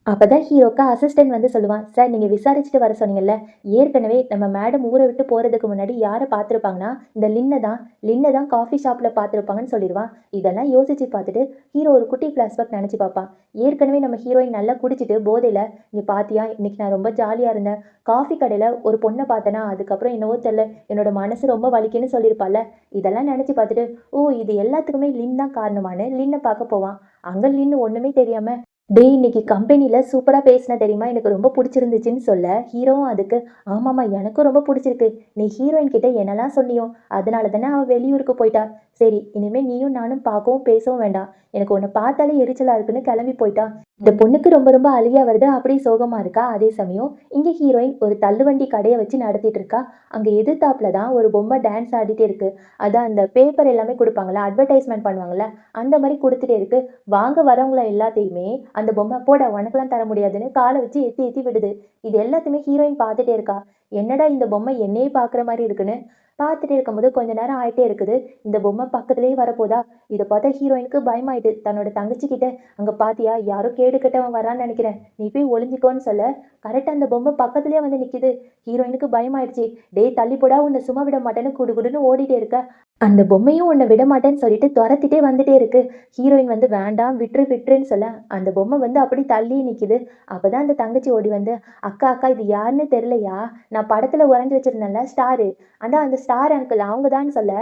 A: அப்பதான் ஹீரோக்கு அசிஸ்டன்ட் வந்து சொல்லுவான், சார் நீங்க விசாரிச்சுட்டு வர சொன்னீங்கல்ல, ஏற்கனவே நம்ம மேடம் ஊரை விட்டு போறதுக்கு முன்னாடி யாரை பார்த்துருப்பாங்கன்னா இந்த லின்னை தான் காஃபி ஷாப்ல பார்த்துருப்பாங்கன்னு சொல்லிடுவான். இதெல்லாம் யோசிச்சு பார்த்துட்டு ஹீரோ ஒரு குட்டி ஃபிளாஷ்பேக் நினைச்சு பார்ப்பான். ஏற்கனவே நம்ம ஹீரோயின் நல்லா குடிச்சிட்டு போதையில, நீ பாத்தியா இன்னைக்கு நான் ரொம்ப ஜாலியா இருந்தேன், காஃபி கடையில ஒரு பொண்ணை பார்த்தேனா அதுக்கப்புறம் என்னவோ தெரியல என்னோட மனசு ரொம்ப வலிக்குன்னு சொல்லியிருப்பால. இதெல்லாம் நினைச்சு பார்த்துட்டு, ஓ இது எல்லாத்துக்குமே லின் தான் காரணமானு லின்னை பார்க்க போவான். அங்க லின் ஒண்ணுமே தெரியாம, டேய் இன்னைக்கு கம்பெனியில் சூப்பராக பேசின தெரியுமா, எனக்கு ரொம்ப பிடிச்சிருந்துச்சின்னு சொல்ல, ஹீரோவும் அதுக்கு ஆமாம்மா எனக்கும் ரொம்ப பிடிச்சிருக்கு, நீ ஹீரோயின் கிட்ட என்னெல்லாம் சொன்னியோ அதனால தானே அவள் வெளியூருக்கு போயிட்டா, சரி இனிமேல் நீயும் நானும் பார்க்கவும் பேசவும் வேண்டாம், எனக்கு உன்னை பார்த்தாலே எரிச்சலாக இருக்குன்னு கிளம்பி போயிட்டா. இந்த பொண்ணுக்கு ரொம்ப ரொம்ப அழுகியா வருது, அப்படியே சோகமா இருக்கா. அதே சமயம் இங்க ஹீரோயின் ஒரு தள்ளுவண்டி கடையை வச்சு நடத்திட்டு இருக்கா. அங்க எதிர்த்தாப்புல தான் ஒரு பொம்மை டான்ஸ் ஆடிட்டே இருக்கு. அதான் அந்த பேப்பர் எல்லாமே கொடுப்பாங்கல்ல, அட்வர்டைஸ்மெண்ட் பண்ணுவாங்கல்ல, அந்த மாதிரி கொடுத்துட்டே இருக்கு. வாங்க வரவங்கள எல்லாத்தையுமே அந்த பொம்மை போட உனக்கெல்லாம் தர முடியாதுன்னு காலை வச்சு எத்தி எத்தி விடுது. இது எல்லாத்தையுமே ஹீரோயின் பார்த்துட்டே இருக்கா. என்னடா இந்த பொம்மை என்னையே பார்க்குற மாதிரி இருக்குன்னு பார்த்துட்டே இருக்கும்போது கொஞ்ச நேரம் ஆயிட்டே இருக்குது. இந்த பொம்மை பக்கத்துலேயே வரப்போதா. இதை பார்த்தா ஹீரோயினுக்கு பயமாயிட்டு தன்னோட தங்கச்சி கிட்ட, அங்க பாத்தியா யாரோ கேடு கெட்டவன் வரான்னு நினைக்கிறேன், நீ போய் ஒளிஞ்சிக்கோன்னு சொல்ல, கரெக்டா அந்த பொம்மை பக்கத்துலயே வந்து நிக்குது. ஹீரோயினுக்கு பயமாயிடுச்சு. டேய் தள்ளி போடா உன்னை சும்மா விட மாட்டேன்னு குடுகுடுன்னு ஓடிட்டே இருக்க. அந்த பொம்மையும் உன்னை விட மாட்டேன்னு சொல்லிட்டு துரத்திட்டே வந்துட்டே இருக்கு. ஹீரோயின் வந்து வேண்டாம் விட்டுரு விட்டுருன்னு சொல்ல, அந்த பொம்மை வந்து அப்படி தள்ளி நிக்குது. அப்பதான் அந்த தங்கச்சி ஓடி வந்து, அக்கா அக்கா இது யாருன்னு தெரியலையா, நான் படத்துல உறைஞ்சு வச்சிருந்தேன்ல ஸ்டாரு, அதான் அந்த ஸ்டார் அங்கிள் அவங்கதான்னு சொல்ல,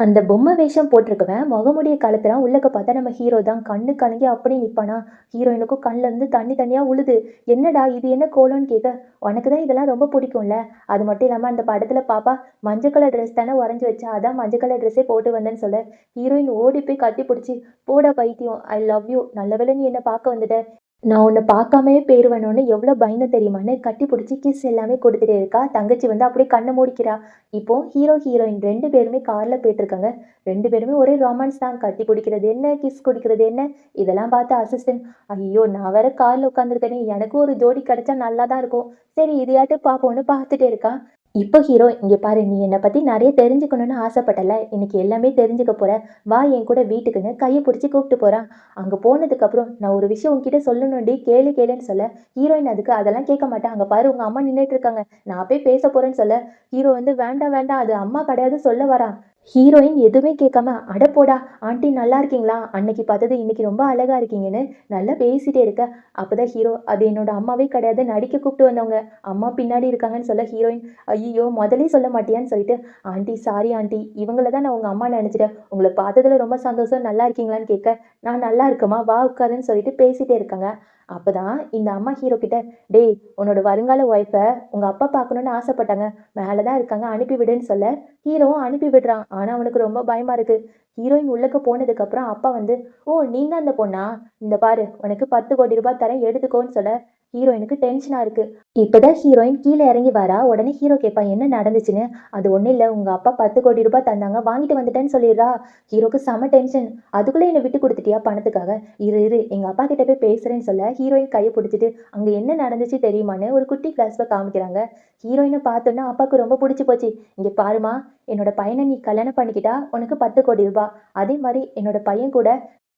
A: அந்த பொம்மை வேஷம் போட்டிருக்கவன் முகமுடிய கழுத்துறான். உள்ளக்க பார்த்தா நம்ம ஹீரோ தான். கண்ணு கலங்கி அப்படியே நிற்பானா. ஹீரோயினுக்கும் கண்ணில் இருந்து தண்ணி தண்ணியாக உழுது. என்னடா இது என்ன கோலம்னு கேட்க, உனக்கு தான் இதெல்லாம் ரொம்ப பிடிக்கும்ல, அது மட்டும் இல்லாமல் அந்த படத்தில் பாப்பா மஞ்சள் கலர் ட்ரெஸ் தானே வரைஞ்சி வச்சா, அதான் மஞ்சள் கலர் ட்ரெஸ்ஸே போட்டு வந்தேன்னு சொல்ல, ஹீரோயின் ஓடி போய் கட்டி பிடிச்சி, போடா பைத்தியம் ஐ லவ் யூ, நல்ல வேளை நீ என்னை பார்க்க வந்துட்ட, நான் உன்னை பார்க்காமயே போயிருவேணும்னு எவ்வளோ பயந்து தெரியுமான்னு கட்டி பிடிச்சி கிஸ் எல்லாமே கொடுத்துட்டே இருக்கா. தங்கச்சி வந்து அப்படியே கண்ணை மூடிக்கிறா. இப்போ ஹீரோ ஹீரோயின் ரெண்டு பேருமே காரில் போயிட்டுருக்காங்க. ரெண்டு பேருமே ஒரே ரொமான்ஸ் தான். கட்டி பிடிக்கிறது என்ன, கிஸ் குடிக்கிறது என்ன, இதெல்லாம் பார்த்து அசிஸ்டன்ட், ஐயோ நான் வேற காரில் உட்காந்துருக்கேனே, எனக்கும் ஒரு ஜோடி கிடைச்சா நல்லா தான் இருக்கும், சரி இதையாட்டு பார்ப்போன்னு பார்த்துட்டே இருக்கா. இப்போ ஹீரோ, இங்கே பாரு நீ என்னை பற்றி நிறைய தெரிஞ்சுக்கணும்னு ஆசைப்பட்டல, இன்னைக்கு எல்லாமே தெரிஞ்சுக்க போற, வா என் கூட வீட்டுக்குன்னு கையை பிடிச்சி கூப்பிட்டு போகிறான். அங்கே போனதுக்கப்புறம் நான் ஒரு விஷயம் உன்கிட்ட சொல்லணும்டி, கேளு கேளுன்னு சொல்ல, ஹீரோயின் அதுக்கு அதெல்லாம் கேட்க மாட்டேன், அங்கே பாரு உங்கள் அம்மா நின்றுட்டு இருக்காங்க, நான் போய் பேச போகிறேன்னு சொல்ல, ஹீரோ வந்து வேண்டாம் வேண்டாம் அது அம்மா கிடையாது சொல்ல வரான். ஹீரோயின் எதுவுமே கேட்காம, அடப்போடா ஆண்டி நல்லா இருக்கீங்களா, அன்னைக்கு பார்த்தது இன்னைக்கு ரொம்ப அழகா இருக்கீங்கன்னு நல்லா பேசிட்டே இருக்க. அப்போதான் ஹீரோ, அது என்னோட அம்மாவே கிடையாது, நடிக்க கூப்பிட்டு வந்தவங்க, அம்மா பின்னாடி இருக்காங்கன்னு சொல்ல, ஹீரோயின் ஐயோ முதலே சொல்ல மாட்டியான்னு சொல்லிட்டு, ஆண்டி சாரி ஆண்டி, இவங்கள தான் நான் உங்கள் அம்மா நினச்சிட்டேன், உங்களை பார்த்ததுல ரொம்ப சந்தோஷம், நல்லா இருக்கீங்களான்னு கேட்க, நான் நல்லா இருக்கமா வா உட்காருன்னு சொல்லிட்டு பேசிட்டே இருக்காங்க. அப்போதான் இந்த அம்மா ஹீரோ கிட்ட, டேய் உன்னோட வருங்கால ஒய்ஃபை உங்கள் அப்பா பார்க்கணுன்னு ஆசைப்பட்டாங்க, மேலே தான் இருக்காங்க அனுப்பி விடுன்னு சொல்ல, ஹீரோவும் அனுப்பி விடுறான். ஆனால் அவனுக்கு ரொம்ப பயமா இருக்கு. ஹீரோயின் உள்ளக்க போனதுக்கப்புறம் அப்பா வந்து, ஓ நீ தான் அந்த பொண்ணா, இந்த பாரு உனக்கு 10 கோடி ரூபாய் தரேன் எடுத்துக்கோன்னு சொல்ல, ஹீரோயினுக்கு டென்ஷனா இருக்கு. இப்பதான் ஹீரோயின் கீழே இறங்கி வரா. உடனே ஹீரோ கேட்பா என்ன நடந்துச்சுன்னு. அது ஒன்றும் இல்லை, உங்க அப்பா 10 கோடி ரூபாய் தந்தாங்க வாங்கிட்டு வந்துட்டேன்னு சொல்லிடுறா. ஹீரோக்கு செம டென்ஷன். அதுக்குள்ளே என்னை விட்டு கொடுத்துட்டியா பணத்துக்காக, இரு இரு எங்க அப்பா கிட்ட போய் பேசுறேன்னு சொல்ல, ஹீரோயின் கையை பிடிச்சிட்டு அங்க என்ன நடந்துச்சு தெரியுமான்னு ஒரு குட்டி கிளாஸ்ல காமிக்கிறாங்க. ஹீரோயினை பார்த்தோன்னா அப்பாவுக்கு ரொம்ப பிடிச்சி போச்சு. இங்க பாருமா, என்னோட பையனை நீ கல்யாணம் பண்ணிக்கிட்டா உனக்கு 10 கோடி ரூபாய், அதே மாதிரி என்னோட பையன் கூட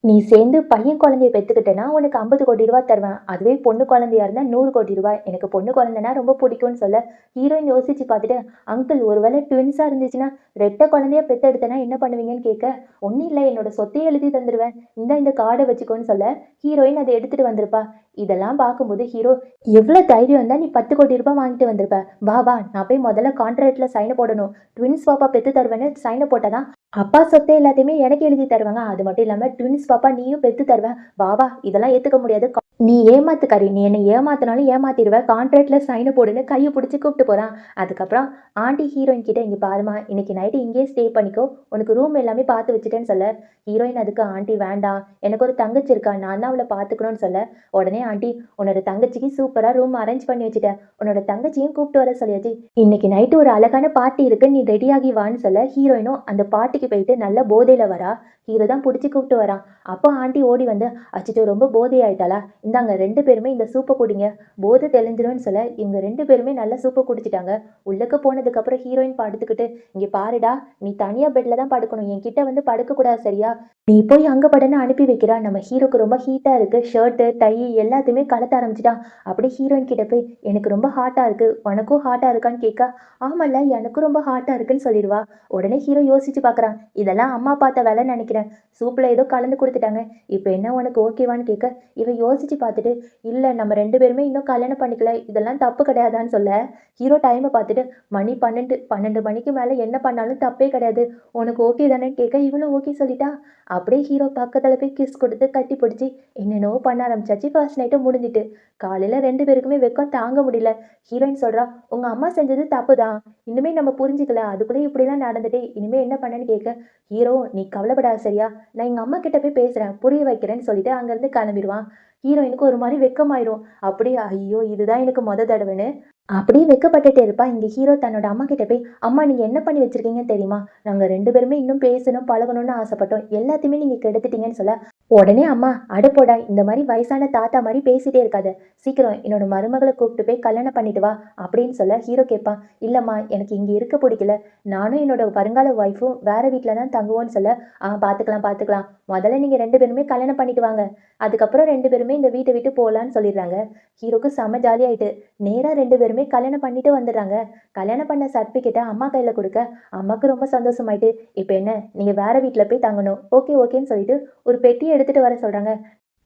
A: நீ சேர்ந்து பையன் குழந்தைய பெற்றுக்கிட்டேன்னா உனக்கு 50 கோடி ரூபாய் தருவேன், அதுவே பொண்ணு குழந்தையா இருந்தா 100 கோடி ரூபாய், எனக்கு பொண்ணு குழந்தைன்னா ரொம்ப பிடிக்கும்னு சொல்ல, ஹீரோயின் யோசிச்சு பார்த்துட்டு, அங்கிள் ஒருவேளை ட்வின்ஸா இருந்துச்சுன்னா ரெட்டை குழந்தைய பெற்றெடுத்தனா என்ன பண்ணுவீங்கன்னு கேட்க, ஒன்றும் இல்லை என்னோட சொத்தையே எழுதி தந்துடுவேன், இந்த கார்டை வச்சுக்கோன்னு சொல்ல, ஹீரோயின் அதை எடுத்துட்டு வந்திருப்பா. இதெல்லாம் பார்க்கும்போது ஹீரோ, எவ்வளோ தைரியம் இருந்தா நீ 10 கோடி ரூபாய் வாங்கிட்டு வந்திருப்ப, வா வா நான் போய் முதல்ல கான்ட்ராக்ட்ல சைனை போடணும், ட்வின்ஸ் பாப்பா பெற்று தருவேன்னு சைனை போட்டதான் அப்பா சொத்து எல்லாத்தையுமே எனக்கு எழுதி தருவாங்க. அது மட்டும் இல்லாம ட்வின்ஸ் பாப்பா நீயும் பெத்து தருவ. வா, வா இதெல்லாம் ஏத்துக்க முடியாது. நீ ஏமாத்துக்காரி. நீ என்ன ஏமாத்துனாலும் ஏமாத்திருவ. கான்ட்ராக்ட்ல சைன போடுன்னு கைய புடிச்சு கூப்ட்டு போறான். அதுக்கப்புறம் ஆண்டி ஹீரோயின் கிட்ட, "இங்க பாரும்மா, இன்னைக்கு நைட்டு இங்கேயே ஸ்டே பண்ணிக்கோ. உனக்கு ரூம் எல்லாமே பார்த்து வச்சுட்டேன்னு" சொல்ல, ஹீரோயின் அதுக்கு, "ஆண்டி வேண்டாம். எனக்கு ஒரு தங்கச்சி இருக்கா. நான் தான் அவள பார்த்துக்கணும்னு" சொல்ல, உடனே ஆண்டி, "உன்னோட தங்கச்சிக்கு சூப்பரா ரூம் அரேஞ்ச் பண்ணி வச்சுட்டேன். உன்னோட தங்கச்சியும் கூப்ட்டு வர சொல்லியாச்சு. இன்னைக்கு நைட்டு ஒரு அழகான பார்ட்டி இருக்கு. நீ ரெடியாகி வான்னு" சொல்ல, ஹீரோயினும் அந்த பார்ட்டிக்கு போயிட்டு நல்ல போதையில வரா. ஹீரோ தான் புடிச்சு கூப்ட்டு வரான். அப்போ ஆண்டி ஓடி வந்து, "அச்சச்சோ! ரொம்ப போதை ஆயிட்டாளா? இந்தாங்க 2 பேருமே இந்த சூப்ப குடிங்க. போதை தெளிஞ்சிரும்னு" சொல்ல, இவங்க 2 பேருமே நல்லா சூப்ப குடிச்சிட்டாங்க. உள்ளக்க போனதுக்கப்புறம் ஹீரோயின் படுத்துக்கிட்டு, "இங்க பாருடா, நீ தனியா பெட்ல தான் படுக்கணும். என்கிட்ட வந்து படுக்கக்கூடாது சரியா? நீ போய் அங்க படுன்னு" அனுப்பி வைக்கிறா. நம்ம ஹீரோக்கு ரொம்ப ஹீட்டா இருக்கு. ஷர்ட்டு, டை எல்லாத்தையுமே கழட்ட ஆரம்பிச்சுட்டான். அப்படியே ஹீரோயின் கிட்ட போய், "எனக்கு ரொம்ப ஹாட்டா இருக்கு. உனக்கும் ஹாட்டா இருக்கான்னு?" கேட்க, "ஆமால்ல, எனக்கும் ரொம்ப ஹாட்டா இருக்குன்னு" சொல்லிடுவா. உடனே ஹீரோ யோசிச்சு பார்க்குறான். இதெல்லாம் அம்மா பார்த்த வேலைன்னு நினைக்கிறேன். சூப்ல ஏதோ கலந்து குடுத்துட்டாங்க. இப்ப என்ன உனக்கு ஓகேவான்னு கேட்க, இவ யோசிச்சு பார்த்துட்டு, "இல்ல நம்ம 2 பேருமே இன்னும் கல்யாணம் பண்ணிக்கல. இதெல்லாம் தப்பு கிடையாதான்னு" சொல்ல, ஹீரோ டைம பார்த்துட்டு, "மணி 12, 12 மணிக்கு மேல என்ன பண்ணாலும் தப்பே கிடையாது. உனக்கு ஓகே தானேன்னு" கேட்க, இவளும் ஓகே சொல்லிட்டா. அப்படியே ஹீரோ பக்கத்துல போய் கிஸ் குடுத்து கட்டி பிடிச்சு என்னென்னவோ பண்ண ஆரம்பிச்சாச்சு. ஃபர்ஸ்ட் நைட்டும் முடிஞ்சுட்டு. காலையில 2 பேருக்குமே வெட்கம் தாங்க முடியல. ஹீரோயின் சொல்றா, "உங்க அம்மா செஞ்சது தப்பு தான். இனிமே நம்ம புரிஞ்சுக்கல. அதுக்குள்ளே இப்படிலாம் நடந்துட்டு இனிமே என்ன பண்ணேன்னு" கேட்க, ஹீரோ, "நீ கவலைப்படாத சரியா? நான் எங்க அம்மா கிட்ட போய் பேசுறேன். புரிய வைக்கிறேன்னு" சொல்லிட்டு அங்கேருந்து கிளம்பிருவான். ஹீரோயினுக்கு ஒரு மாரி வெட்கமாயிரும். அப்படியே ஐயோ! இதுதான் எனக்கு தடவைன்னு அப்படியே வெட்கப்பட்டுட்டே இருப்பா. இங்க ஹீரோ தன்னோட அம்மா கிட்ட போய், "அம்மா நீங்க என்ன பண்ணி வச்சிருக்கீங்கன்னு தெரியுமா? நாங்க 2 பேருமே இன்னும் பேசணும், பழகணும்னு ஆசைப்பட்டோம். எல்லாத்தையுமே நீங்க கெடுத்துட்டீங்கன்னு" சொல்ல, உடனே அம்மா, "அட போடா! இந்த மாரி வயசான தாத்தா மாரி பேசிட்டே இருக்காத. சீக்கிரம் என்னோட மருமகள கூப்பிட்டு போய் கல்யாணம் பண்ணிட்டு வா" அப்படின்னு சொல்ல, ஹீரோ கேட்பான், "இல்லம்மா எனக்கு இங்க இருக்க பிடிக்கல. நானும் என்னோட வருங்கால ஒய்ஃபும் வேற வீட்ல தான் தங்குவோம்ன்னு" சொல்ல, பார்த்துக்கலாம், பார்த்துக்கலாம். முதல்ல நீங்க 2 பேருமே கல்யாணம் பண்ணிட்டு வாங்க. அதுக்கப்புறம் 2 பேருமே இந்த வீட்ட விட்டு போலான்னு" சொல்லிடுறாங்க. ஹீரோக்கு செம்ம ஜாலியாயிட்டு. நேரா 2 பேருமே கல்யாணம் பண்ணிட்டு வந்துடுறாங்க. கல்யாணம் பண்ண சர்டிஃபிகேட்ட அம்மா கையில குடுக்க, அம்மாக்கு ரொம்ப சந்தோஷமாயிட்டு, "இப்ப என்ன? நீங்க வேற வீட்ல போய் தங்கணும்." ஓகே, ஓகேன்னு சொல்லிட்டு ஒரு பெட்டிய எடுத்துட்டு வர சொல்றாங்க.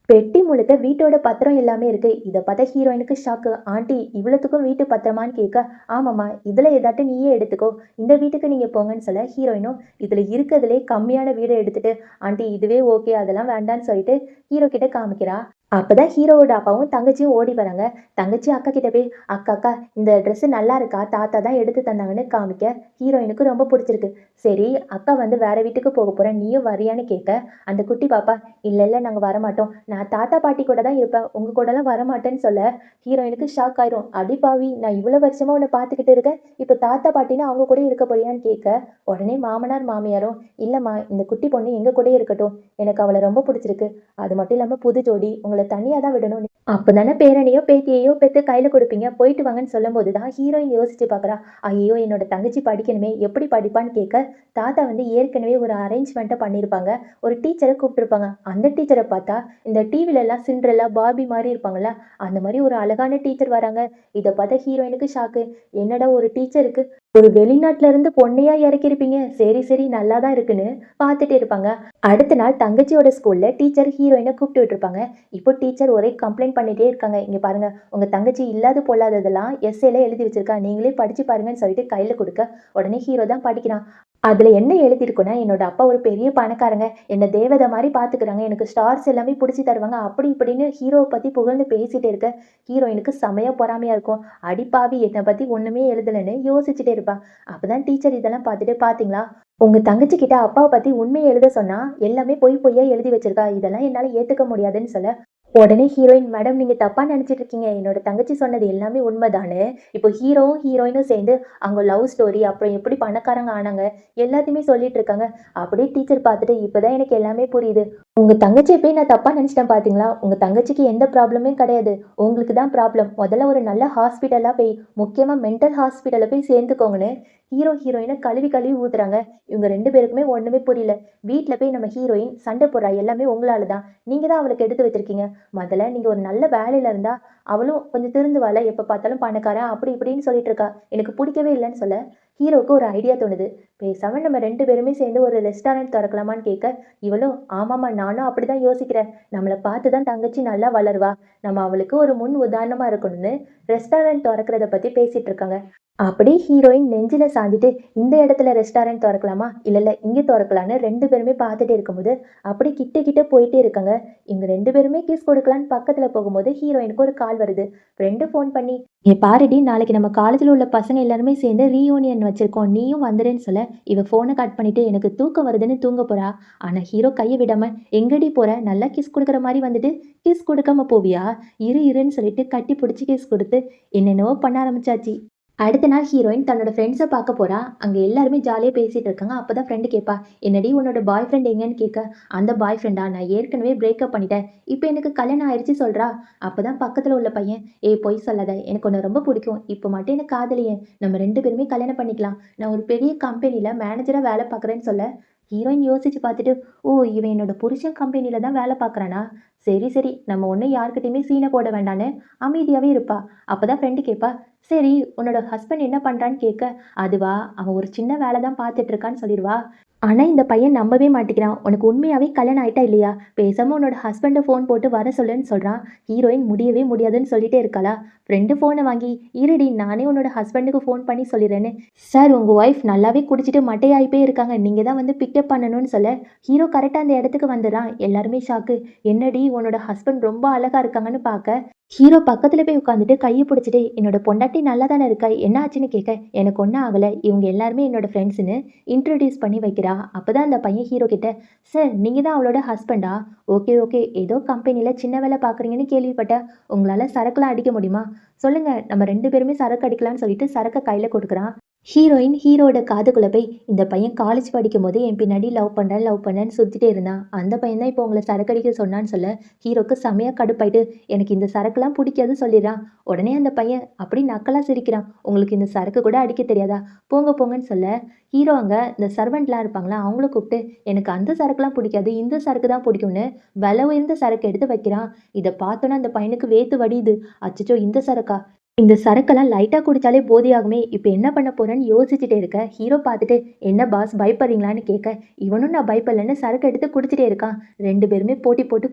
A: பெட்டி முழுக்க வீட்டோட பத்திரம் எல்லாமே இருக்கு. இத பார்த்த ஹீரோயினுக்கு ஷாக்கு. "ஆண்டி இவ்வளத்துக்கும் வீட்டு பத்திரமான்னு?" கேட்க, "ஆமாம்மா. இதுல ஏதாட்டும் நீயே எடுத்துக்கோ. இந்த வீட்டுக்கு நீங்க போங்கன்னு" சொல்ல, ஹீரோயினும் இதுல இருக்கறதுலயே கம்மியான வீட எடுத்துட்டு, "ஆண்டி இதுவே ஓகே. அதெல்லாம் வேண்டான்னு" சொல்லிட்டு ஹீரோ கிட்ட காமிக்கிறா. அப்பதான் ஹீரோவோட அப்பாவும் தங்கச்சியும் ஓடி வராங்க. தங்கச்சி அக்கா கிட்ட போய், "அக்கா, அக்கா இந்த ட்ரெஸ் நல்லா இருக்கா? தாத்தா தான் எடுத்து தந்தாங்கன்னு" காமிக்க, ஹீரோயினுக்கு ரொம்ப புடிச்சிருக்கு. சரி, அக்கா வந்து வேற வீட்டுக்கு போகப் போறேன். நீயும் வர்றியான்னு கேட்க, அந்த குட்டி பாப்பா, "இல்ல, இல்ல நாங்க வரமாட்டோம். நான் தாத்தா, பாட்டி கூட தான் இருப்பேன். உங்க கூடலாம் வரமாட்டேன்னு" சொல்ல, ஹீரோயினுக்கு ஷாக் ஆயிரும். "அடி பாவி! நான் இவ்வளவு வருஷமா உன்னை பார்த்துக்கிட்டு இருக்கேன். இப்ப தாத்தா, பாட்டின்னு அவங்க கூட இருக்க போறியான்னு" கேட்க, உடனே மாமனார், மாமியாரும், "இல்லம்மா இந்த குட்டி பொண்ணு எங்க கூடயே இருக்கட்டும். எனக்கு அவள ரொம்ப புடிச்சிருக்கு. அது மட்டும் இல்லாம புது ஜோடி. உங்கள தனியா தான் விடணும். அப்பதானே பேரனையோ, பேத்தியையோ பெத்து கையில குடுப்பீங்க. போயிட்டு வாங்கன்னு" சொல்லும்போது தான் ஹீரோயின் யோசிச்சு பார்க்குறா. ஐயோ! என்னோட தங்கச்சி படிக்கணுமே! எப்படி படிப்பான்னு கேட்க, தாத்தா வந்து ஏற்கனவே ஒரு அரேஞ்ச்மெண்ட்ட பண்ணியிருப்பாங்க. ஒரு டீச்சர கூப்ட்டுருப்பாங்க. அந்த டீச்சர பார்த்தா, இந்த டிவிலலாம் சிண்ட்ரெல்லா, பார்பி மாரி இருப்பாங்கல்ல, அந்த மாரி ஒரு அழகான டீச்சர் வராங்க. இத பார்த்த ஹீரோயினுக்கு ஷாக்கு. என்னடா ஒரு டீச்சருக்கு ஒரு வெளிநாட்டுல இருந்து பொண்ணையா இறக்கியிருப்பீங்க. சரி, சரி நல்லா தான் இருக்குன்னு பார்த்துட்டு இருப்பாங்க. அடுத்த நாள் தங்கச்சியோட ஸ்கூல்ல டீச்சர் ஹீரோயின கூப்பிட்டு விட்டுருப்பாங்க. இப்போ டீச்சர் ஒரே கம்ப்ளைண்ட் பண்ணிட்டே இருக்காங்க. "இங்க பாருங்க, உங்க தங்கச்சி இல்லாது பொல்லாததெல்லாம் எஸ்ஸேல எழுதி வச்சிருக்கா. நீங்களே படிச்சு பாருங்கன்னு" சொல்லிட்டு கையில குடுக்க, உடனே ஹீரோ தான் படிக்கிறான். அதுல என்ன எழுதியிருக்குன்னா, "என்னோட அப்பா ஒரு பெரிய பணக்காரங்க. என்ன தேவதை மாரி பார்த்துக்கிறாங்க. எனக்கு ஸ்டார்ஸ் எல்லாமே புடிச்சு தருவாங்க." அப்படி இப்படின்னு ஹீரோவ பத்தி புகழ்ந்து பேசிட்டே இருக்க, ஹீரோயினுக்கு செமையா பொறாமையா இருக்கும். "அடி பாவி! என்ன பத்தி ஒண்ணுமே எழுதலன்னு" யோசிச்சுட்டே இருப்பா. அப்பதான் டீச்சர் இதெல்லாம் பார்த்துட்டு, "பாத்தீங்களா? உங்க தங்கச்சி கிட்ட அப்பாவ பத்தி உண்மைய எழுத சொன்னா, எல்லாமே பொய் பொய்யா எழுதி வச்சிருக்கா. இதெல்லாம் என்னால ஏத்துக்க முடியாதுன்னு" சொல்ல, உடனே ஹீரோயின், "மேடம் நீங்க தப்பா நெனச்சுட்டு இருக்கீங்க. என்னோட தங்கச்சி சொன்னது எல்லாமே உண்மைதான்னு." இப்போ ஹீரோவும், ஹீரோயினும் சேர்ந்து அவங்க லவ் ஸ்டோரி, அப்புறம் எப்படி பணக்காரங்க ஆனாங்க, எல்லாத்தையுமே சொல்லிட்டு இருக்காங்க. அப்படியே டீச்சர் பார்த்துட்டு, "இப்பதான் எனக்கு எல்லாமே புரியுது. உங்க தங்கச்சிய போய் நான் தப்பா நெனச்சுட்டேன் பாத்தீங்களா? உங்க தங்கச்சிக்கு எந்த ப்ராப்ளமே கிடையாது. உங்களுக்கு தான் ப்ராப்ளம். முதல்ல ஒரு நல்ல ஹாஸ்பிட்டலா போய், முக்கியமா மென்டல் ஹாஸ்பிட்டல்ல போய் சேர்ந்துக்கோங்கன்னு" ஹீரோ, ஹீரோயின கழுவி கழுவி ஊத்துறாங்க. இவங்க 2 பேருக்குமே ஒண்ணுமே புரியல. வீட்ல போய் நம்ம ஹீரோயின் சண்டை போடுறா. "எல்லாமே உங்களால தான். நீங்க தான் அவளுக்கு எடுத்து வச்சிருக்கீங்க. முதல்ல நீங்க ஒரு நல்ல வேலையில இருந்தா, அவளும் கொஞ்சம் திருந்துவாள்ல. எப்ப பார்த்தாலும் பணக்காரன் அப்படி இப்படின்னு சொல்லிட்டு இருக்கா. எனக்கு புடிக்கவே இல்லன்னு" சொல்ல, ஹீரோவுக்கு ஒரு ஐடியா தோணுது. பேசாம நம்ம 2 பேருமே சேர்ந்து ஒரு ரெஸ்டாரண்ட் தொறக்கலாமான்னு கேட்க, இவளும், "ஆமாம்மா நானும் அப்படிதான் யோசிக்கிறேன். நம்மள பார்த்து தான் தங்கச்சி நல்லா வளருவா. நம்ம அவளுக்கு ஒரு முன் உதாரணமா இருக்கணும்னு" ரெஸ்டாரண்ட் தொறக்கிறத பத்தி பேசிட்டு இருக்காங்க. அப்படியே ஹீரோயின் நெஞ்சில சாஞ்சிட்டு, இந்த இடத்துல ரெஸ்டாரண்ட் தொறக்கலாமா? இல்ல இங்க தொறக்கலான்னு 2 பேருமே பார்த்துட்டே இருக்கும்போது, அப்படியே கிட்ட கிட்ட போயிட்டே இருக்காங்க. இவங்க 2 பேருமே கிஸ் குடுக்கலான்னு பக்கத்துல போகும்போது, ஹீரோயினுக்கு ஒரு கால் வருது. ஃப்ரெண்டு ஃபோன் பண்ணி, "ஏ பாருடி, நாளைக்கு நம்ம காலேஜ்ல உள்ள பசங்க எல்லாருமே சேர்ந்து ரீயூனியன் வச்சிருக்கோம். நீயும் வந்துடுன்னு" சொல்ல, இவ ஃபோன கட் பண்ணிட்டு, எனக்கு தூக்கம் வருதுன்னு தூங்க போறா. ஆனா ஹீரோ கைய விடாம, "எங்கடி போற? நல்லா கிஸ் குடுக்குற மாரி வந்துட்டு, கிஸ் குடுக்காம போவியா? இரு இருன்னு" சொல்லிட்டு கட்டி புடிச்சு கிஸ் குடுத்து, என்னென்னவோ பண்ண ஆரம்பிச்சாச்சு. அடுத்த நாள் ஹீரோயின் தன்னோட ஃப்ரெண்ட்ஸை பார்க்க போறா. அங்க எல்லாருமே ஜாலியா பேசிட்டு இருக்காங்க. அப்பதான் ஃப்ரெண்டு கேட்பா, "என்னடி உன்னோட பாய் ஃப்ரெண்ட் எங்கன்னு?" கேட்க, "அந்த பாய் ஃப்ரெண்டா, நான் ஏற்கனவே பிரேக்கப் பண்ணிட்டேன். இப்போ எனக்கு கல்யாணம் ஆயிடுச்சு" சொல்றா. அப்பதான் பக்கத்துல உள்ள பையன், "ஏய் பொய் சொல்லாத, எனக்கு உன்னை ரொம்ப பிடிக்கும். இப்போ மட்டும் எனக்கு காதலியேன். நம்ம 2 பேருமே கல்யாணம் பண்ணிக்கலாம். நான் ஒரு பெரிய கம்பெனில மேனேஜரா வேலை பார்க்குறேன்னு" சொல்ல, ஹீரோயின் யோசிச்சு பார்த்துட்டு, "ஓ, இவன் என்னோட புருஷன் கம்பெனில தான் வேலை பார்க்குறானா? சரி சரி, நம்ம ஒன்றும் யார்கிட்டயுமே சீனை போட வேண்டான்னு அமைதியாவே இருப்பா." அப்பதான் ஃப்ரெண்டு கேட்பா, "சரி, உன்னோட ஹஸ்பண்ட் என்ன பண்றான்னு?" கேட்க, "அதுவா, அவன் ஒரு சின்ன வேலை தான் பார்த்துட்டு இருக்கான்னு" சொல்லிருவா. ஆனா இந்த பையன் நம்பவே மாட்டேங்கிறான். "உனக்கு உண்மையாவே கல்யாணம் ஆயிட்டா இல்லையா? பேசாம உன்னோட ஹஸ்பண்ட ஃபோன் போட்டு வர சொல்லுன்னு" சொல்றான். ஹீரோயின் முடியவே முடியாதுன்னு சொல்லிட்டே இருக்காளா, ஃப்ரெண்டு ஃபோனை வாங்கி, "இருடி, நானே உன்னோட ஹஸ்பண்டுக்கு ஃபோன் பண்ணி சொல்லிடுறேன்னு." "சார், உங்க ஒய்ஃப் நல்லாவே குடிச்சிட்டு மட்டையாயிப்பே இருக்காங்க. நீங்க தான் வந்து பிக்கப் பண்ணணும்னு" சொல்ல, ஹீரோ கரெக்டா அந்த இடத்துக்கு வந்துடுறான். எல்லாருமே ஷாக்கு. "என்னடி, உன்னோட ஹஸ்பண்ட் ரொம்ப அழகா இருக்காங்கன்னு" பார்க்க, ஹீரோ பக்கத்துல போய் உட்காந்துட்டு கைய புடிச்சுட்டு, "என்னோட பொண்டாட்டி நல்லா தானே இருக்கா? என்ன ஆச்சுன்னு?" கேட்க, "எனக்கு ஒன்றும் ஆகல. இவங்க எல்லாருமே என்னோட ஃப்ரெண்ட்ஸ்ன்னு" இன்ட்ரோடியூஸ் பண்ணி வைக்கிறா. அப்பதான் அந்த பையன் ஹீரோ கிட்ட, "சார், நீங்க தான் அவளோட ஹஸ்பண்டா? ஓகே ஓகே, ஏதோ கம்பெனில சின்ன வேலை பார்க்குறீங்கன்னு கேள்விப்பட்டேன். உங்களால சரக்குலாம் அடிக்க முடியுமா? சொல்லுங்க, நம்ம 2 பேருமே சரக்கு அடிக்கலாம்னு" சொல்லிட்டு சரக்க கையில கொடுக்குறான். ஹீரோயின் ஹீரோவோட காதுக்குள்ள போய், "இந்த பையன் காலேஜ் படிக்கும்போது என் பின்னாடி லவ் பண்றேன்னு சுத்திட்டே இருந்தான். அந்த பையன் தான் இப்போ உங்கள சரக்கடிக்க சொன்னான்னு" சொல்ல, ஹீரோக்கு செமையா கடுப்பாயிட்டு, "எனக்கு இந்த சரக்குலாம் பிடிக்காதுன்னு" சொல்லிடுறான். உடனே அந்த பையன் அப்படி நக்கலா சிரிக்கிறான். "உங்களுக்கு இந்த சரக்கு கூட அடிக்க தெரியாதா? போங்க போங்கன்னு" சொல்ல, ஹீரோ அங்க இந்த சர்வெண்ட்லாம் இருப்பாங்களா, அவங்கள கூப்பிட்டு, "எனக்கு அந்த சரக்குலாம் பிடிக்காது. இந்த சரக்கு தான் பிடிக்கும்னு" விலை உயர்ந்த சரக்கு எடுத்து வைக்கிறான். இத பார்த்தோன்னே அந்த பையனுக்கு வேர்த்து வடியுது. அச்சச்சோ, இந்த சரக்கா? இந்த சரக்கெல்லாம் லைட்டா குடிச்சாலே போதையாகுமே! இப்ப என்ன பண்ண போறேன்னு யோசிச்சுட்டே இருக்க, ஹீரோ பார்த்துட்டு, "என்ன பாஸ், பயப்படுறீங்களான்னு?" கேட்க, இவனும் நான் பயப்படலன்னு சரக்கு எடுத்து குடிச்சிட்டே இருக்கான். 2 பேருமே போட்டி போட்டு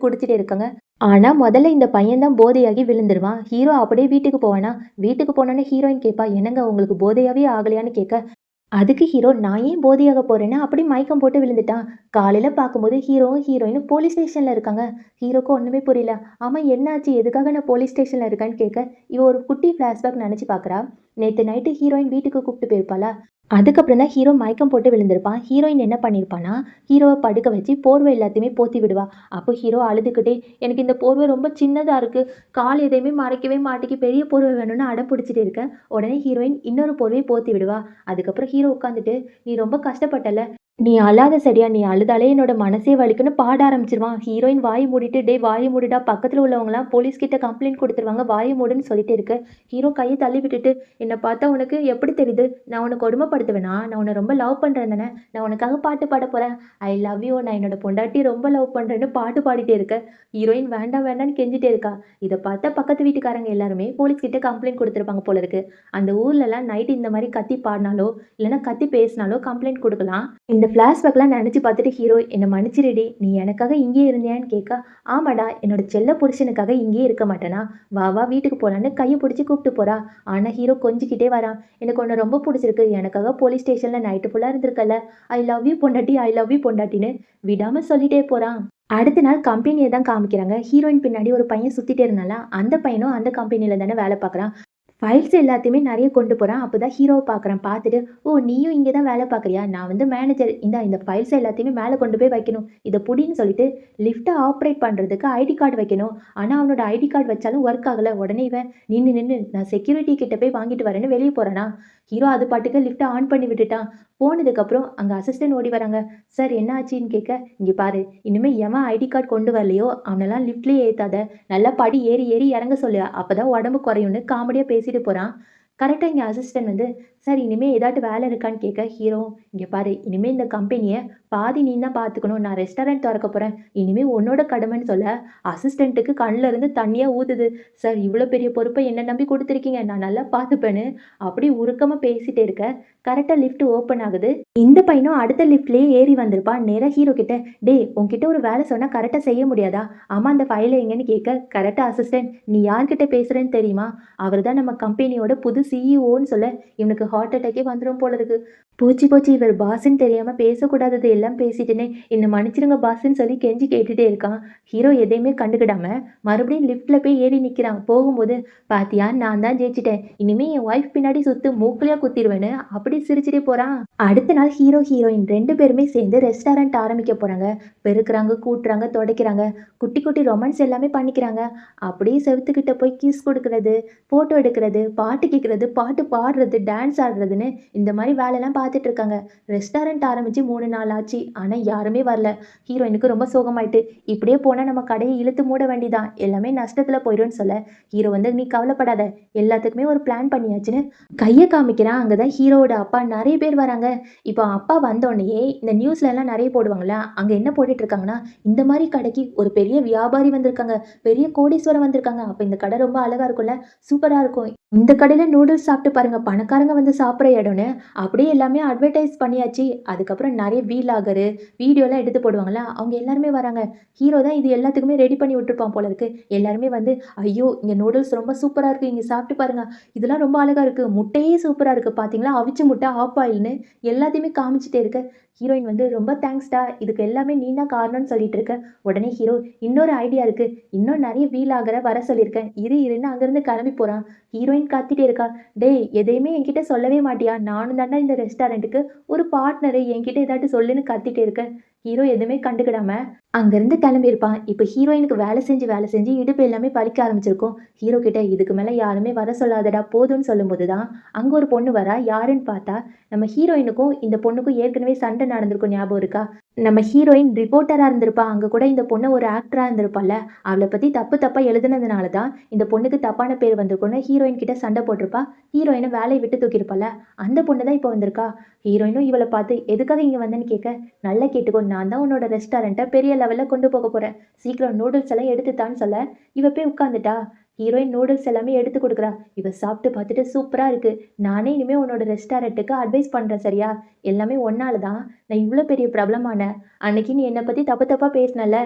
A: குடிச்சிட்டே இருக்காங்க. ஆனா முதல்ல இந்த பையன் தான் போதையாகி விழுந்துருவான். ஹீரோ அப்படியே வீட்டுக்கு போவானா, வீட்டுக்கு போனோனே ஹீரோயின் கேட்பா, "என்னங்க, உங்களுக்கு போதையாவே ஆகலையான்னு?" கேட்க, அதுக்கு ஹீரோ, "நான் ஏன் போதையாக போறேன்னு" அப்படி மயக்கம் போட்டு விழுந்துட்டான். காலையில பார்க்கும்போது ஹீரோவும் ஹீரோயினும் போலீஸ் ஸ்டேஷன்ல இருக்காங்க. ஹீரோக்கு ஒண்ணுமே புரியல. "ஆமா, என்னாச்சு? எதுக்காக நான் போலீஸ் ஸ்டேஷன்ல இருக்கேன்னு?" கேட்க, இவ ஒரு குட்டி ஃபிளாஷ்பேக் நினைச்சு பார்க்குறா. நேத்து நைட்டு ஹீரோயின் வீட்டுக்கு கூப்பிட்டு போயிருப்பாளா, அதுக்கப்புறம் தான் ஹீரோ மயக்கம் போட்டு விழுந்திருப்பான். ஹீரோயின் என்ன பண்ணியிருப்பான்னா, ஹீரோவ படுக்க வச்சு போர்வை எல்லாத்தையுமே போத்தி விடுவா. அப்போ ஹீரோ அழுதுகிட்டே, "எனக்கு இந்த போர்வை ரொம்ப சின்னதா இருக்கு. கால் எதையுமே மறைக்கவே மாட்டேங்கி, பெரிய போர்வை வேணும்னு" அடம் பிடிச்சிட்டு இருக்க. உடனே ஹீரோயின் இன்னொரு போர்வைய போத்தி விடுவா. அதுக்கப்புறம் ஹீரோ உட்காந்துட்டு, "நீ ரொம்ப கஷ்டப்பட்டல்ல, நீ அழாத சரியா? நீ அழுதாலே என்னோட மனசே வலிக்குன்னு" பாட ஆரம்பிச்சிருவான். ஹீரோயின் வாய மூடிட்டு, "டேய் வாய மூடுடா, பக்கத்துல உள்ளவங்கலாம் போலீஸ் கிட்ட கம்ப்ளைண்ட் குடுத்துருவாங்க, வாய மூடுன்னு" சொல்லிட்டு இருக்கு. ஹீரோ கைய தள்ளி விட்டுட்டு, "என்ன பார்த்தா உனக்கு எப்படி தெரியுது? நான் உன்ன கொடுமைப்படுத்துவேனா? நான் உன்ன ரொம்ப லவ் பண்றேன் தானே? நான் உனக்காக பாட்டு பாடப் போறேன். ஐ லவ் யூ, நான் என்னோட பொண்டாட்டிய ரொம்ப லவ் பண்றேன்னு" பாட்டு பாடிட்டே இருக்க. ஹீரோயின் வேண்டாம் வேண்டான்னு கெஞ்சிட்டே இருக்கா. இத பார்த்த பக்கத்து வீட்டுக்காரங்க எல்லாருமே போலீஸ் கிட்ட கம்ப்ளைண்ட் குடுத்துருப்பாங்க போல இருக்கு. அந்த ஊர்லலாம் நைட் இந்த மாரி கத்தி பாடுனாலோ, இல்லன்னா கத்தி பேசினாலோ கம்ப்ளைண்ட் குடுக்கலாம். இந்த ஃப்ளாஷ்பேக்லாம் நெனச்சு பார்த்துட்டு ஹீரோ, "என்ன மன்னிச்சிடுடி, நீ எனக்காக இங்கேயே இருந்தியான்னு?" கேட்க, "ஆமாடா, என்னோட செல்ல புருஷனுக்காக இங்கேயே இருக்க மாட்டேனா? வா வா வீட்டுக்கு போலான்னு" கைய புடிச்சு கூப்பிட்டு போறா. ஆனா ஹீரோ கொஞ்சிக்கிட்டே வரான். "எனக்கு உன்ன ரொம்ப புடிச்சிருக்கு. எனக்காக போலீஸ் ஸ்டேஷன்ல நைட்டு ஃபுல்லா இருந்திருக்கல்ல. ஐ லவ் யூ பொண்டாட்டி, ஐ லவ் யூ பொண்டாட்டின்னு" விடாம சொல்லிட்டே போறான். அடுத்த நாள் கம்பெனிய தான் காமிக்கிறாங்க. ஹீரோயின் பின்னாடி ஒரு பையன் சுத்திட்டே இருந்தான்ல, அந்த பையனும் அந்த கம்பெனில தானே வேலை பார்க்குறான். ஃபைல்ஸ் எல்லாத்தையுமே நெறைய கொண்டு போறான். அப்பதான் ஹீரோவ பார்க்குறான். பார்த்துட்டு, "ஓ, நீயும் இங்க தான் வேலை பார்க்குறியா? நான் வந்து மேனேஜர். இந்தா இந்த ஃபைல்ஸ் எல்லாத்தையுமே மேல கொண்டு போய் வைக்கணும். இத புடின்னு" சொல்லிட்டு லிஃப்ட்ட ஆப்பரேட் பண்றதுக்கு ஐடி கார்டு வைக்கணும். ஆனா அவனோட ஐடி கார்டு வச்சாலும் ஒர்க் ஆகல. உடனே இவன், "நின்னு நின்னு, நான் செக்யூரிட்டி கிட்ட போய் வாங்கிட்டு வரேன்னு" வெளிய போறானா. ஹீரோ அது பாட்டுக்கு லிஃப்ட்ட ஆன் பண்ணி விட்டுட்டான். போனதுக்கப்புறம் அங்க அசிஸ்டன்ட் ஓடி வராங்க. "சார், என்ன ஆச்சுன்னு?" கேட்க, "இங்க பாரு, இனிமே எவன் ஐடி கார்டு கொண்டு வரலையோ அவனெல்லாம் லிஃப்ட்லயே ஏத்தாத. நல்லா படி ஏறி ஏறி இறங்க சொல்லு. அப்பதான் உடம்பு குறையும்னு" காமெடியா பேசிட்டு போறான். கரெக்ட்டா இங்க அசிஸ்டன்ட் வந்து, "சார், இனிமே ஏதாட்டு வேலை இருக்கான்னு?" கேட்க, ஹீரோ, "இங்க பாரு, இனிமே இந்த கம்பெனிய பாதி நீ தான் பார்த்துக்கணும். நான் ரெஸ்டாரண்ட் தொறக்க போறேன். இனிமே உன்னோட கடமைன்னு" சொல்ல, அசிஸ்டன்ட்டுக்கு கண்ல இருந்து தண்ணியா ஊத்துது. "சார், இவ்ளோ பெரிய பொறுப்ப என்ன நம்பி குடுத்துருக்கீங்க. நான் நல்லா பார்த்துப்பேன்னு" அப்படி உருக்கமா பேசிட்டே இருக்க, கரெக்ட்டா லிஃப்ட் ஓப்பன் ஆகுது. இந்த பையனும் அடுத்த லிஃப்ட்லயே ஏறி வந்திருப்பான். நேரா ஹீரோ கிட்ட, "டேய், உன்கிட்ட ஒரு வேலை சொன்னா கரெக்ட்டா செய்ய முடியாதா? ஆமா, அந்த ஃபைல எங்கன்னு?" கேட்க, கரெக்ட்டா அசிஸ்டன்ட், "நீ யார்கிட்ட பேசுறேன்னு தெரியுமா? அவர் தான் நம்ம கம்பெனியோட புது அதுவும் சிஇஓன்னு சொல்ல இவனுக்கு ஹார்ட் அட்டாக்கே வந்துடும் போல இருக்கு. போச்சு போச்சு, இவர் பாஸ்ன்னு தெரியாம பேசக்கூடாதது எல்லாம் பேசிட்டேனே, என்ன மன்னிச்சிடுங்க பாஸ்ன்னு சொல்லி கெஞ்சி கேட்டுட்டே இருக்கான். ஹீரோ எதையுமே கண்டுக்கிடாம மறுபடியும் லிஃப்ட்ல போய் ஏறி நிக்கிறான். போகும்போது, பாத்தியா நான் தான் ஜெயிச்சிட்டேன், இனிமே என் ஒய்ஃப் பின்னாடி சுத்து மூக்குலயா குத்திடுவேன்னு அப்படி சிரிச்சுட்டே போறான். அடுத்த நாள் ஹீரோ ஹீரோயின் 2 பேருமே சேர்ந்து ரெஸ்டாரண்ட் ஆரம்பிக்க போறாங்க. பெருக்குறாங்க, கூட்டுறாங்க, துடைக்கிறாங்க, குட்டி குட்டி ரொமான்ஸ் எல்லாமே பண்ணிக்கிறாங்க. அப்படியே செவுத்துக்கிட்ட போய் கிஸ் கொடுக்கறது, போட்டோ எடுக்கிறது, பாட்டு கேட்கறது, பாட்டு பாடுறது, டான்ஸ் ஆடுறதுன்னு இந்த மாதிரி வேலையெல்லாம் பார்த்துட்டு இருக்காங்க. ரெஸ்டாரண்ட் ஆரம்பிச்சு 3 நாள் ஆச்சு. ஆனா யாருமே வரல. ஹீரோயினுக்கு ரொம்ப சோகமாயிட்டு, இப்படியே போனா நம்ம கடையை இழுத்து மூட வேண்டிதான், எல்லாமே நஷ்டத்துல போயிடும்னு சொல்ல, ஹீரோ வந்து நீ கவலைப்படாத, எல்லாத்துக்குமே ஒரு பிளான் பண்ணியாச்சுன்னு கையை காமிக்கிறான். அங்கதான் ஹீரோவோட அப்பா நிறைய பேர் வராங்க. இப்போ அப்பா வந்தோடனேயே இந்த நியூஸ்ல எல்லாம் நிறைய போடுவாங்களா, அங்க என்ன போட்டுட்டு இருக்காங்கன்னா, இந்த மாதிரி கடைக்கு ஒரு பெரிய வியாபாரி வந்திருக்காங்க, பெரிய கோடீஸ்வரம் வந்திருக்காங்க, அப்ப இந்த கடை ரொம்ப அழகா இருக்கும்ல, சூப்பரா இருக்கும், இந்த கடையில நூடுல்ஸ் சாப்பிட்டு பாருங்க, பணக்காரங்க வந்து சாப்பிட்ற இடம்னு அப்படியே எல்லாமே அட்வர்டைஸ் பண்ணியாச்சு. அதுக்கப்புறம் நிறைய வீலாகரு வீடியோலாம் எடுத்து போடுவாங்களா, அவங்க எல்லாருமே வராங்க. ஹீரோ தான் இது எல்லாத்துக்குமே ரெடி பண்ணி விட்டுருப்பான் போல இருக்கு. எல்லாருமே வந்து, ஐயோ இங்கே நூடுல்ஸ் ரொம்ப சூப்பராக இருக்குது, இங்கே சாப்பிட்டு பாருங்க, இதெல்லாம் ரொம்ப அழகாக இருக்குது, முட்டையே சூப்பராக இருக்குது பார்த்தீங்களா, அவிச்ச முட்டை ஆஃப் ஆயில்னு எல்லாத்தையுமே காமிச்சிட்டே இருக்க. ஹீரோயின் வந்து ரொம்ப தேங்க்ஸ்டா, இதுக்கு எல்லாமே நீ தான் காரணம்னு சொல்லிட்டு இருக்க. உடனே ஹீரோ, இன்னொரு ஐடியா இருக்கு, இன்னும் நிறைய வீலாகரை வர சொல்லியிருக்கேன், இருன்னு அங்கேருந்து கிளம்பி போகிறான். ஹீரோயின் காத்திட்டே இருக்கா. டேய் எதையுமே என்கிட்ட சொல்லவே மாட்டியா, நானும் தாண்டா இந்த ரெஸ்டாரண்ட்டுக்கு ஒரு பார்ட்னரு, என்கிட்ட ஏதாட்டு சொல்லுன்னு கத்திட்டே இருக்க. ஹீரோ எதுவுமே கண்டுக்கிடாம அங்கேருந்து கிளம்பியிருப்பான். இப்போ ஹீரோயினுக்கு வேலை செஞ்சு இடுப்பு எல்லாமே பலிக்க ஆரம்பிச்சிருக்கும். ஹீரோ கிட்ட இதுக்கு மேலே யாருமே வர சொல்லாதடா போதும்னு சொல்லும்போது தான் அங்கே ஒரு பொண்ணு வரா. யாருன்னு பார்த்தா நம்ம ஹீரோயினுக்கும் இந்த பொண்ணுக்கும் ஏற்கனவே சண்டை நடந்திருக்கும், ஞாபகம் இருக்கா? நம்ம ஹீரோயின் ரிப்போர்ட்டராக இருந்திருப்பா, அங்கே கூட இந்த பொண்ணு ஒரு ஆக்டராக இருந்திருப்பாள்ல, அவளை பற்றி தப்பாக எழுதுனதுனால தான் இந்த பொண்ணுக்கு தப்பான பேர் வந்திருக்கும்னு ஹீரோயின் கிட்ட சண்டை போட்டிருப்பா. ஹீரோயினை வேலையை விட்டு தூக்கியிருப்பாள்ல, அந்த பொண்ணு தான் இப்போ வந்திருக்கா. ஹீரோயினும் இவளை பார்த்து எதுக்காக இங்கே வந்தேன்னு கேட்க, நல்லா கேட்டுக்கோ, நான் தான் உன்னோட ரெஸ்டாரண்ட்டை பெரிய லெவலில் கொண்டு போக போகிறேன், சீக்கிரம் நூடுல்ஸ் எல்லாம் எடுத்துத்தான்னு சொல்ல இவ போய் உட்காந்துட்டா. ஹீரோயின் நூடுல்ஸ் எல்லாமே எடுத்து கொடுக்குறா. இவ சாப்பிட்டு பார்த்துட்டு சூப்பராக இருக்குது, நானே இனிமேல் உன்னோட ரெஸ்டாரண்ட்டுக்கு அட்வைஸ் பண்ணுறேன் சரியா, எல்லாமே ஒன்னால தான் நான் இவ்வளோ பெரிய பிரபலமானேன். அன்னைக்கு நீ என்னை பற்றி தப்பாக பேசினல,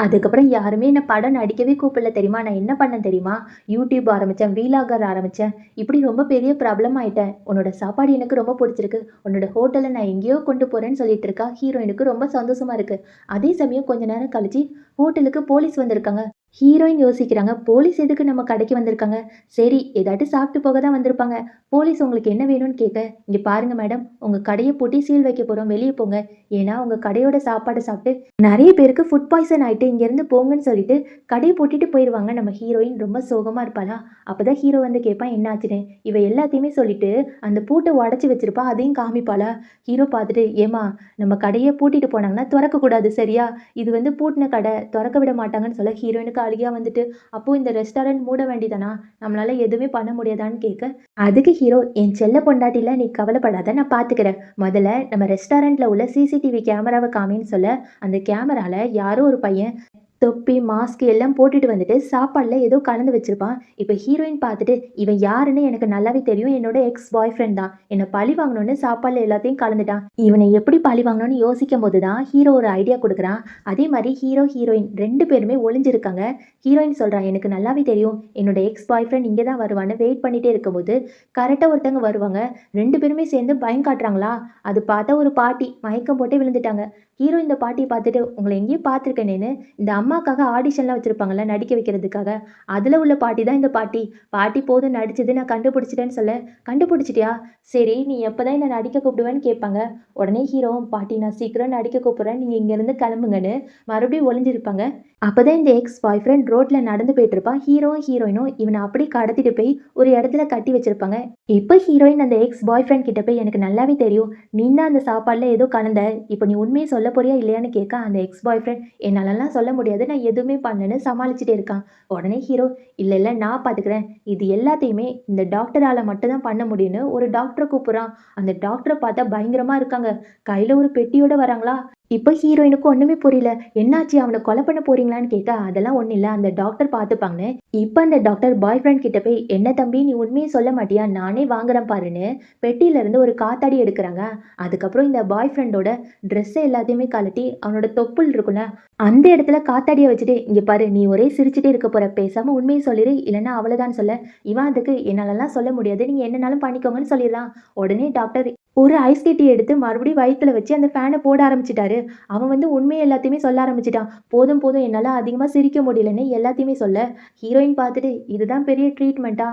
A: அதுக்கப்புறம் யாருமே என்னை படம் நடிக்கவே கூப்பிடல தெரியுமா, நான் என்ன பண்ணேன் தெரியுமா, யூடியூப் ஆரம்பித்தேன், வீலாகர் ஆரம்பித்தேன், இப்படி ரொம்ப பெரிய ப்ராப்ளம் ஆயிட்டேன், உன்னோட சாப்பாடு எனக்கு ரொம்ப பிடிச்சிருக்கு, உன்னோட ஹோட்டலை நான் எங்கேயோ கொண்டு போகிறேன்னு சொல்லிட்டு இருக்கா. ஹீரோயினுக்கு ரொம்ப சந்தோஷமா இருக்குது. அதே சமயம் கொஞ்ச நேரம் கழிச்சு ஹோட்டலுக்கு போலீஸ் வந்திருக்காங்க. ஹீரோயின் யோசிக்கிறாங்க, போலீஸ் எதுக்கு நம்ம கடைக்கு வந்திருக்காங்க, சரி ஏதாட்டு சாப்பிட்டு போக தான் வந்திருப்பாங்க. போலீஸ் உங்களுக்கு என்ன வேணும்னு கேட்க, இங்கே பாருங்க மேடம், உங்கள் கடையை பூட்டி சீல் வைக்க போகிறோம், வெளியே போங்க, ஏன்னா உங்கள் கடையோட சாப்பாடு சாப்பிட்டு நிறைய பேருக்கு ஃபுட் பாய்சன் ஆகிட்டு இங்கேருந்து போங்கன்னு சொல்லிட்டு கடையை பூட்டிட்டு போயிடுவாங்க. நம்ம ஹீரோயின் ரொம்ப சோகமாக இருப்பாளா. அப்போ தான் ஹீரோ வந்து கேட்பான் என்ன ஆச்சுன்னு. இவ எல்லாத்தையுமே சொல்லிட்டு அந்த பூட்டை உடச்சி வச்சிருப்பா, அதையும் காமிப்பாளா. ஹீரோ பார்த்துட்டு, ஏமா நம்ம கடையை பூட்டிட்டு போனாங்கன்னா திறக்கக்கூடாது சரியா, இது வந்து பூட்டின கடை, திறக்க விட மாட்டாங்கன்னு சொல்ல ஹீரோயினுக்கு அழுகியா வந்துட்டு, அப்போ இந்த ரெஸ்டாரண்ட் மூட வேண்டியதானா, நம்மளால எதுவுமே பண்ண முடியாதான்னு கேட்க, அதுக்கு ஹீரோ, என் செல்ல பொண்டாட்டில நீ கவலைப்படாத, நான் பாத்துக்கிறேன், முதல்ல நம்ம ரெஸ்டாரண்ட்ல உள்ள சிசிடிவி கேமராவை காமின்னு சொல்ல, அந்த கேமரால யாரோ ஒரு பையன் தொப்பி மாஸ்க் எல்லாம் போட்டுட்டு வந்துட்டு சாப்பாடுல ஏதோ கலந்து வச்சிருப்பான். இப்போ ஹீரோயின் பார்த்துட்டு, இவன் யாருன்னு எனக்கு நல்லாவே தெரியும், என்னோட எக்ஸ் பாய் ஃப்ரெண்ட் தான், என்னை பழி வாங்கணும்னு சாப்பாடுல எல்லாத்தையும் கலந்துட்டான், இவனை எப்படி பழி வாங்கணும்னு யோசிக்கும் போது தான் ஹீரோ ஒரு ஐடியா கொடுக்குறான். அதே மாதிரி ஹீரோ ஹீரோயின் 2 பேருமே ஒளிஞ்சிருக்காங்க. ஹீரோயின் சொல்றான், எனக்கு நல்லாவே தெரியும் என்னோட எக்ஸ் பாய் ஃப்ரெண்ட் இங்கே தான் வருவான்னு வெயிட் பண்ணிட்டே இருக்கும்போது கரெக்டாக ஒருத்தவங்க வருவாங்க. 2 பேருமே சேர்ந்து பயம் காட்டுறாங்களா, அது பார்த்தா ஒரு பாட்டி மயக்கம் போட்டு விழுந்துட்டாங்க. ஹீரோ இந்த பாட்டியை பார்த்துட்டு, உங்களை எங்கேயும் பார்த்துருக்கேனேன்னு இந்த அம்மாக்காக ஆடிஷன்லாம் வச்சுருப்பாங்கல்ல நடிக்க வைக்கிறதுக்காக, அதில் உள்ள பாட்டி தான் இந்த பாட்டி. பாட்டி போதும் நடிச்சது, நான் கண்டுபிடிச்சிட்டேன்னு சொல்ல, கண்டுபிடிச்சிட்டியா, சரி நீ எப்போ தான் என்னை நடிக்க கூப்பிடுவேன்னு கேட்பாங்க. உடனே ஹீரோ, பாட்டி நான் சீக்கிரம் நடிக்க கூப்பிட்றேன், நீங்கள் இங்கேருந்து கிளம்புங்கன்னு மறுபடியும் ஒளிஞ்சிருப்பாங்க. அப்போ தான் இந்த எக்ஸ் பாய் ஃப்ரெண்ட் ரோட்டில் நடந்து போயிட்டு இருப்பான். ஹீரோவும் ஹீரோயினும் இவனை அப்படி கடத்திட்டு போய் ஒரு இடத்துல கட்டி வச்சிருப்பாங்க. இப்போ ஹீரோயின் அந்த எக்ஸ் பாய் ஃப்ரெண்ட் கிட்ட போய், எனக்கு நல்லாவே தெரியும் நீ தான் அந்த சாப்பாடில் ஏதோ கலந்த, இப்போ நீ உண்மையை சொல்ல போறியா இல்லையான்னு கேட்க, அந்த எக்ஸ் பாய் ஃப்ரெண்ட், என்னாலலாம் சொல்ல முடியாது, நான் எதுவுமே பண்ணலன்னு சமாளிச்சுட்டே இருக்கான். உடனே ஹீரோ, இல்லை இல்லை நான் பார்த்துக்கிறேன், இது எல்லாத்தையுமே இந்த டாக்டரால் மட்டும்தான் பண்ண முடியும்னு ஒரு டாக்டரை கூப்பிட்றான். அந்த டாக்டரை பார்த்தா பயங்கரமாக இருக்காங்க, கையில் ஒரு பெட்டியோட வராங்களா. இப்போ ஹீரோயினுக்கு ஒண்ணுமே புரியல. என்னாச்சு? அவன கொலை பண்ண போறீங்களான்னு கேட்க, அதெல்லாம் ஒண்ணும் இல்ல. அந்த டாக்டர் பார்த்துப்பாங்கன்னு. இப்ப அந்த டாக்டர் பாய் ஃப்ரெண்ட் கிட்ட போய், "என்ன தம்பி நீ உண்மைய சொல்ல மாட்டியா? நானே வாங்குறேன் பாருன்னு" பெட்டியில இருந்து ஒரு காத்தாடி எடுக்குறாங்க. அதுக்கப்புறம் இந்த பாய் ஃப்ரெண்டோட ட்ரெஸ் எல்லாத்தையுமே கழட்டி, அவனோட தொப்புள் இருக்குல்ல, அந்த இடத்துல காத்தாடிய வச்சுட்டு, "இங்க பாரு நீ ஒரே சிரிச்சுட்டே இருக்க போற. பேசாம உண்மைய சொல்லிரு. இல்லன்னா அவ்வளதான்" சொல்ல, இவன் அதுக்கு, "என்னாலலாம் சொல்ல முடியாது. நீங்க என்னனாலும் பண்ணிக்கோங்கன்னு" சொல்லிர்றான். உடனே டாக்டர் ஒரு ஐஸ் கட்டிய எடுத்து மறுபடியும் வயித்துல வச்சு அந்த ஃபேன போட ஆரம்பிச்சுட்டாரு. அவன் வந்து உண்மைய எல்லாத்தையுமே சொல்ல ஆரம்பிச்சுட்டான். "போதும், போதும் என்னால அதிகமா சிரிக்க முடியலன்னு" எல்லாத்தையுமே சொல்ல, ஹீரோயின் பார்த்துட்டு, "இதுதான் பெரிய ட்ரீட்மெண்ட்டா?"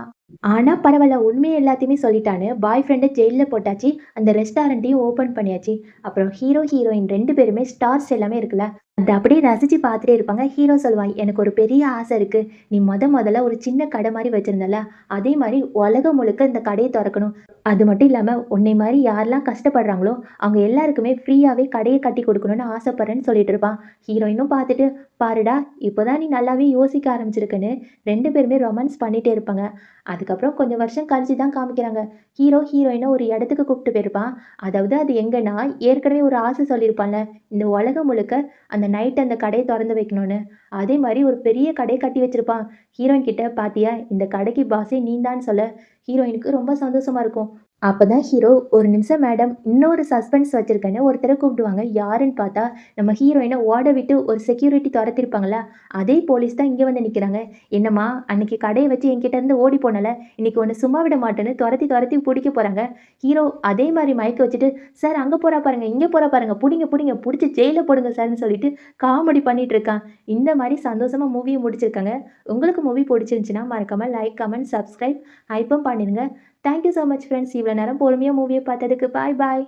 A: ஆனா பரவால்ல. உண்மைய எல்லாத்தையுமே சொல்லிட்டான்னு, பாய் ஃப்ரெண்ட ஜெயில்ல போட்டாச்சு. அந்த ரெஸ்டாரண்ட்டையும் ஓப்பன் பண்ணியாச்சு. அப்புறம் ஹீரோ, ஹீரோயின் 2 பேருமே ஸ்டார்ஸ் எல்லாமே இருக்குல்ல, அத அப்படியே ரசிச்சு பார்த்துட்டே இருப்பாங்க. ஹீரோ சொல்லுவான், "எனக்கு ஒரு பெரிய ஆசை இருக்கு. நீ மொதல்ல ஒரு சின்ன கடை மாரி வச்சிருந்தல்ல, அதே மாரி உலகம் முழுக்க இந்த கடைய தொறக்கணும். அது மட்டும் இல்லாம உன்னை மாரி யாரெல்லாம் கஷ்டப்படுறாங்களோ, அவங்க எல்லாருக்குமே ஃப்ரீயாவே கடைய கட்டிக் குடுக்கணும்னு ஆசைப்படுறேன்னு" சொல்லிட்டு இருப்பான். ஹீரோயினும் பார்த்துட்டு, "பாருடா, இப்பதான் நீ நல்லாவே யோசிக்க ஆரம்பிச்சிருக்கன்னு" 2 பேருமே ரொமான்ஸ் பண்ணிட்டே இருப்பாங்க. அதுக்கப்புறம் கொஞ்சம் வருஷம் கழிச்சு தான் காமிக்கிறாங்க. ஹீரோ, ஹீரோயின ஒரு இடத்துக்கு கூப்பிட்டு போயிருப்பான். அதாவது அது எங்கன்னா, ஏற்கனவே ஒரு ஆசை சொல்லியிருப்பான்ல, இந்த உலகம் முழுக்க அந்த நைட் அந்த கடைய தொறந்து வைக்கணும்னு. அதே மாரி ஒரு பெரிய கடை கட்டி வச்சிருப்பான். ஹீரோயின் கிட்ட, "பாத்தியா, இந்த கடைக்கு பாஸே நீ தான்" சொல்ல, ஹீரோயினுக்கு ரொம்ப சந்தோஷமா இருக்கும். அப்பதான் ஹீரோ, "ஒரு நிமிஷம் மேடம், இன்னொரு சஸ்பென்ஸ் வச்சிருக்கேன்னு" ஒருத்தர கூப்பிடுவாங்க. யாருன்னு பார்த்தா, நம்ம ஹீரோயின ஓட விட்டு ஒரு செக்யூரிட்டி தொரத்திருப்பாங்கல்ல, அதே போலீஸ் தான் இங்க வந்து நிக்கிறாங்க. "என்னம்மா, அன்னைக்கு கடைய வச்சு என்கிட்ட இருந்து ஓடி போனல்ல, இன்னைக்கு உன்ன சும்மா விட மாட்டேன்னு" தொரத்தி தொரத்தி புடிக்க போறாங்க. ஹீரோ அதே மாரி மயக்க வச்சுட்டு, "சார் அங்க போறா பாருங்க, இங்க போறா பாருங்க, புடிங்க புடிங்க, புடிச்சு ஜெயில்ல போடுங்க சார்ன்னு" சொல்லிட்டு காமெடி பண்ணிட்டு இருக்கான். இந்த மாரி சந்தோஷமா மூவிய முடிச்சிருக்காங்க. உங்களுக்கு மூவி புடிச்சிருந்துச்சுன்னா மறக்காம லைக், கமெண்ட், சப்ஸ்கிரைப், ஹைப்பும் பண்ணிருங்க. Thank you so much friends. இவ்வளோ நேரம் பொறுமையா மூவிய பார்த்ததுக்கு. பாய் பாய்.